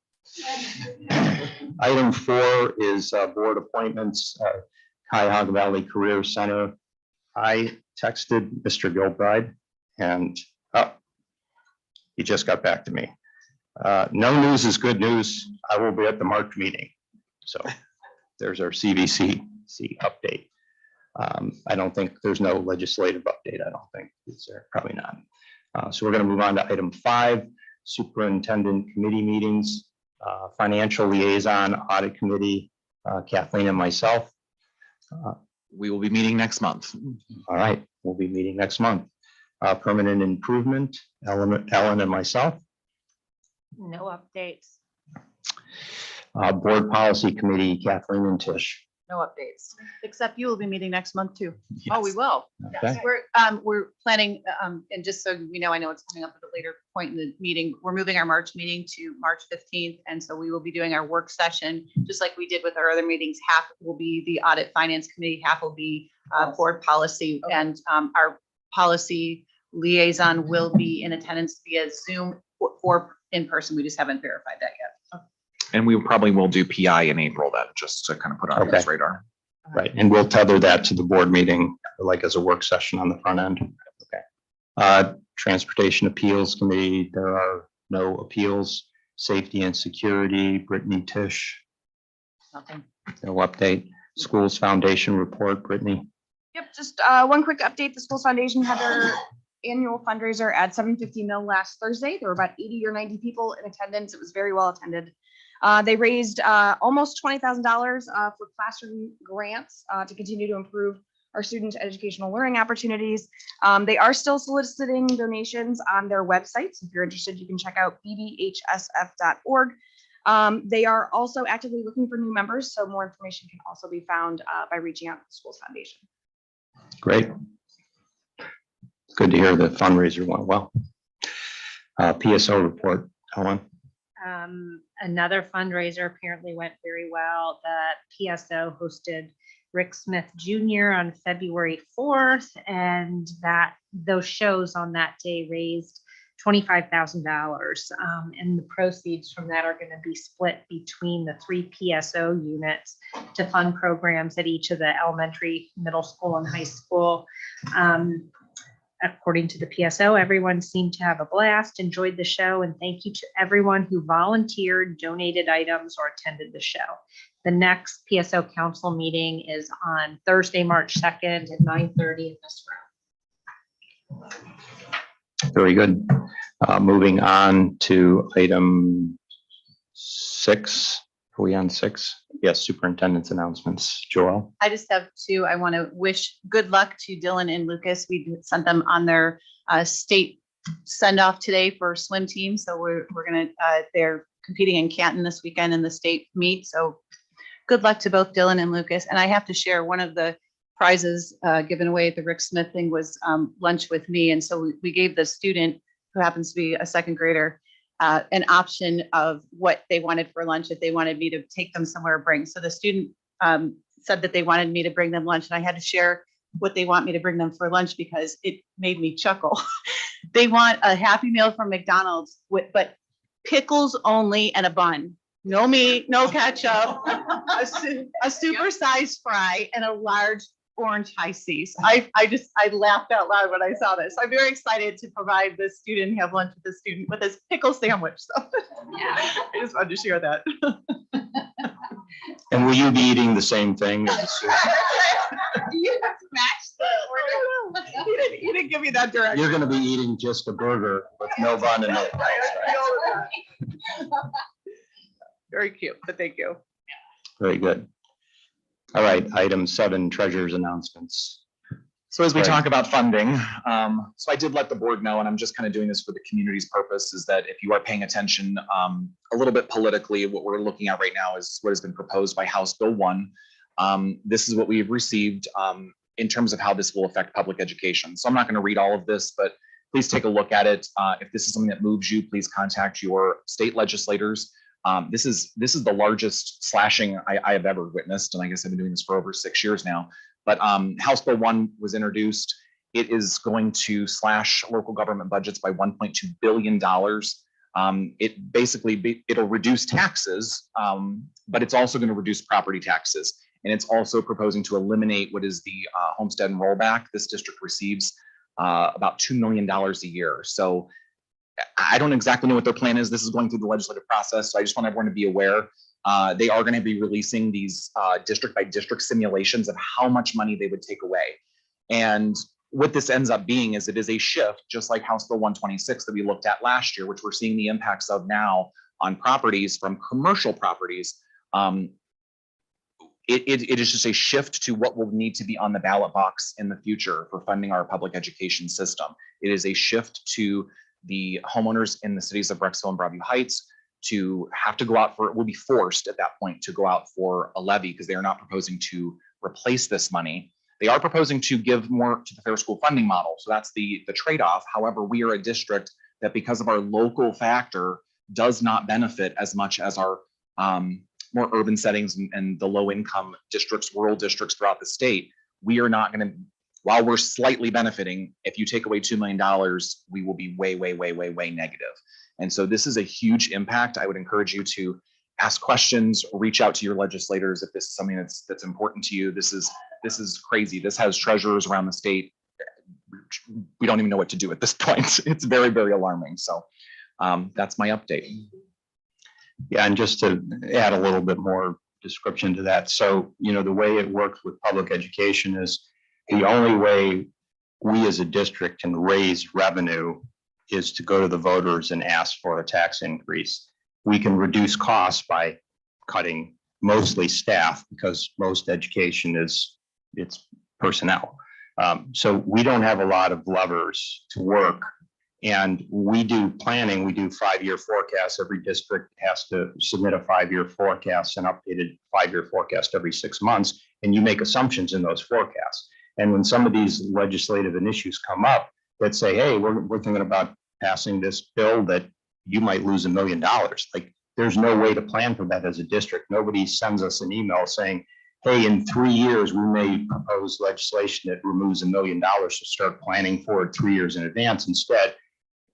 Item 4 is board appointments, Cuyahoga Valley Career Center. I texted Mr. Gilbride and he just got back to me. No news is good news. I will be at the March meeting. So there's our CVC update. I don't think there's no legislative update. I don't think is there, probably not. So we're going to move on to item 5, superintendent committee meetings, financial liaison, audit committee, Kathleen and myself. We will be meeting next month. All right, we'll be meeting next month. Permanent improvement, Ellen and myself. No updates. Board policy committee, Kathleen and Tish. No updates. Except you will be meeting next month too. Oh, we Yes. will. Okay. We're planning, and just so we know, I know it's coming up at a later point in the meeting, we're moving our March meeting to March 15th. And so we will be doing our work session, just like we did with our other meetings. Half will be the audit finance committee, half will be board policy. Okay. And our policy liaison will be in attendance via Zoom or in person. We just haven't verified that yet. And we probably will do PI in April then, just to kind of put on Okay. his radar. Right, and we'll tether that to the board meeting, like as a work session on the front end. Okay. Transportation Appeals Committee, there are no appeals. Safety and security, Brittany Tisch, Nothing. no update. Schools Foundation report, Brittany. Yep, just one quick update. The Schools Foundation had their annual fundraiser at 750 Mill last Thursday. There were about 80 or 90 people in attendance. It was very well attended. They raised almost $20,000 for classroom grants to continue to improve our students' educational learning opportunities. They are still soliciting donations on their website. So if you're interested, you can check out bbhsf.org. They are also actively looking for new members, so more information can also be found by reaching out to the Schools Foundation. Great. Good to hear the fundraiser went well. PSO report, Helen. Another fundraiser apparently went very well. The PSO hosted Rick Smith Jr. on February 4th, and those shows on that day raised $25,000. And the proceeds from that are going to be split between the 3 PSO units to fund programs at each of the elementary, middle school, and high school. According to the PSO, everyone seemed to have a blast, enjoyed the show, and thank you to everyone who volunteered, donated items, or attended the show. The next PSO council meeting is on Thursday, March 2nd at 9:30 in this room. Very good. Moving on to item 6. Are we on 6? Yes, superintendent's announcements. Joelle? I just have two. I want to wish good luck to Dylan and Lucas. We sent them on their state send off today for swim team. So we're going to, they're competing in Canton this weekend in the state meet. So good luck to both Dylan and Lucas. And I have to share, one of the prizes given away at the Rick Smith thing was lunch with me. And so we gave the student, who happens to be a second grader, an option of what they wanted for lunch if they wanted me to take them somewhere or bring. So the student said that they wanted me to bring them lunch, and I had to share what they want me to bring them for lunch because it made me chuckle. They want a Happy Meal from McDonald's but pickles only and a bun. No meat, no ketchup, a supersized fry, and a large orange high C's. I laughed out loud when I saw this. I'm very excited to provide the student, have lunch with the student with his pickle sandwich. So yeah, I just wanted to share that. And will you be eating the same thing? You have to match the order. He didn't give me that direction. You're going to be eating just a burger with no bun and no fries, right? Very cute, but thank you. Very good. All right, item 7, treasurer's announcements. So as we Right. talk about funding, so I did let the board know, and I'm just kind of doing this for the community's purpose, is that if you are paying attention a little bit politically, what we're looking at right now is what has been proposed by House Bill 1. This is what we've received in terms of how this will affect public education. So I'm not going to read all of this, but please take a look at it. If this is something that moves you, please contact your state legislators. This is the largest slashing I have ever witnessed, and I guess I've been doing this for over 6 years now. But House Bill 1 was introduced. It is going to slash local government budgets by $1.2 billion. It basically, it'll reduce taxes, but it's also going to reduce property taxes. And it's also proposing to eliminate what is the homestead and rollback. This district receives about $2 million a year. So I don't exactly know what their plan is. This is going through the legislative process. So I just want everyone to be aware. They are going to be releasing these district by district simulations of how much money they would take away. And what this ends up being is it is a shift, just like House Bill 126 that we looked at last year, which we're seeing the impacts of now on properties from commercial properties. It is just a shift to what will need to be on the ballot box in the future for funding our public education system. It is a shift to the homeowners in the cities of Brecksville and Broadview Heights to have to go out for, will be forced at that point to go out for a levy because they are not proposing to replace this money. They are proposing to give more to the fair school funding model. So that's the trade-off. However, we are a district that, because of our local factor, does not benefit as much as our more urban settings and the low income districts, rural districts throughout the state. We are not going to, while we're slightly benefiting, if you take away $2 million, we will be way, way, way, way, way negative. And so this is a huge impact. I would encourage you to ask questions, reach out to your legislators if this is something that's important to you. This is crazy. This has treasurers around the state. We don't even know what to do at this point. It's very, very alarming. So that's my update. Yeah, and just to add a little bit more description to that. So, the way it works with public education is the only way we as a district can raise revenue is to go to the voters and ask for a tax increase. We can reduce costs by cutting mostly staff because most education it's personnel. So we don't have a lot of levers to work. And we do planning, we do 5-year forecasts. Every district has to submit a 5-year forecast, an updated 5-year forecast every 6 months, and you make assumptions in those forecasts. And when some of these legislative issues come up that say, hey, we're thinking about passing this bill that you might lose $1 million, like there's no way to plan for that as a district. Nobody sends us an email saying, hey, in 3 years, we may propose legislation that removes $1 million to start planning for it 3 years in advance. Instead,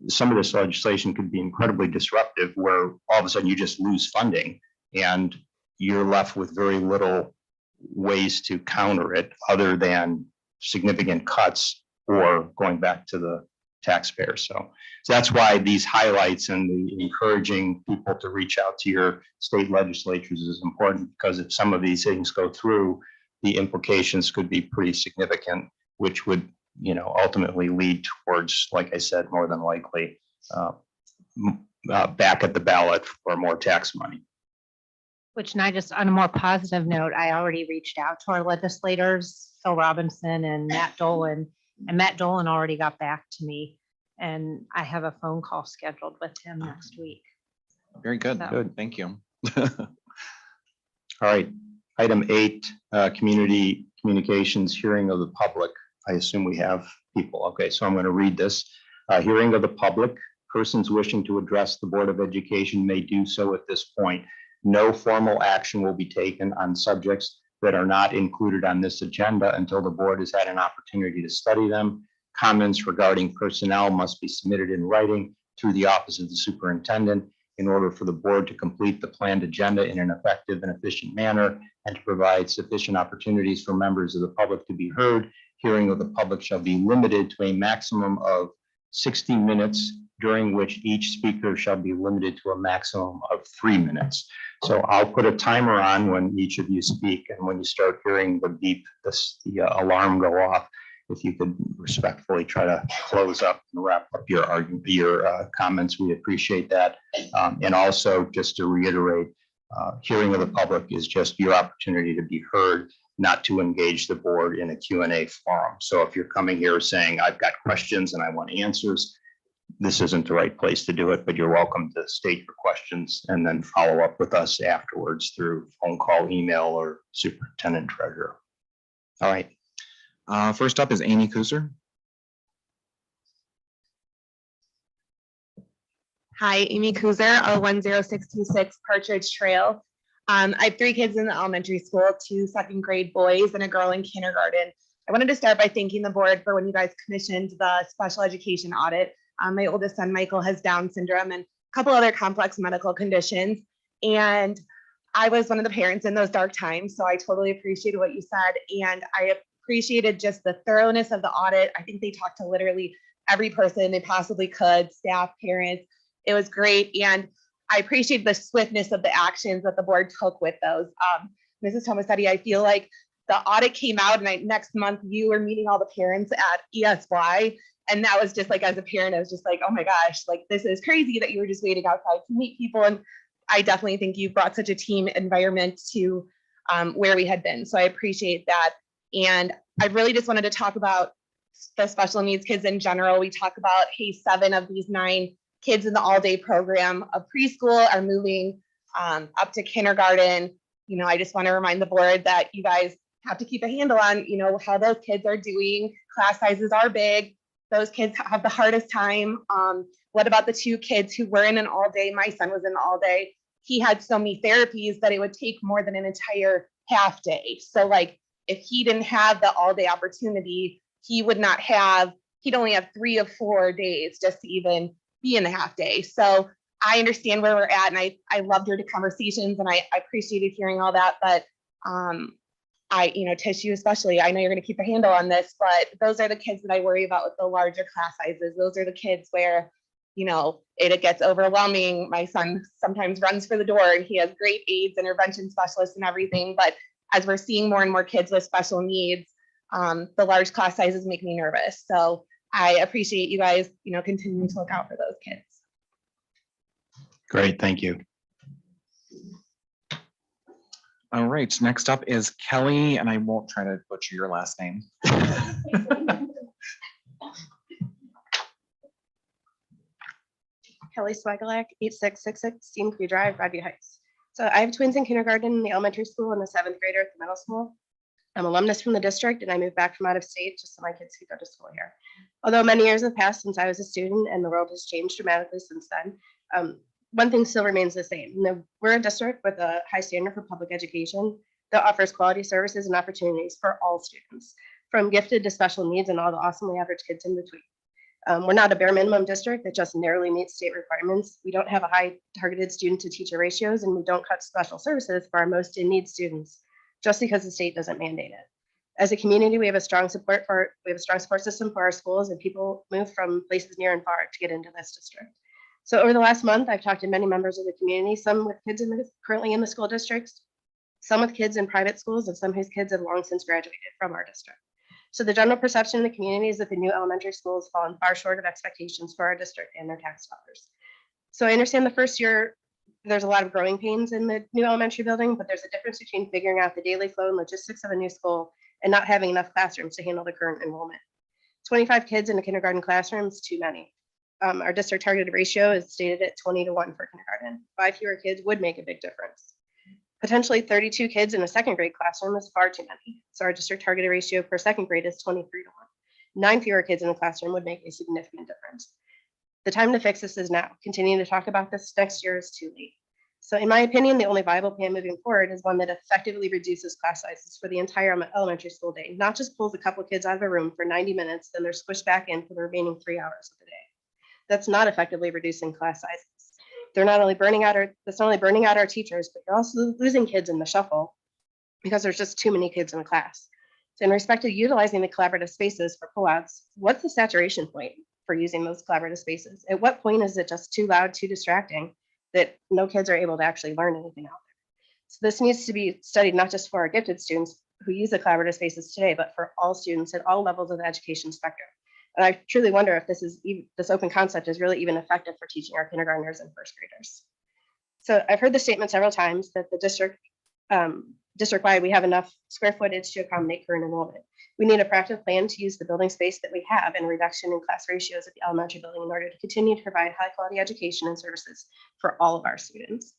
some of this legislation could be incredibly disruptive where all of a sudden you just lose funding and you're left with very little ways to counter it other than significant cuts or going back to the taxpayer. So that's why these highlights and the encouraging people to reach out to your state legislatures is important, because if some of these things go through, the implications could be pretty significant, which would ultimately lead towards, like I said, more than likely back at the ballot for more tax money. Which, and I just, on a more positive note, I already reached out to our legislators, Phil Robinson and Matt Dolan, and Matt Dolan already got back to me. And I have a phone call scheduled with him next week. Very good. So- Good. Thank you. All right. Item 8, community communications, hearing of the public. I assume we have people. Okay, so I'm going to read this. Hearing of the public. Persons wishing to address the Board of Education may do so at this point. No formal action will be taken on subjects that are not included on this agenda until the board has had an opportunity to study them. Comments regarding personnel must be submitted in writing through the Office of the Superintendent in order for the board to complete the planned agenda in an effective and efficient manner and to provide sufficient opportunities for members of the public to be heard. Hearing of the public shall be limited to a maximum of 60 minutes, during which each speaker shall be limited to a maximum of 3 minutes. So I'll put a timer on when each of you speak, and when you start hearing the beep, the alarm go off, if you could respectfully try to close up and wrap up your argument, your comments, we appreciate that. And also, just to reiterate, hearing of the public is just your opportunity to be heard, not to engage the board in a Q&A forum. So if you're coming here saying, I've got questions and I want answers, this isn't the right place to do it, but you're welcome to state your questions and then follow up with us afterwards through phone call, email, or superintendent treasurer. All right. First up is Amy Kuser. Hi, Amy Kuzer, 10626 Partridge Trail. I have 3 kids in the elementary school, 2 second-grade boys and a girl in kindergarten. I wanted to start by thanking the board for when you guys commissioned the special education audit. My oldest son, Michael, has Down syndrome and a couple other complex medical conditions. And I was one of the parents in those dark times, so I totally appreciated what you said. And I appreciated just the thoroughness of the audit. I think they talked to literally every person they possibly could, staff, parents. It was great. And I appreciate the swiftness of the actions that the board took with those. Mrs. Tomasetti, I feel like the audit came out and next month you were meeting all the parents at ESY. And that was just like, as a parent, I was just like, oh my gosh, like this is crazy that you were just waiting outside to meet people. And I definitely think you brought such a team environment to where we had been. So I appreciate that. And I really just wanted to talk about the special needs kids in general. We talk about, hey, 7 of these 9 kids in the all-day program of preschool are moving up to kindergarten. I just want to remind the board that you guys have to keep a handle on, how those kids are doing. Class sizes are big. Those kids have the hardest time. What about the 2 kids who were in an all day? My son was in an all day. He had so many therapies that it would take more than an entire half day. So like, if he didn't have the all day opportunity, he'd only have 3 of 4 days just to even be in the half day. So I understand where we're at, and I loved your conversations and I appreciated hearing all that. But Tish, you especially, I know you're going to keep a handle on this, but those are the kids that I worry about with the larger class sizes. Those are the kids where it gets overwhelming. My son sometimes runs for the door and he has great aides, intervention specialists and everything. But as we're seeing more and more kids with special needs, the large class sizes make me nervous. So I appreciate you guys, continuing to look out for those kids. Great, thank you. All right, next up is Kelly, and I won't try to butcher your last name. Kelly Swagelak, 8666 Steam Creek Drive, Broadview Heights. So I have twins in kindergarten, in the elementary school, and the 7th grader at the middle school. I'm alumnus from the district, and I moved back from out of state just so my kids could go to school here. Although many years have passed since I was a student and the world has changed dramatically since then, one thing still remains the same. We're a district with a high standard for public education that offers quality services and opportunities for all students, from gifted to special needs and all the awesomely average kids in between. We're not a bare minimum district that just narrowly meets state requirements. We don't have a high targeted student to teacher ratios, and we don't cut special services for our most in need students just because the state doesn't mandate it. As a community, we have a strong support system for our schools, and people move from places near and far to get into this district. So over the last month, I've talked to many members of the community, some with kids currently in the school districts, some with kids in private schools, and some whose kids have long since graduated from our district. So the general perception in the community is that the new elementary schools fallen far short of expectations for our district and their tax dollars. So I understand the first year, there's a lot of growing pains in the new elementary building, but there's a difference between figuring out the daily flow and logistics of a new school and not having enough classrooms to handle the current enrollment. 25 kids in a kindergarten classroom is too many. Our district targeted ratio is stated at 20-1 for kindergarten. 5 fewer kids would make a big difference. Potentially 32 kids in a 2nd grade classroom is far too many. So our district targeted ratio for 2nd grade is 23-1. 9 fewer kids in the classroom would make a significant difference. The time to fix this is now. Continuing to talk about this next year is too late. So in my opinion, the only viable plan moving forward is one that effectively reduces class sizes for the entire elementary school day, not just pulls a couple of kids out of a room for 90 minutes, then they're squished back in for the remaining 3 hours of the day. That's not effectively reducing class sizes. That's not only burning out our teachers, but you're also losing kids in the shuffle because there's just too many kids in a class. So in respect to utilizing the collaborative spaces for pullouts, what's the saturation point for using those collaborative spaces? At what point is it just too loud, too distracting that no kids are able to actually learn anything out there? So this needs to be studied not just for our gifted students who use the collaborative spaces today, but for all students at all levels of the education spectrum. And I truly wonder if this open concept is really even effective for teaching our kindergartners and 1st graders. So I've heard the statement several times that the district-wide, we have enough square footage to accommodate current enrollment. We need a proactive plan to use the building space that we have and a reduction in class ratios at the elementary building in order to continue to provide high quality education and services for all of our students.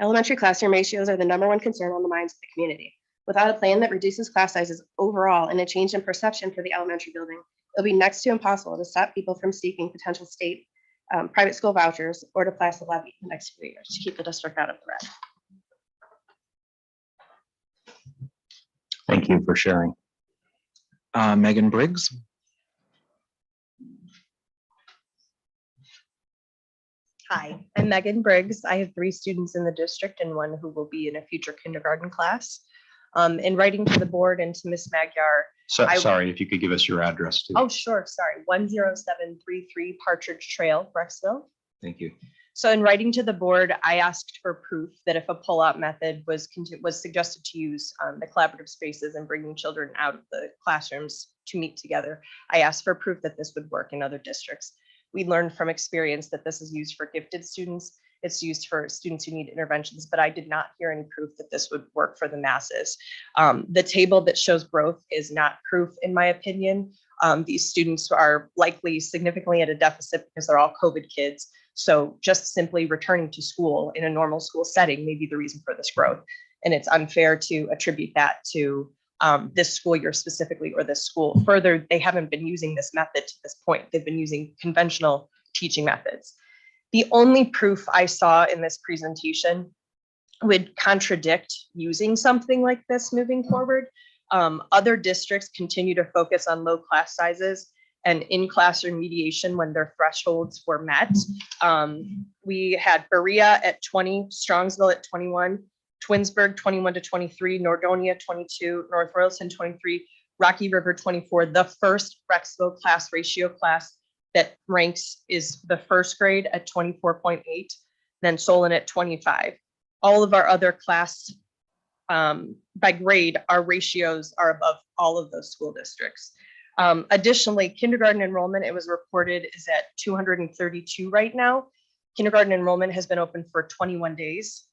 Elementary classroom ratios are the #1 concern on the minds of the community. Without a plan that reduces class sizes overall and a change in perception for the elementary building, it'll be next to impossible to stop people from seeking potential state private school vouchers or to pass the levy in the next few years to keep the district out of the red. Thank you for sharing. Megan Briggs. Hi, I'm Megan Briggs. I have 3 students in the district and 1 who will be in a future kindergarten class. In writing to the board and to Ms. Magyar. Sorry, if you could give us your address too. Oh, sure, sorry, 10733 Partridge Trail, Brecksville. Thank you. So in writing to the board, I asked for proof that if a pullout method was suggested to use the collaborative spaces and bringing children out of the classrooms to meet together, I asked for proof that this would work in other districts. We learned from experience that this is used for gifted students. It's used for students who need interventions, but I did not hear any proof that this would work for the masses. The table that shows growth is not proof, in my opinion. These students are likely significantly at a deficit because they're all COVID kids. So just simply returning to school in a normal school setting may be the reason for this growth. And it's unfair to attribute that to this school year specifically or this school. Further, they haven't been using this method to this point. They've been using conventional teaching methods. The only proof I saw in this presentation would contradict using something like this moving forward. Other districts continue to focus on low class sizes and in-classroom mediation when their thresholds were met. We had Berea at 20, Strongsville at 21, Twinsburg 21 to 23, Nordonia 22, North Royalton 23, Rocky River 24, the first Brecksville class ratio class that ranks is the first grade at 24.8, then Solon at 25. All of our other class by grade, our ratios are above all of those school districts. Additionally, kindergarten enrollment, it was reported, is at 232 right now. Kindergarten enrollment has been open for 21 days.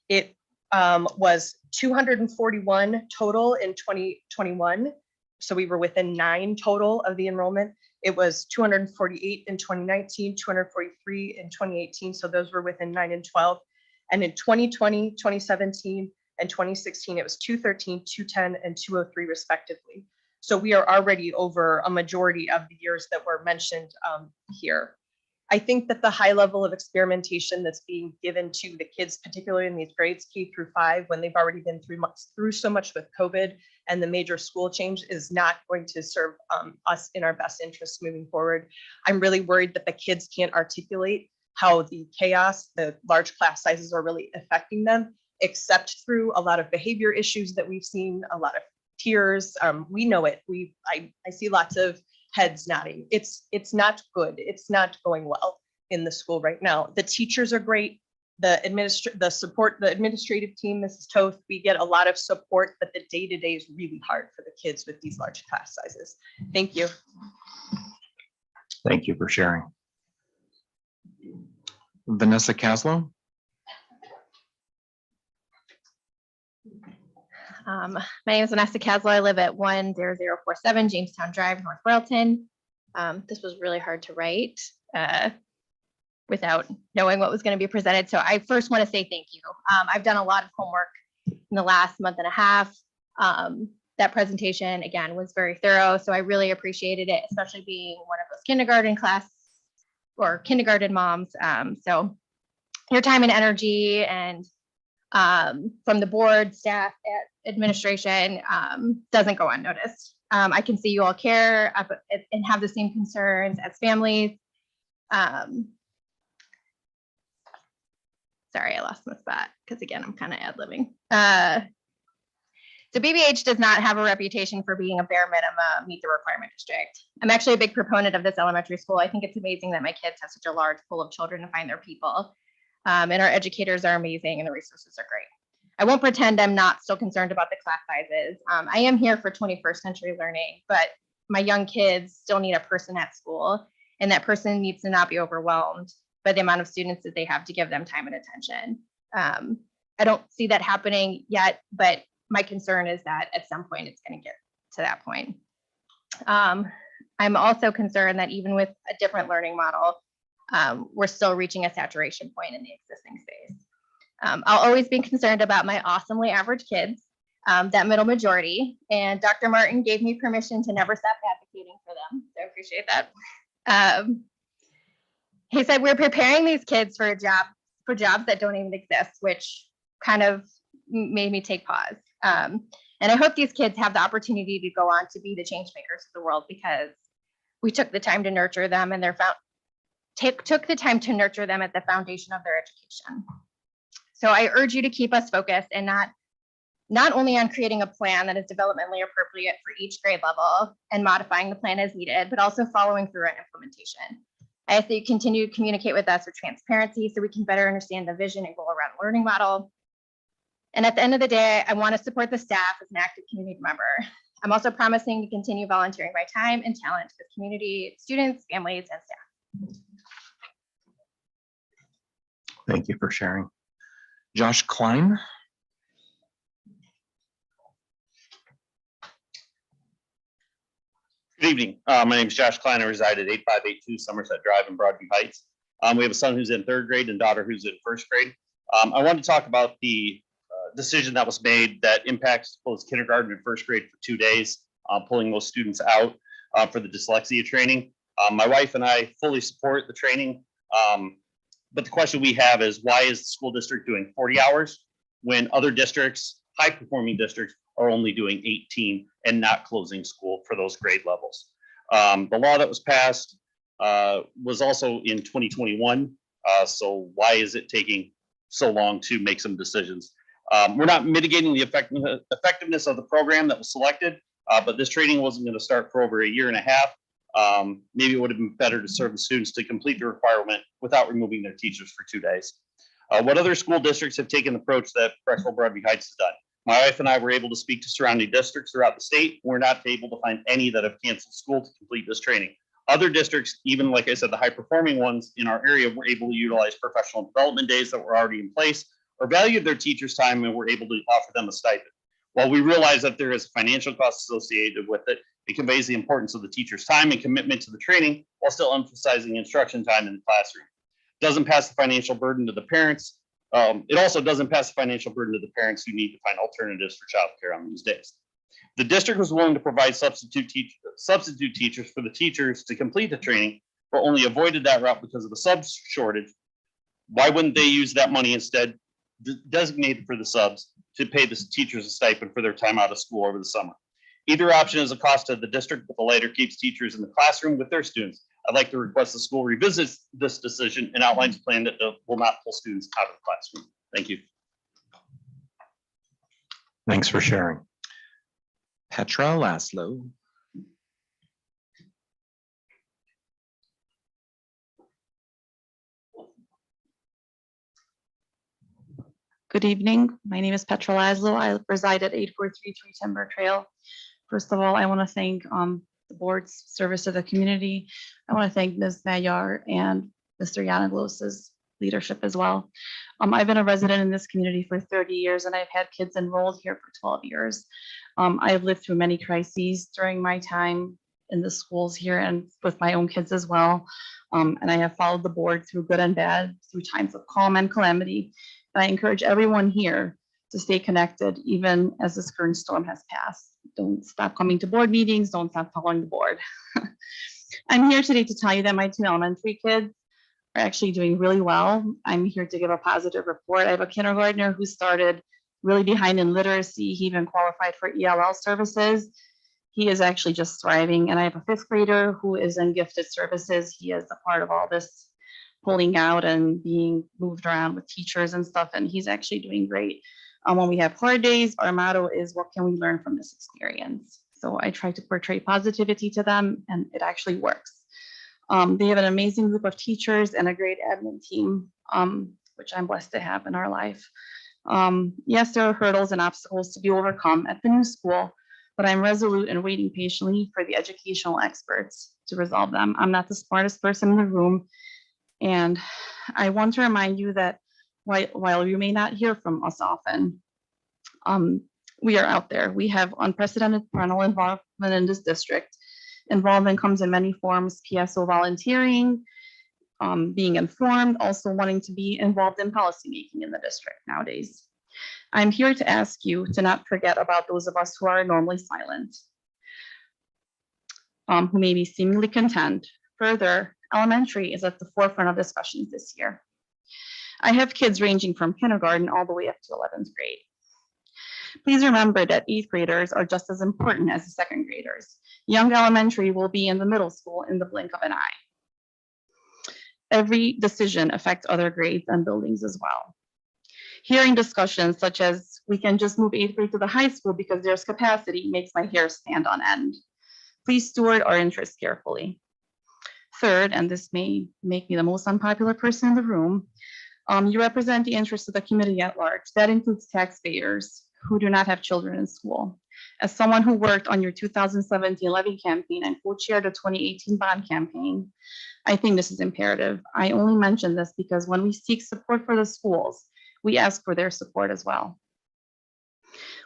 It was 241 total in 2021. So we were within 9 total of the enrollment. It was 248 in 2019, 243 in 2018. So those were within 9 and 12. And in 2020, 2017, and 2016, it was 213, 210, and 203 respectively. So we are already over a majority of the years that were mentioned here. I think that the high level of experimentation that's being given to the kids, particularly in these grades K through 5, when they've already been through so much with COVID and the major school change, is not going to serve us in our best interests moving forward. I'm really worried that the kids can't articulate how the chaos, the large class sizes are really affecting them, except through a lot of behavior issues that we've seen, a lot of tears. We know it. I see lots of heads nodding. It's not good. It's not going well in the school right now. The teachers are great. The administrative team, Mrs. Toth, we get a lot of support, but the day-to-day is really hard for the kids with these large class sizes. Thank you. Thank you for sharing. Vanessa Caslow. My name is Vanessa Caslow. I live at 10047 Jamestown Drive, North Royalton. This was really hard to write without knowing what was going to be presented. So I first want to say thank you. I've done a lot of homework in the last month and a half. That presentation, again, was very thorough. So I really appreciated it, especially being one of those kindergarten class or kindergarten moms. So your time and energy and from the board, staff, administration doesn't go unnoticed. I can see you all care and have the same concerns as families. Sorry, I lost my spot because again, I'm kind of ad-libbing. So BBH does not have a reputation for being a bare minimum meet the requirement district. I'm actually a big proponent of this elementary school. I think it's amazing that my kids have such a large pool of children to find their people. And our educators are amazing and the resources are great. I won't pretend I'm not still concerned about the class sizes. I am here for 21st century learning, but my young kids still need a person at school, and that person needs to not be overwhelmed by the amount of students that they have to give them time and attention. I don't see that happening yet, but my concern is that at some point it's going to get to that point. I'm also concerned that even with a different learning model, we're still reaching a saturation point in the existing space. I'll always be concerned about my awesomely average kids, that middle majority, and Dr. Martin gave me permission to never stop advocating for them, so I appreciate that. He said we're preparing these kids for jobs that don't even exist, which kind of made me take pause. And I hope these kids have the opportunity to go on to be the change makers of the world, because we took the time to nurture them and took the time to nurture them at the foundation of their education. So I urge you to keep us focused and not only on creating a plan that is developmentally appropriate for each grade level and modifying the plan as needed, but also following through on implementation. I ask that you continue to communicate with us with transparency so we can better understand the vision and goal around learning model. And at the end of the day, I want to support the staff as an active community member. I'm also promising to continue volunteering my time and talent to the community, students, families, and staff. Thank you for sharing. Josh Klein. Good evening. My name is Josh Klein. I reside at 8582 Somerset Drive in Broadview Heights. We have a son who's in 3rd grade and daughter who's in 1st grade. I want to talk about the decision that was made that impacts both kindergarten and 1st grade for 2 days, pulling those students out for the dyslexia training. My wife and I fully support the training. But the question we have is, why is the school district doing 40 hours when other districts, high performing districts, are only doing 18 and not closing school for those grade levels? The law that was passed was also in 2021. So why is it taking so long to make some decisions? We're not mitigating the effectiveness of the program that was selected, but this training wasn't going to start for over 1.5 years. maybe it would have been better to serve the students to complete the requirement without removing their teachers for 2 days. What other school districts have taken the approach that Brecksville Broadview Heights has done? My wife and I were able to speak to surrounding districts throughout the state. We're not able to find any that have canceled school to complete this training. Other districts, even like I said, the high performing ones in our area, were able to utilize professional development days that were already in place or valued their teachers' time and were able to offer them a stipend. While we realize that there is financial costs associated with it, it conveys the importance of the teacher's time and commitment to the training while still emphasizing instruction time in the classroom. Doesn't pass the financial burden to the parents. It also doesn't pass the financial burden to the parents who need to find alternatives for childcare on these days. The district was willing to provide substitute teachers for the teachers to complete the training, but only avoided that route because of the subs shortage. Why wouldn't they use that money instead designated for the subs to pay the teachers a stipend for their time out of school over the summer? Either option is a cost to the district, but the latter keeps teachers in the classroom with their students. I'd like to request the school revisits this decision and outlines a plan that will not pull students out of the classroom. Thank you. Thanks for sharing. Petra Laszlo. Good evening. My name is Petra Laszlo. I reside at 8433 Timber Trail. First of all, I want to thank the board's service to the community. I want to thank Ms. Mayar and Mr. Yanaglos's leadership as well. I've been a resident in this community for 30 years and I've had kids enrolled here for 12 years. I have lived through many crises during my time in the schools here and with my own kids as well. And I have followed the board through good and bad, through times of calm and calamity. And I encourage everyone here to stay connected, even as this current storm has passed. Don't stop coming to board meetings. Don't stop following the board. I'm here today to tell you that my 2 elementary kids are actually doing really well. I'm here to give a positive report. I have a kindergartner who started really behind in literacy. He even qualified for ELL services. He is actually just thriving. And I have a 5th grader who is in gifted services. He is a part of all this pulling out and being moved around with teachers and stuff. And he's actually doing great. When we have hard days, our motto is, what can we learn from this experience? So I try to portray positivity to them and it actually works. They have an amazing group of teachers and a great admin team, which I'm blessed to have in our life. Yes, there are hurdles and obstacles to be overcome at the new school, but I'm resolute and waiting patiently for the educational experts to resolve them. I'm not the smartest person in the room. And I want to remind you that while you may not hear from us often, we are out there. We have unprecedented parental involvement in this district. Involvement comes in many forms: PSO volunteering, being informed, also wanting to be involved in policymaking in the district nowadays. I'm here to ask you to not forget about those of us who are normally silent, who may be seemingly content. Further, elementary is at the forefront of discussions this year. I have kids ranging from kindergarten all the way up to 11th grade. Please remember that 8th graders are just as important as the 2nd graders. Young elementary will be in the middle school in the blink of an eye. Every decision affects other grades and buildings as well. Hearing discussions such as, we can just move 8th grade to the high school because there's capacity, makes my hair stand on end. Please steward our interests carefully. Third, and this may make me the most unpopular person in the room, you represent the interests of the community at large. That includes taxpayers who do not have children in school. As someone who worked on your 2017 levy campaign and co-chaired the 2018 bond campaign, I think this is imperative. I only mention this because when we seek support for the schools, we ask for their support as well.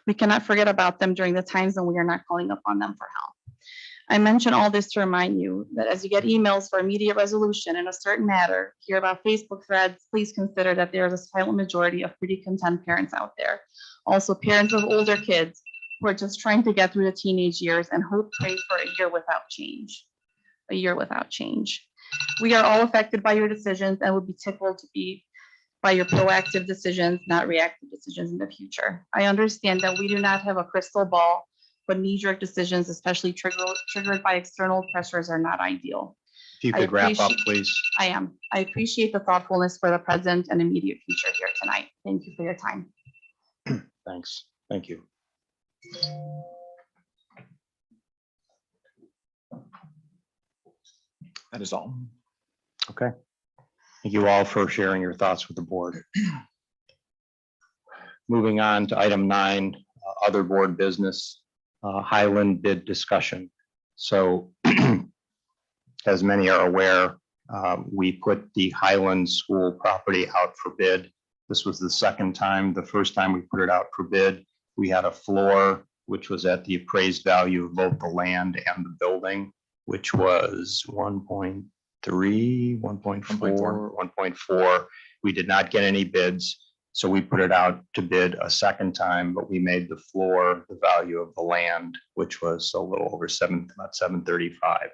We cannot forget about them during the times when we are not calling upon them for help. I mention all this to remind you that as you get emails for immediate resolution in a certain matter, hear about Facebook threads, please consider that there is a silent majority of pretty content parents out there. Also parents of older kids who are just trying to get through the teenage years and hope pray for a year without change. A year without change. We are all affected by your decisions and would be tickled to be by your proactive decisions, not reactive decisions in the future. I understand that we do not have a crystal ball, but knee-jerk decisions, especially triggered by external pressures, are not ideal. If you could wrap up, please. I am. I appreciate the thoughtfulness for the present and immediate future here tonight. Thank you for your time. Thanks. Thank you. That is all. Okay. Thank you all for sharing your thoughts with the board. Moving on to item 9, other board business, Highland bid discussion. So as many are aware, we put the Highland School property out for bid. This was the second time. The first time we put it out for bid, we had a floor which was at the appraised value of both the land and the building, which was 1.3, 1.4, 1.4. We did not get any bids. So we put it out to bid a second time, but we made the floor the value of the land, which was a little over about 735.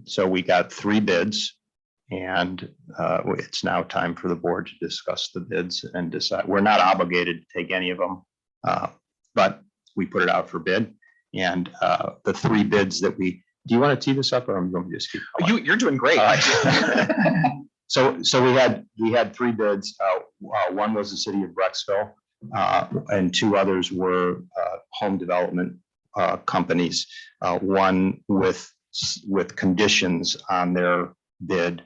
So we got 3 bids, and it's now time for the board to discuss the bids and decide. We're not obligated to take any of them, but we put it out for bid. And the 3 bids that do you want to tee this up, or I'm going to just keep going? You're doing great. So we had 3 bids. One was the city of Brecksville, and 2 others were home development companies. One with conditions on their bid,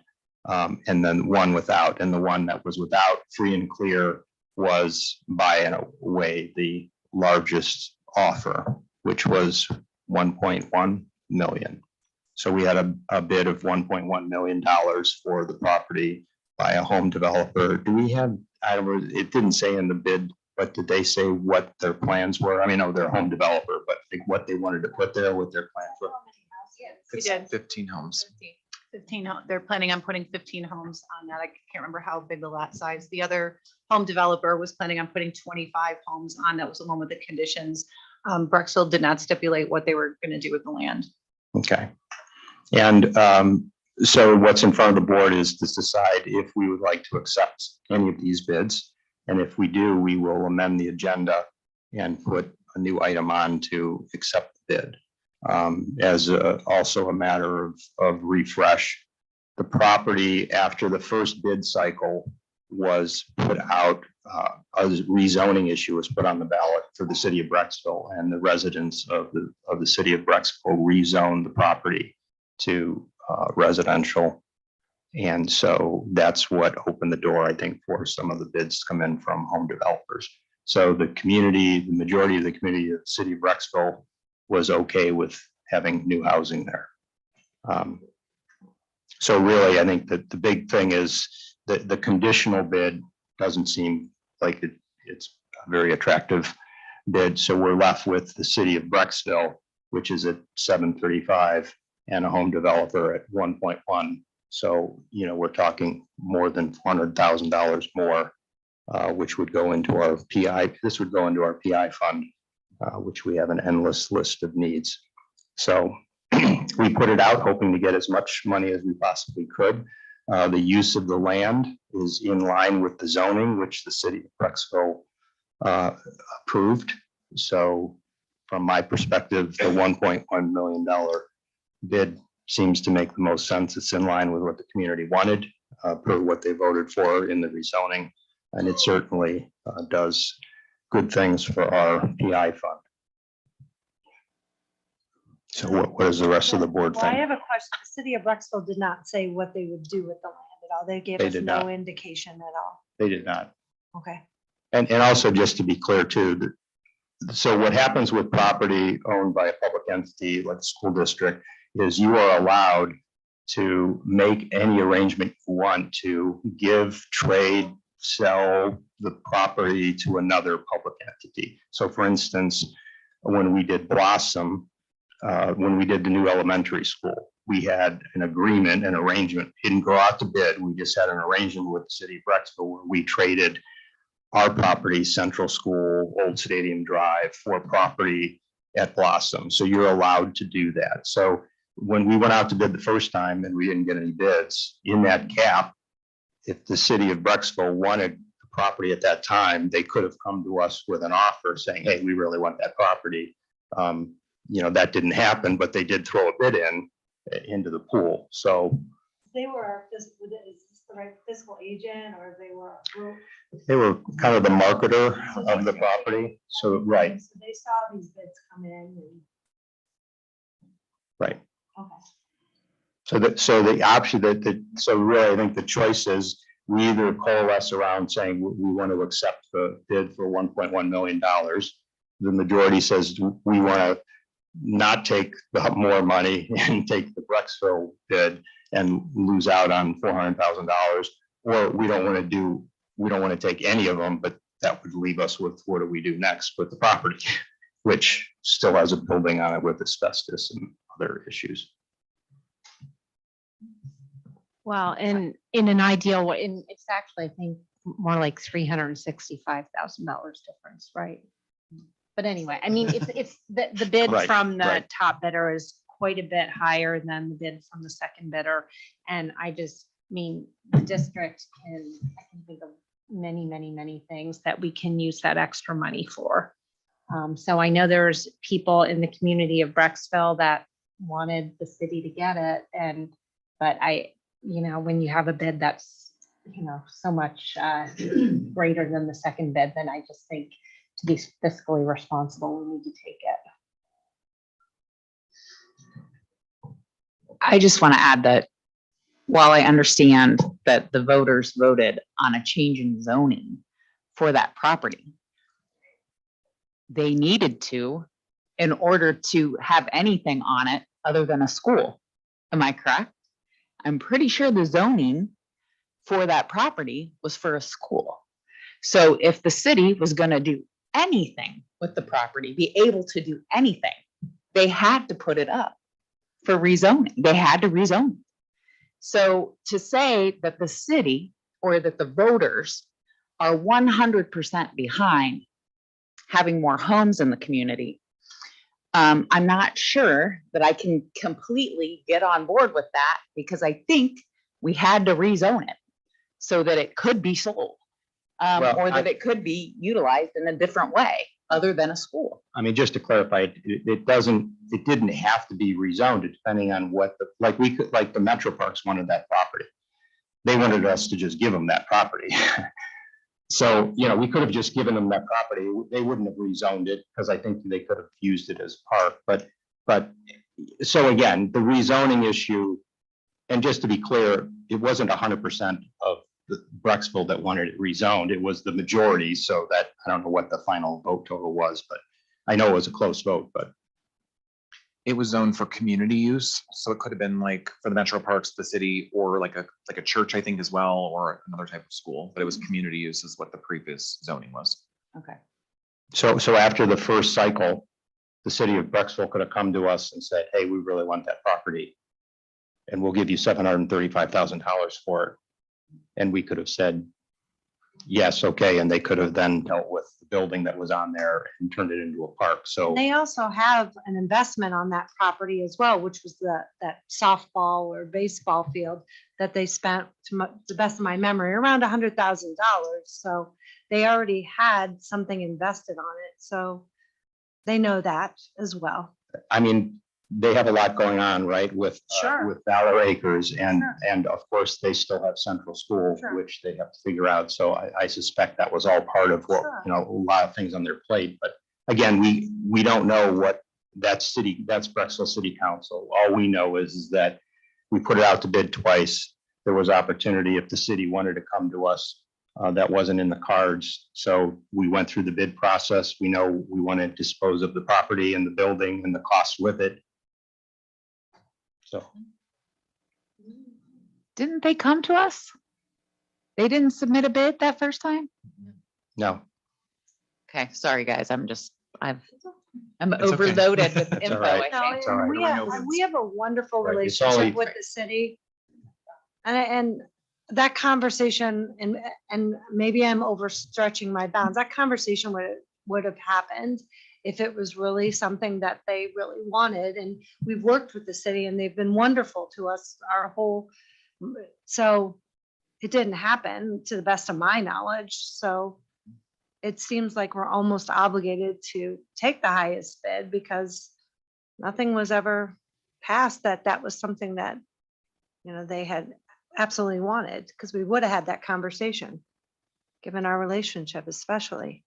and then one without. And the one that was without, free and clear, was by and away the largest offer, which was 1.1 million. So we had a bid of $1.1 million for the property by a home developer. Do we have, it didn't say in the bid, but did they say what their plans were? I mean, no, they're a home developer, but what they wanted to put there, what their plans were? We did. 15 homes. 15, they're planning on putting 15 homes on that. I can't remember how big the lot size. The other home developer was planning on putting 25 homes on. That was the one with the conditions. Brecksville did not stipulate what they were going to do with the land. Okay. And so what's in front of the board is to decide if we would like to accept any of these bids. And if we do, we will amend the agenda and put a new item on to accept the bid. As also a matter of refresh, the property after the first bid cycle was put out, a rezoning issue was put on the ballot for the city of Brecksville, and the residents of the city of Brecksville rezoned the property to residential. And so that's what opened the door, I think, for some of the bids to come in from home developers. So the majority of the community of the city of Brecksville was okay with having new housing there. So really, I think that the big thing is that the conditional bid doesn't seem like it's a very attractive bid. So we're left with the city of Brecksville, which is at 735, and a home developer at 1.1. So, we're talking more than $400,000 more, which would go into our PI. This would go into our PI fund, which we have an endless list of needs. So we put it out hoping to get as much money as we possibly could. The use of the land is in line with the zoning, which the city of Brecksville approved. So from my perspective, the $1.1 million bid seems to make the most sense. It's in line with what the community wanted, per what they voted for in the rezoning. And it certainly does good things for our PI fund. So what does the rest of the board Well, I think? have a question. The city of Brecksville did not say what they would do with the land at all. They gave They us did no not. indication at all. They did not. Okay. And also just to be clear too, so what happens with property owned by a public entity like the school district is you are allowed to make any arrangement you want to give, trade, sell the property to another public entity. So for instance, when we did Blossom, when we did the new elementary school, we had an agreement, an arrangement, didn't go out to bid. We just had an arrangement with the city of Brecksville where we traded our property, Central School, Old Stadium Drive, for property at Blossom. So you're allowed to do that. So when we went out to bid the first time and we didn't get any bids, in that gap, if the city of Brecksville wanted the property at that time, they could have come to us with an offer saying, hey, we really want that property. That didn't happen, but they did throw a bid into the pool. So They were, is this the right fiscal agent, or they were kind of the marketer of the property. So, right, So they saw these bids come in and. right. Okay. So the option so really, I think the choice is we either coalesce around saying we want to accept the bid for $1.1 million. The majority says we want to not take the more money and take the Brexville bid and lose out on $400,000. Or we don't want to take any of them, but that would leave us with what do we do next with the property, which still has a building on it with asbestos and other issues. Well, in an ideal way, and it's actually, I think, more like $365,000 difference, right? But anyway, I mean, it's the bid Right, from the right. top bidder is quite a bit higher than the bid from the second bidder. And I just mean, the district I can think of many things that we can use that extra money for. So I know there's people in the community of Brecksville that wanted the city to get it. But when you have a bid that's, so much greater than the second bid, then I just think to be fiscally responsible, we need to take it. I just want to add that while I understand that the voters voted on a change in zoning for that property, they needed to in order to have anything on it other than a school. Am I correct? I'm pretty sure the zoning for that property was for a school. So if the city was going to do anything with the property, be able to do anything, they had to put it up for rezoning. They had to rezone. So to say that the city or that the voters are 100% behind having more homes in the community, I'm not sure that I can completely get on board with that, because I think we had to rezone it so that it could be sold, or that it could be utilized in a different way other than a school. I mean, just to clarify, it didn't have to be rezoned depending on what the Metro Parks wanted that property. They wanted us to just give them that property. So, we could have just given them that property. They wouldn't have rezoned it because I think they could have used it as park. But so again, the rezoning issue, and just to be clear, it wasn't 100% of the Brecksville that wanted it rezoned. It was the majority. So that, I don't know what the final vote total was, but I know it was a close vote, but. It was zoned for community use, so it could have been like for the Metro Parks, the city, or like a church, I think, as well, or another type of school. But it was community use is what the previous zoning was. Okay. So after the first cycle, the city of Brecksville could have come to us and said, hey, we really want that property, and we'll give you $735,000 for it. And we could have said, yes, okay, and they could have then dealt with the building that was on there and turned it into a park. So They also have an investment on that property as well, which was that softball or baseball field that they spent, to the best of my memory, around $100,000. So they already had something invested on it. So they know that as well. I mean, they have a lot going on, right, with Valor Acres, and of course, they still have Central School, which they have to figure out. So I suspect that was all part of what, a lot of things on their plate. But again, we don't know what that's Brecksville City Council. All we know is that we put it out to bid twice. There was opportunity if the city wanted to come to us. That wasn't in the cards. So we went through the bid process. We know we want to dispose of the property and the building and the costs with it. So. Didn't they come to us? They didn't submit a bid that first time? No. Okay, sorry, guys. I'm It's okay. overloaded with info. all right. I think. all right. We have a wonderful Right, it's all relationship you- with the city. And that conversation, and maybe I'm overstretching my bounds, that conversation would have happened if it was really something that they really wanted. And we've worked with the city and they've been wonderful to us so it didn't happen to the best of my knowledge. So it seems like we're almost obligated to take the highest bid because nothing was ever passed that was something that, they had absolutely wanted, because we would have had that conversation, given our relationship especially.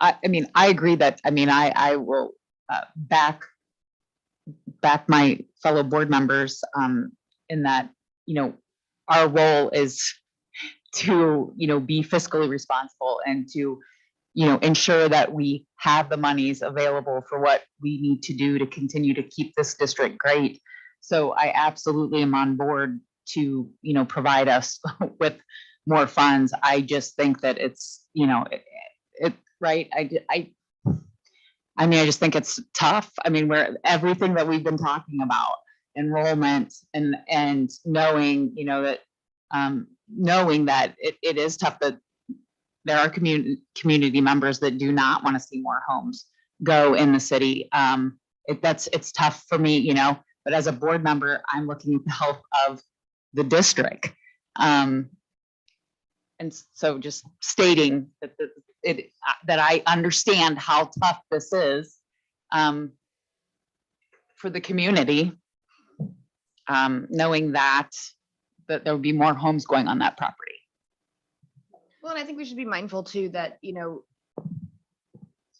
I mean, I agree that, I will back my fellow board members in that, our role is to, be fiscally responsible and to, ensure that we have the monies available for what we need to do to continue to keep this district great. So I absolutely am on board to, provide us with more funds. I just think that it's, right. I just think it's tough. Where everything that we've been talking about, enrollment and knowing, that knowing that it is tough, that there are community members that do not want to see more homes go in the city. It's tough for me, but as a board member, I'm looking at the health of the district. And so just stating that that I understand how tough this is for the community, knowing that there will be more homes going on that property. Well, and I think we should be mindful too that,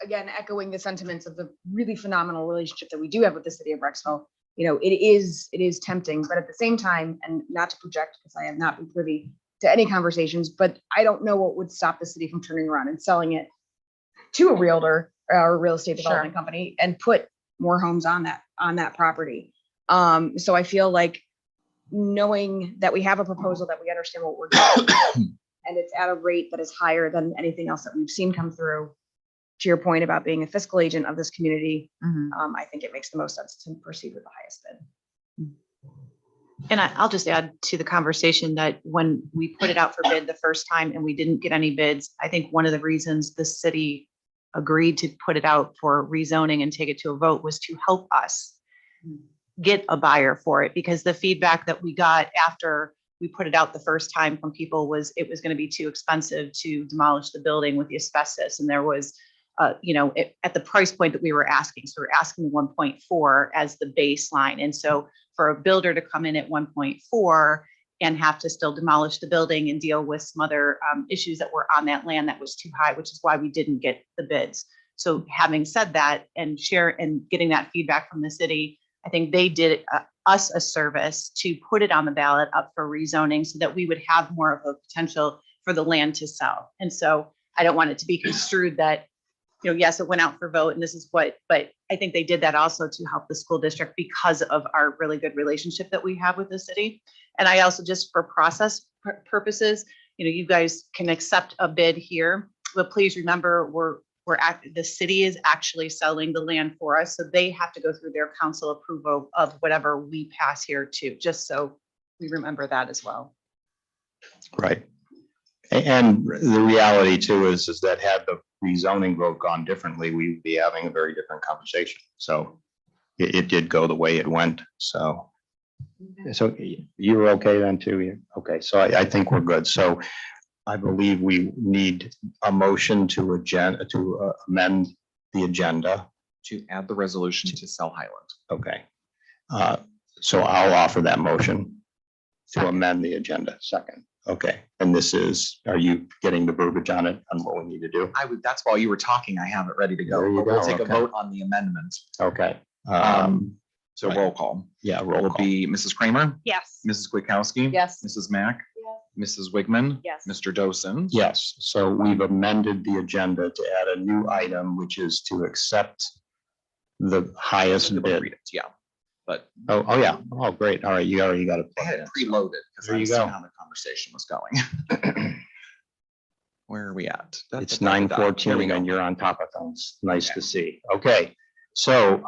again, echoing the sentiments of the really phenomenal relationship that we do have with the city of Brecksville, it is tempting, but at the same time, and not to project because I have not been privy to any conversations, but I don't know what would stop the city from turning around and selling it to a realtor or a real estate development company and put more homes on that property. So I feel like knowing that we have a proposal, that we understand what we're doing, and it's at a rate that is higher than anything else that we've seen come through, to your point about being a fiscal agent of this community, I think it makes the most sense to proceed with the highest bid. And I'll just add to the conversation that when we put it out for bid the first time and we didn't get any bids, I think one of the reasons the city agreed to put it out for rezoning and take it to a vote was to help us get a buyer for it, because the feedback that we got after we put it out the first time from people was it was going to be too expensive to demolish the building with the asbestos. And there was, at the price point that we were asking. So we're asking 1.4 as the baseline. And so for a builder to come in at 1.4 and have to still demolish the building and deal with some other issues that were on that land, that was too high, which is why we didn't get the bids. So having said that and getting that feedback from the city, I think they did us a service to put it on the ballot up for rezoning so that we would have more of a potential for the land to sell. And so I don't want it to be construed that, yes, it went out for vote and this is what, but I think they did that also to help the school district because of our really good relationship that we have with the city. And I also, just for process purposes, you guys can accept a bid here, but please remember the city is actually selling the land for us. So they have to go through their council approval of whatever we pass here too, just so we remember that as well. Right. And the reality too is that had the rezoning vote gone differently, we'd be having a very different conversation. So it did go the way it went. So you were okay then too? Okay, so I think we're good. So I believe we need a motion to amend the agenda. To add the resolution to sell Highland. Okay. So I'll offer that motion to amend the agenda. Second. Okay. And this is, are you getting the verbiage on it on what we need to do? That's while you were talking, I have it ready to go. There you But we'll go, take okay. a vote on the amendment. Okay. So roll call. Yeah, roll Will call. be Mrs. Kramer, Yes. Mrs. Kwiatkowski. Yes. Mrs. Mack, Mrs. Wigman. Yes. Mr. Dosen. Yes, so we've amended the agenda to add a new item, which is to accept the highest bid. Read it, yeah. But Oh, yeah. Oh, great. All right, you already got it. I had it preloaded because There I you was go. seeing how the conversation was going. Where are we at? It's There we 9:14 go. and you're on top of things. Nice to see. Okay, so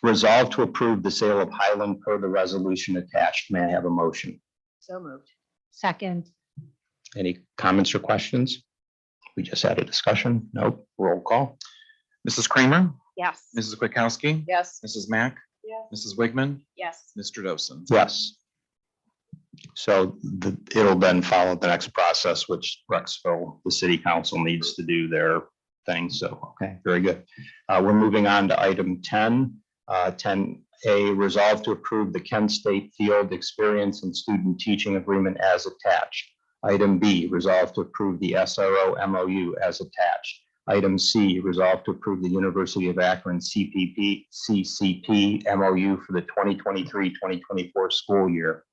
resolve to approve the sale of Highland per the resolution attached. May I have a motion? So moved. Second. Any comments or questions? We just had a discussion. Nope. Roll call. Mrs. Kramer, Yes. Mrs. Kwiatkowski. Yes. Mrs. Mack, Yes. Mrs. Wigman, Yes. Mr. Dosen. Yes. So it'll then follow the next process, which Brecksville, the city council needs to do their thing. So, okay, very good. We're moving on to item 10. 10A, resolve to approve the Kent State Field Experience and Student Teaching Agreement as attached. Item B, resolve to approve the SRO MOU as attached. Item C, resolve to approve the University of Akron CCP MOU for the 2023-2024 school year.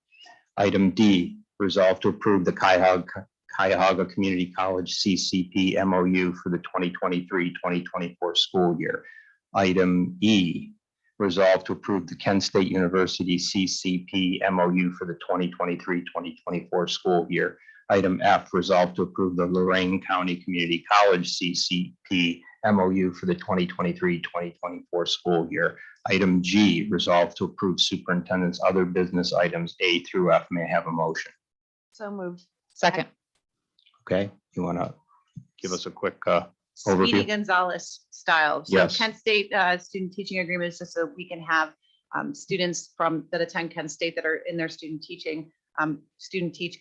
Item D, resolve to approve the Cuyahoga Community College CCP MOU for the 2023-2024 school year. Item E, resolve to approve the Kent State University CCP MOU for the 2023-2024 school year. Item F, resolve to approve the Lorraine County Community College CCP MOU for the 2023-2024 school year. Item G, resolve to approve superintendent's other business items A through F. May I have a motion? So moved. Second. Okay, you want to give us a quick Speedy overview? Gonzalez style. So Yes. Kent State student teaching agreement is just so we can have students that attend Kent State that are in their student teach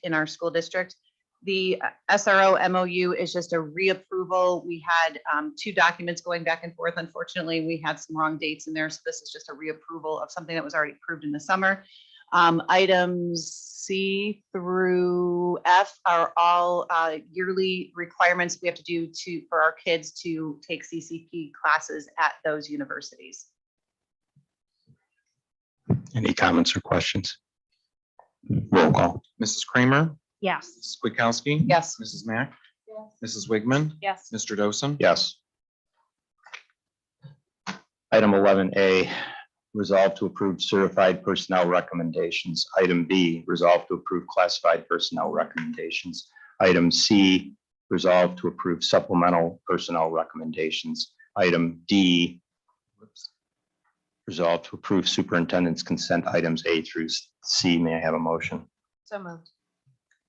in our school district. The SRO MOU is just a reapproval. We had 2 documents going back and forth. Unfortunately, we had some wrong dates in there. So this is just a reapproval of something that was already approved in the summer. Items C through F are all yearly requirements we have to do for our kids to take CCP classes at those universities. Any comments or questions? Roll call. Mrs. Kramer, Yes. Mrs. Kwiatkowski. Yes. Mrs. Mack, Mrs. Wigman, Yes. Mr. Dosen. Yes. Item 11A, resolve to approve certified personnel recommendations. Item B, resolve to approve classified personnel recommendations. Item C, resolve to approve supplemental personnel recommendations. Item D, resolve to approve superintendent's consent items A through C. May I have a motion? So moved.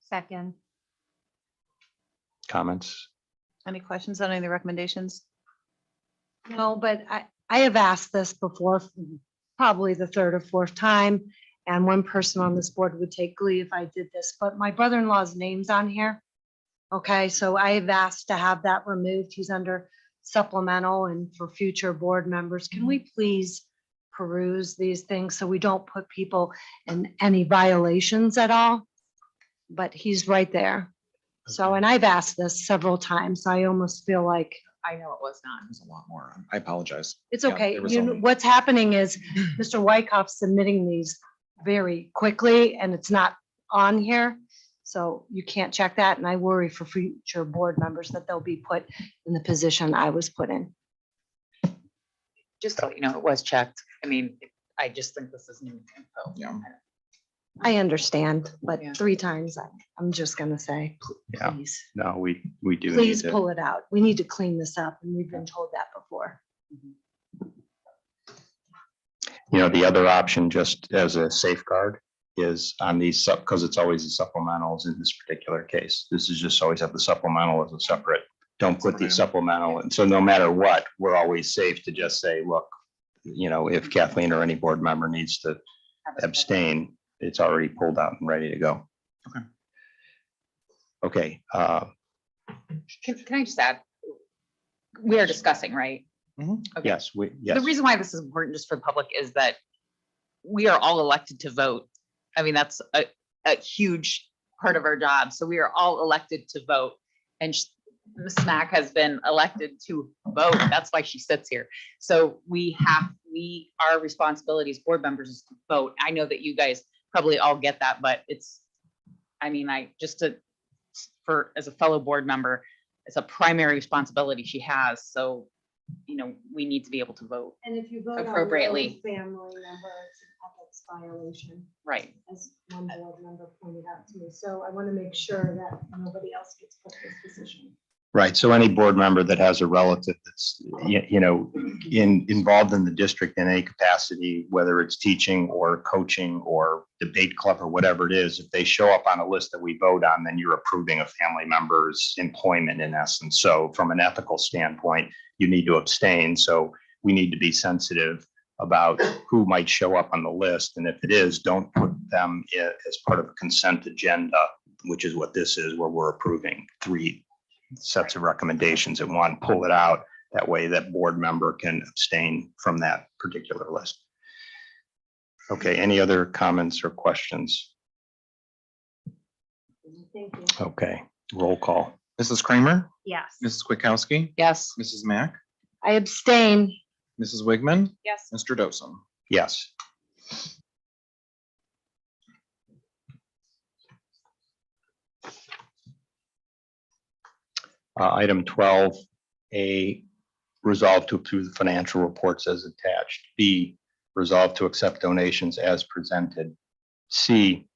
Second. Comments? Any questions on any of the recommendations? No, but I have asked this before, probably the 3rd or 4th time. And one person on this board would take glee if I did this, but my brother-in-law's name's on here. Okay, so I have asked to have that removed. He's under supplemental, and for future board members, can we please peruse these things so we don't put people in any violations at all? But he's right there. So, and I've asked this several times. I almost feel like I know it was not. There's a lot more. I apologize. it's Yeah, okay. there was You know, only- what's happening is Mr. Wykoff's submitting these very quickly and it's not on here. So you can't check that. And I worry for future board members that they'll be put in the position I was put in. Just so you know, it was checked. I mean, I just think this is new info. Yeah. I understand, but Yeah. 3 times, I'm just gonna say, Yeah. please, No, we do need please to. pull it out. We need to clean this up and we've been told that before. You know, the other option, just as a safeguard, is on these because it's always the supplementals in this particular case. This is just always have the supplemental as a separate. Don't put the supplemental. And so no matter what, we're always safe to just say, look, you know, if Kathleen or any board member needs to abstain, it's already pulled out and ready to go. Okay. Okay, Can I just add? We are discussing, right? Mhm. Okay. yes, yes. The reason why this is important just for the public is that we are all elected to vote. I mean, that's a huge part of our job. So we are all elected to vote. And Ms. Mack has been elected to vote. That's why she sits here. So our responsibility as board members is to vote. I know that you guys probably all get that, but as a fellow board member, it's a primary responsibility she has. So, you know, we need to be able to vote. And if you vote on your own Appropriately. family member, it's an ethics violation, Right. as one board member pointed out to me. So I want to make sure that nobody else gets put in this position. Right, so any board member that has a relative that's, you know, involved in the district in any capacity, whether it's teaching or coaching or debate club or whatever it is, if they show up on a list that we vote on, then you're approving a family member's employment in essence. So from an ethical standpoint, you need to abstain. So we need to be sensitive about who might show up on the list. And if it is, don't put them as part of a consent agenda, which is what this is, where we're approving 3 sets of recommendations at one, pull it out. That way that board member can abstain from that particular list. Okay, any other comments or questions? Thank you. Okay, roll call. Mrs. Kramer, Yes. Mrs. Kwiatkowski, Yes. Mrs. Mack, I abstain. Mrs. Wigman, Yes. Mr. Dosen. Yes. Item 12A, resolve to approve the financial reports as attached. B, resolve to accept donations as presented. C,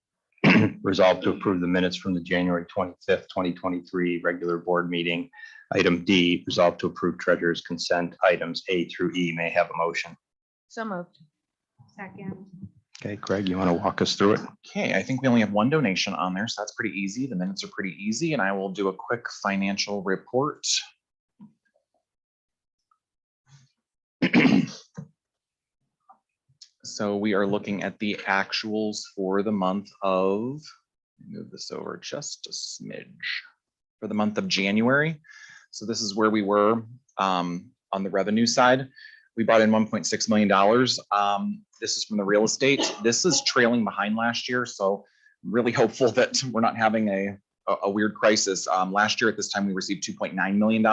resolve to approve the minutes from the January 25th, 2023 regular board meeting. Item D, resolve to approve treasurer's consent items A through E. May I have a motion. So moved. Second. Okay, Craig, you want to walk us through it? Okay, I think we only have one donation on there, so that's pretty easy. The minutes are pretty easy, and I will do a quick financial report. So we are looking at the actuals for the month of, move this over just a smidge, for the month of January. So this is where we were on the revenue side. We brought in $1.6 million. This is from the real estate. This is trailing behind last year, so I'm really hopeful that we're not having a weird crisis. Last year at this time, we received $2.9 million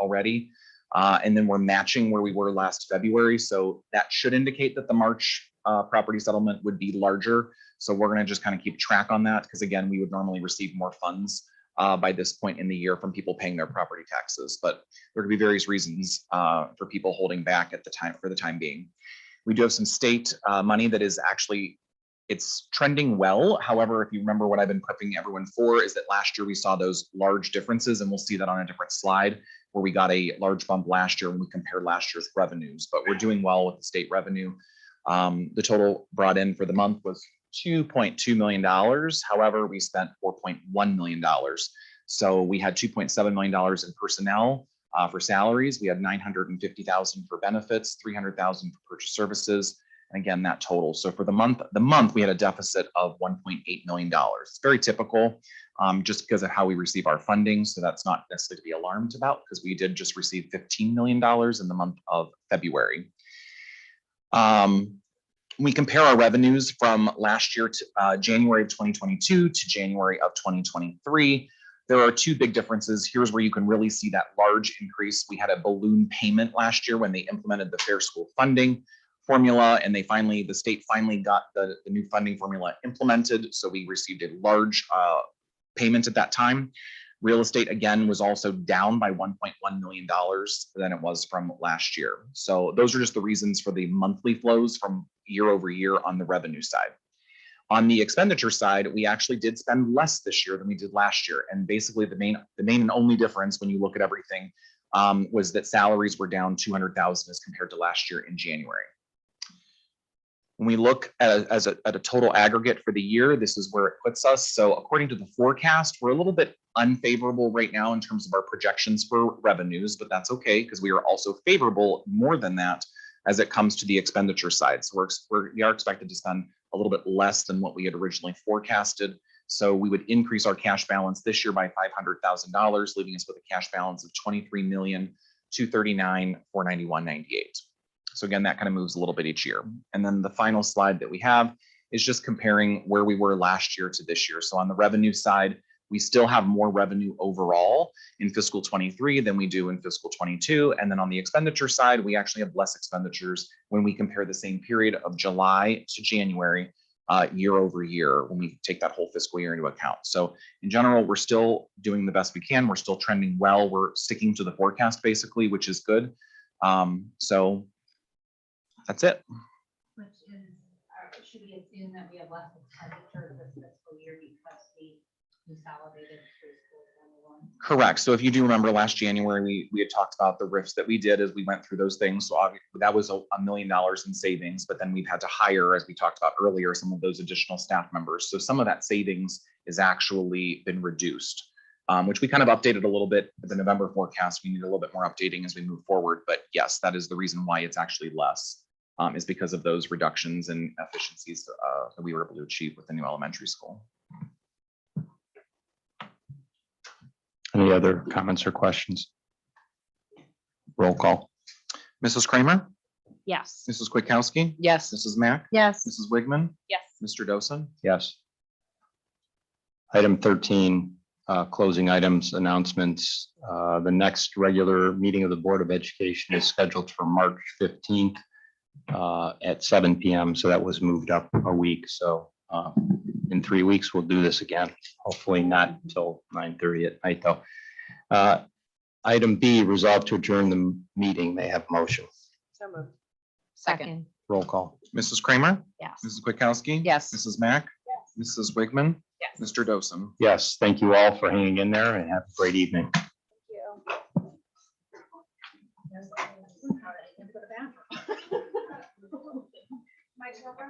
already. And then we're matching where we were last February. So that should indicate that the March property settlement would be larger. So we're going to just kind of keep track on that because again, we would normally receive more funds by this point in the year from people paying their property taxes. But there could be various reasons for people holding back at the time for the time being. We do have some state money that is actually, it's trending well. However, if you remember what I've been prepping everyone for is that last year we saw those large differences, and we'll see that on a different slide where we got a large bump last year when we compared last year's revenues, but we're doing well with the state revenue. The total brought in for the month was $2.2 million. However, we spent $4.1 million. So we had $2.7 million in personnel for salaries. We had $950,000 for benefits, $300,000 for purchase services. And again, that total. So for the month we had a deficit of $1.8 million. It's very typical just because of how we receive our funding. So that's not necessarily to be alarmed about because we did just receive $15 million in the month of February. We compare our revenues from last year to January of 2022 to January of 2023. There are two big differences. Here's where you can really see that large increase. We had a balloon payment last year when they implemented the fair school funding formula, and the state finally got the new funding formula implemented. So we received a large payment at that time. Real estate, again, was also down by $1.1 million than it was from last year. So those are just the reasons for the monthly flows from year over year on the revenue side. On the expenditure side, we actually did spend less this year than we did last year. And basically the main and only difference when you look at everything was that salaries were down $200,000 as compared to last year in January. When we look at a total aggregate for the year, this is where it puts us. So according to the forecast, we're a little bit unfavorable right now in terms of our projections for revenues, but that's okay because we are also favorable more than that as it comes to the expenditure side. So we are expected to spend a little bit less than what we had originally forecasted. So we would increase our cash balance this year by $500,000, leaving us with a cash balance of $23,239,491.98. So again, that kind of moves a little bit each year. And then the final slide that we have is just comparing where we were last year to this year. So on the revenue side, we still have more revenue overall in fiscal 23 than we do in fiscal 22. And then on the expenditure side, we actually have less expenditures when we compare the same period of July to January year over year when we take that whole fiscal year into account. So in general, we're still doing the best we can. We're still trending well. We're sticking to the forecast basically, which is good. So that's it. Which is, should we assume that we have less expenditure this fiscal year because we consolidated preschool 21? Correct. So if you do remember last January, we had talked about the RIFs that we did as we went through those things. So obviously that was $1 million in savings, but then we've had to hire, as we talked about earlier, some of those additional staff members. So some of that savings is actually been reduced, which we kind of updated a little bit with the November forecast. We need a little bit more updating as we move forward, but yes, that is the reason why it's actually less. Is because of those reductions and efficiencies that we were able to achieve with the new elementary school. Any other comments or questions? Roll call. Mrs. Kramer, Yes. Mrs. Kwiatkowski, Yes. Mrs. Mack, Yes. Mrs. Wigman, Yes. Mr. Dosen. Yes. Item 13, closing items, announcements. The next regular meeting of the Board of Education is scheduled for March 15th at 7 PM. So that was moved up a week. So in 3 weeks, we'll do this again. Hopefully not until 9:30 at night though. Item B, resolve to adjourn the meeting. May I have a motion. So moved. Second. Roll call. Mrs. Kramer? Yes. Mrs. Kwiatkowski? Yes. Mrs. Mack? Mrs. Wigman? Yes. Mr. Dosen? Yes, thank you all for hanging in there and have a great evening.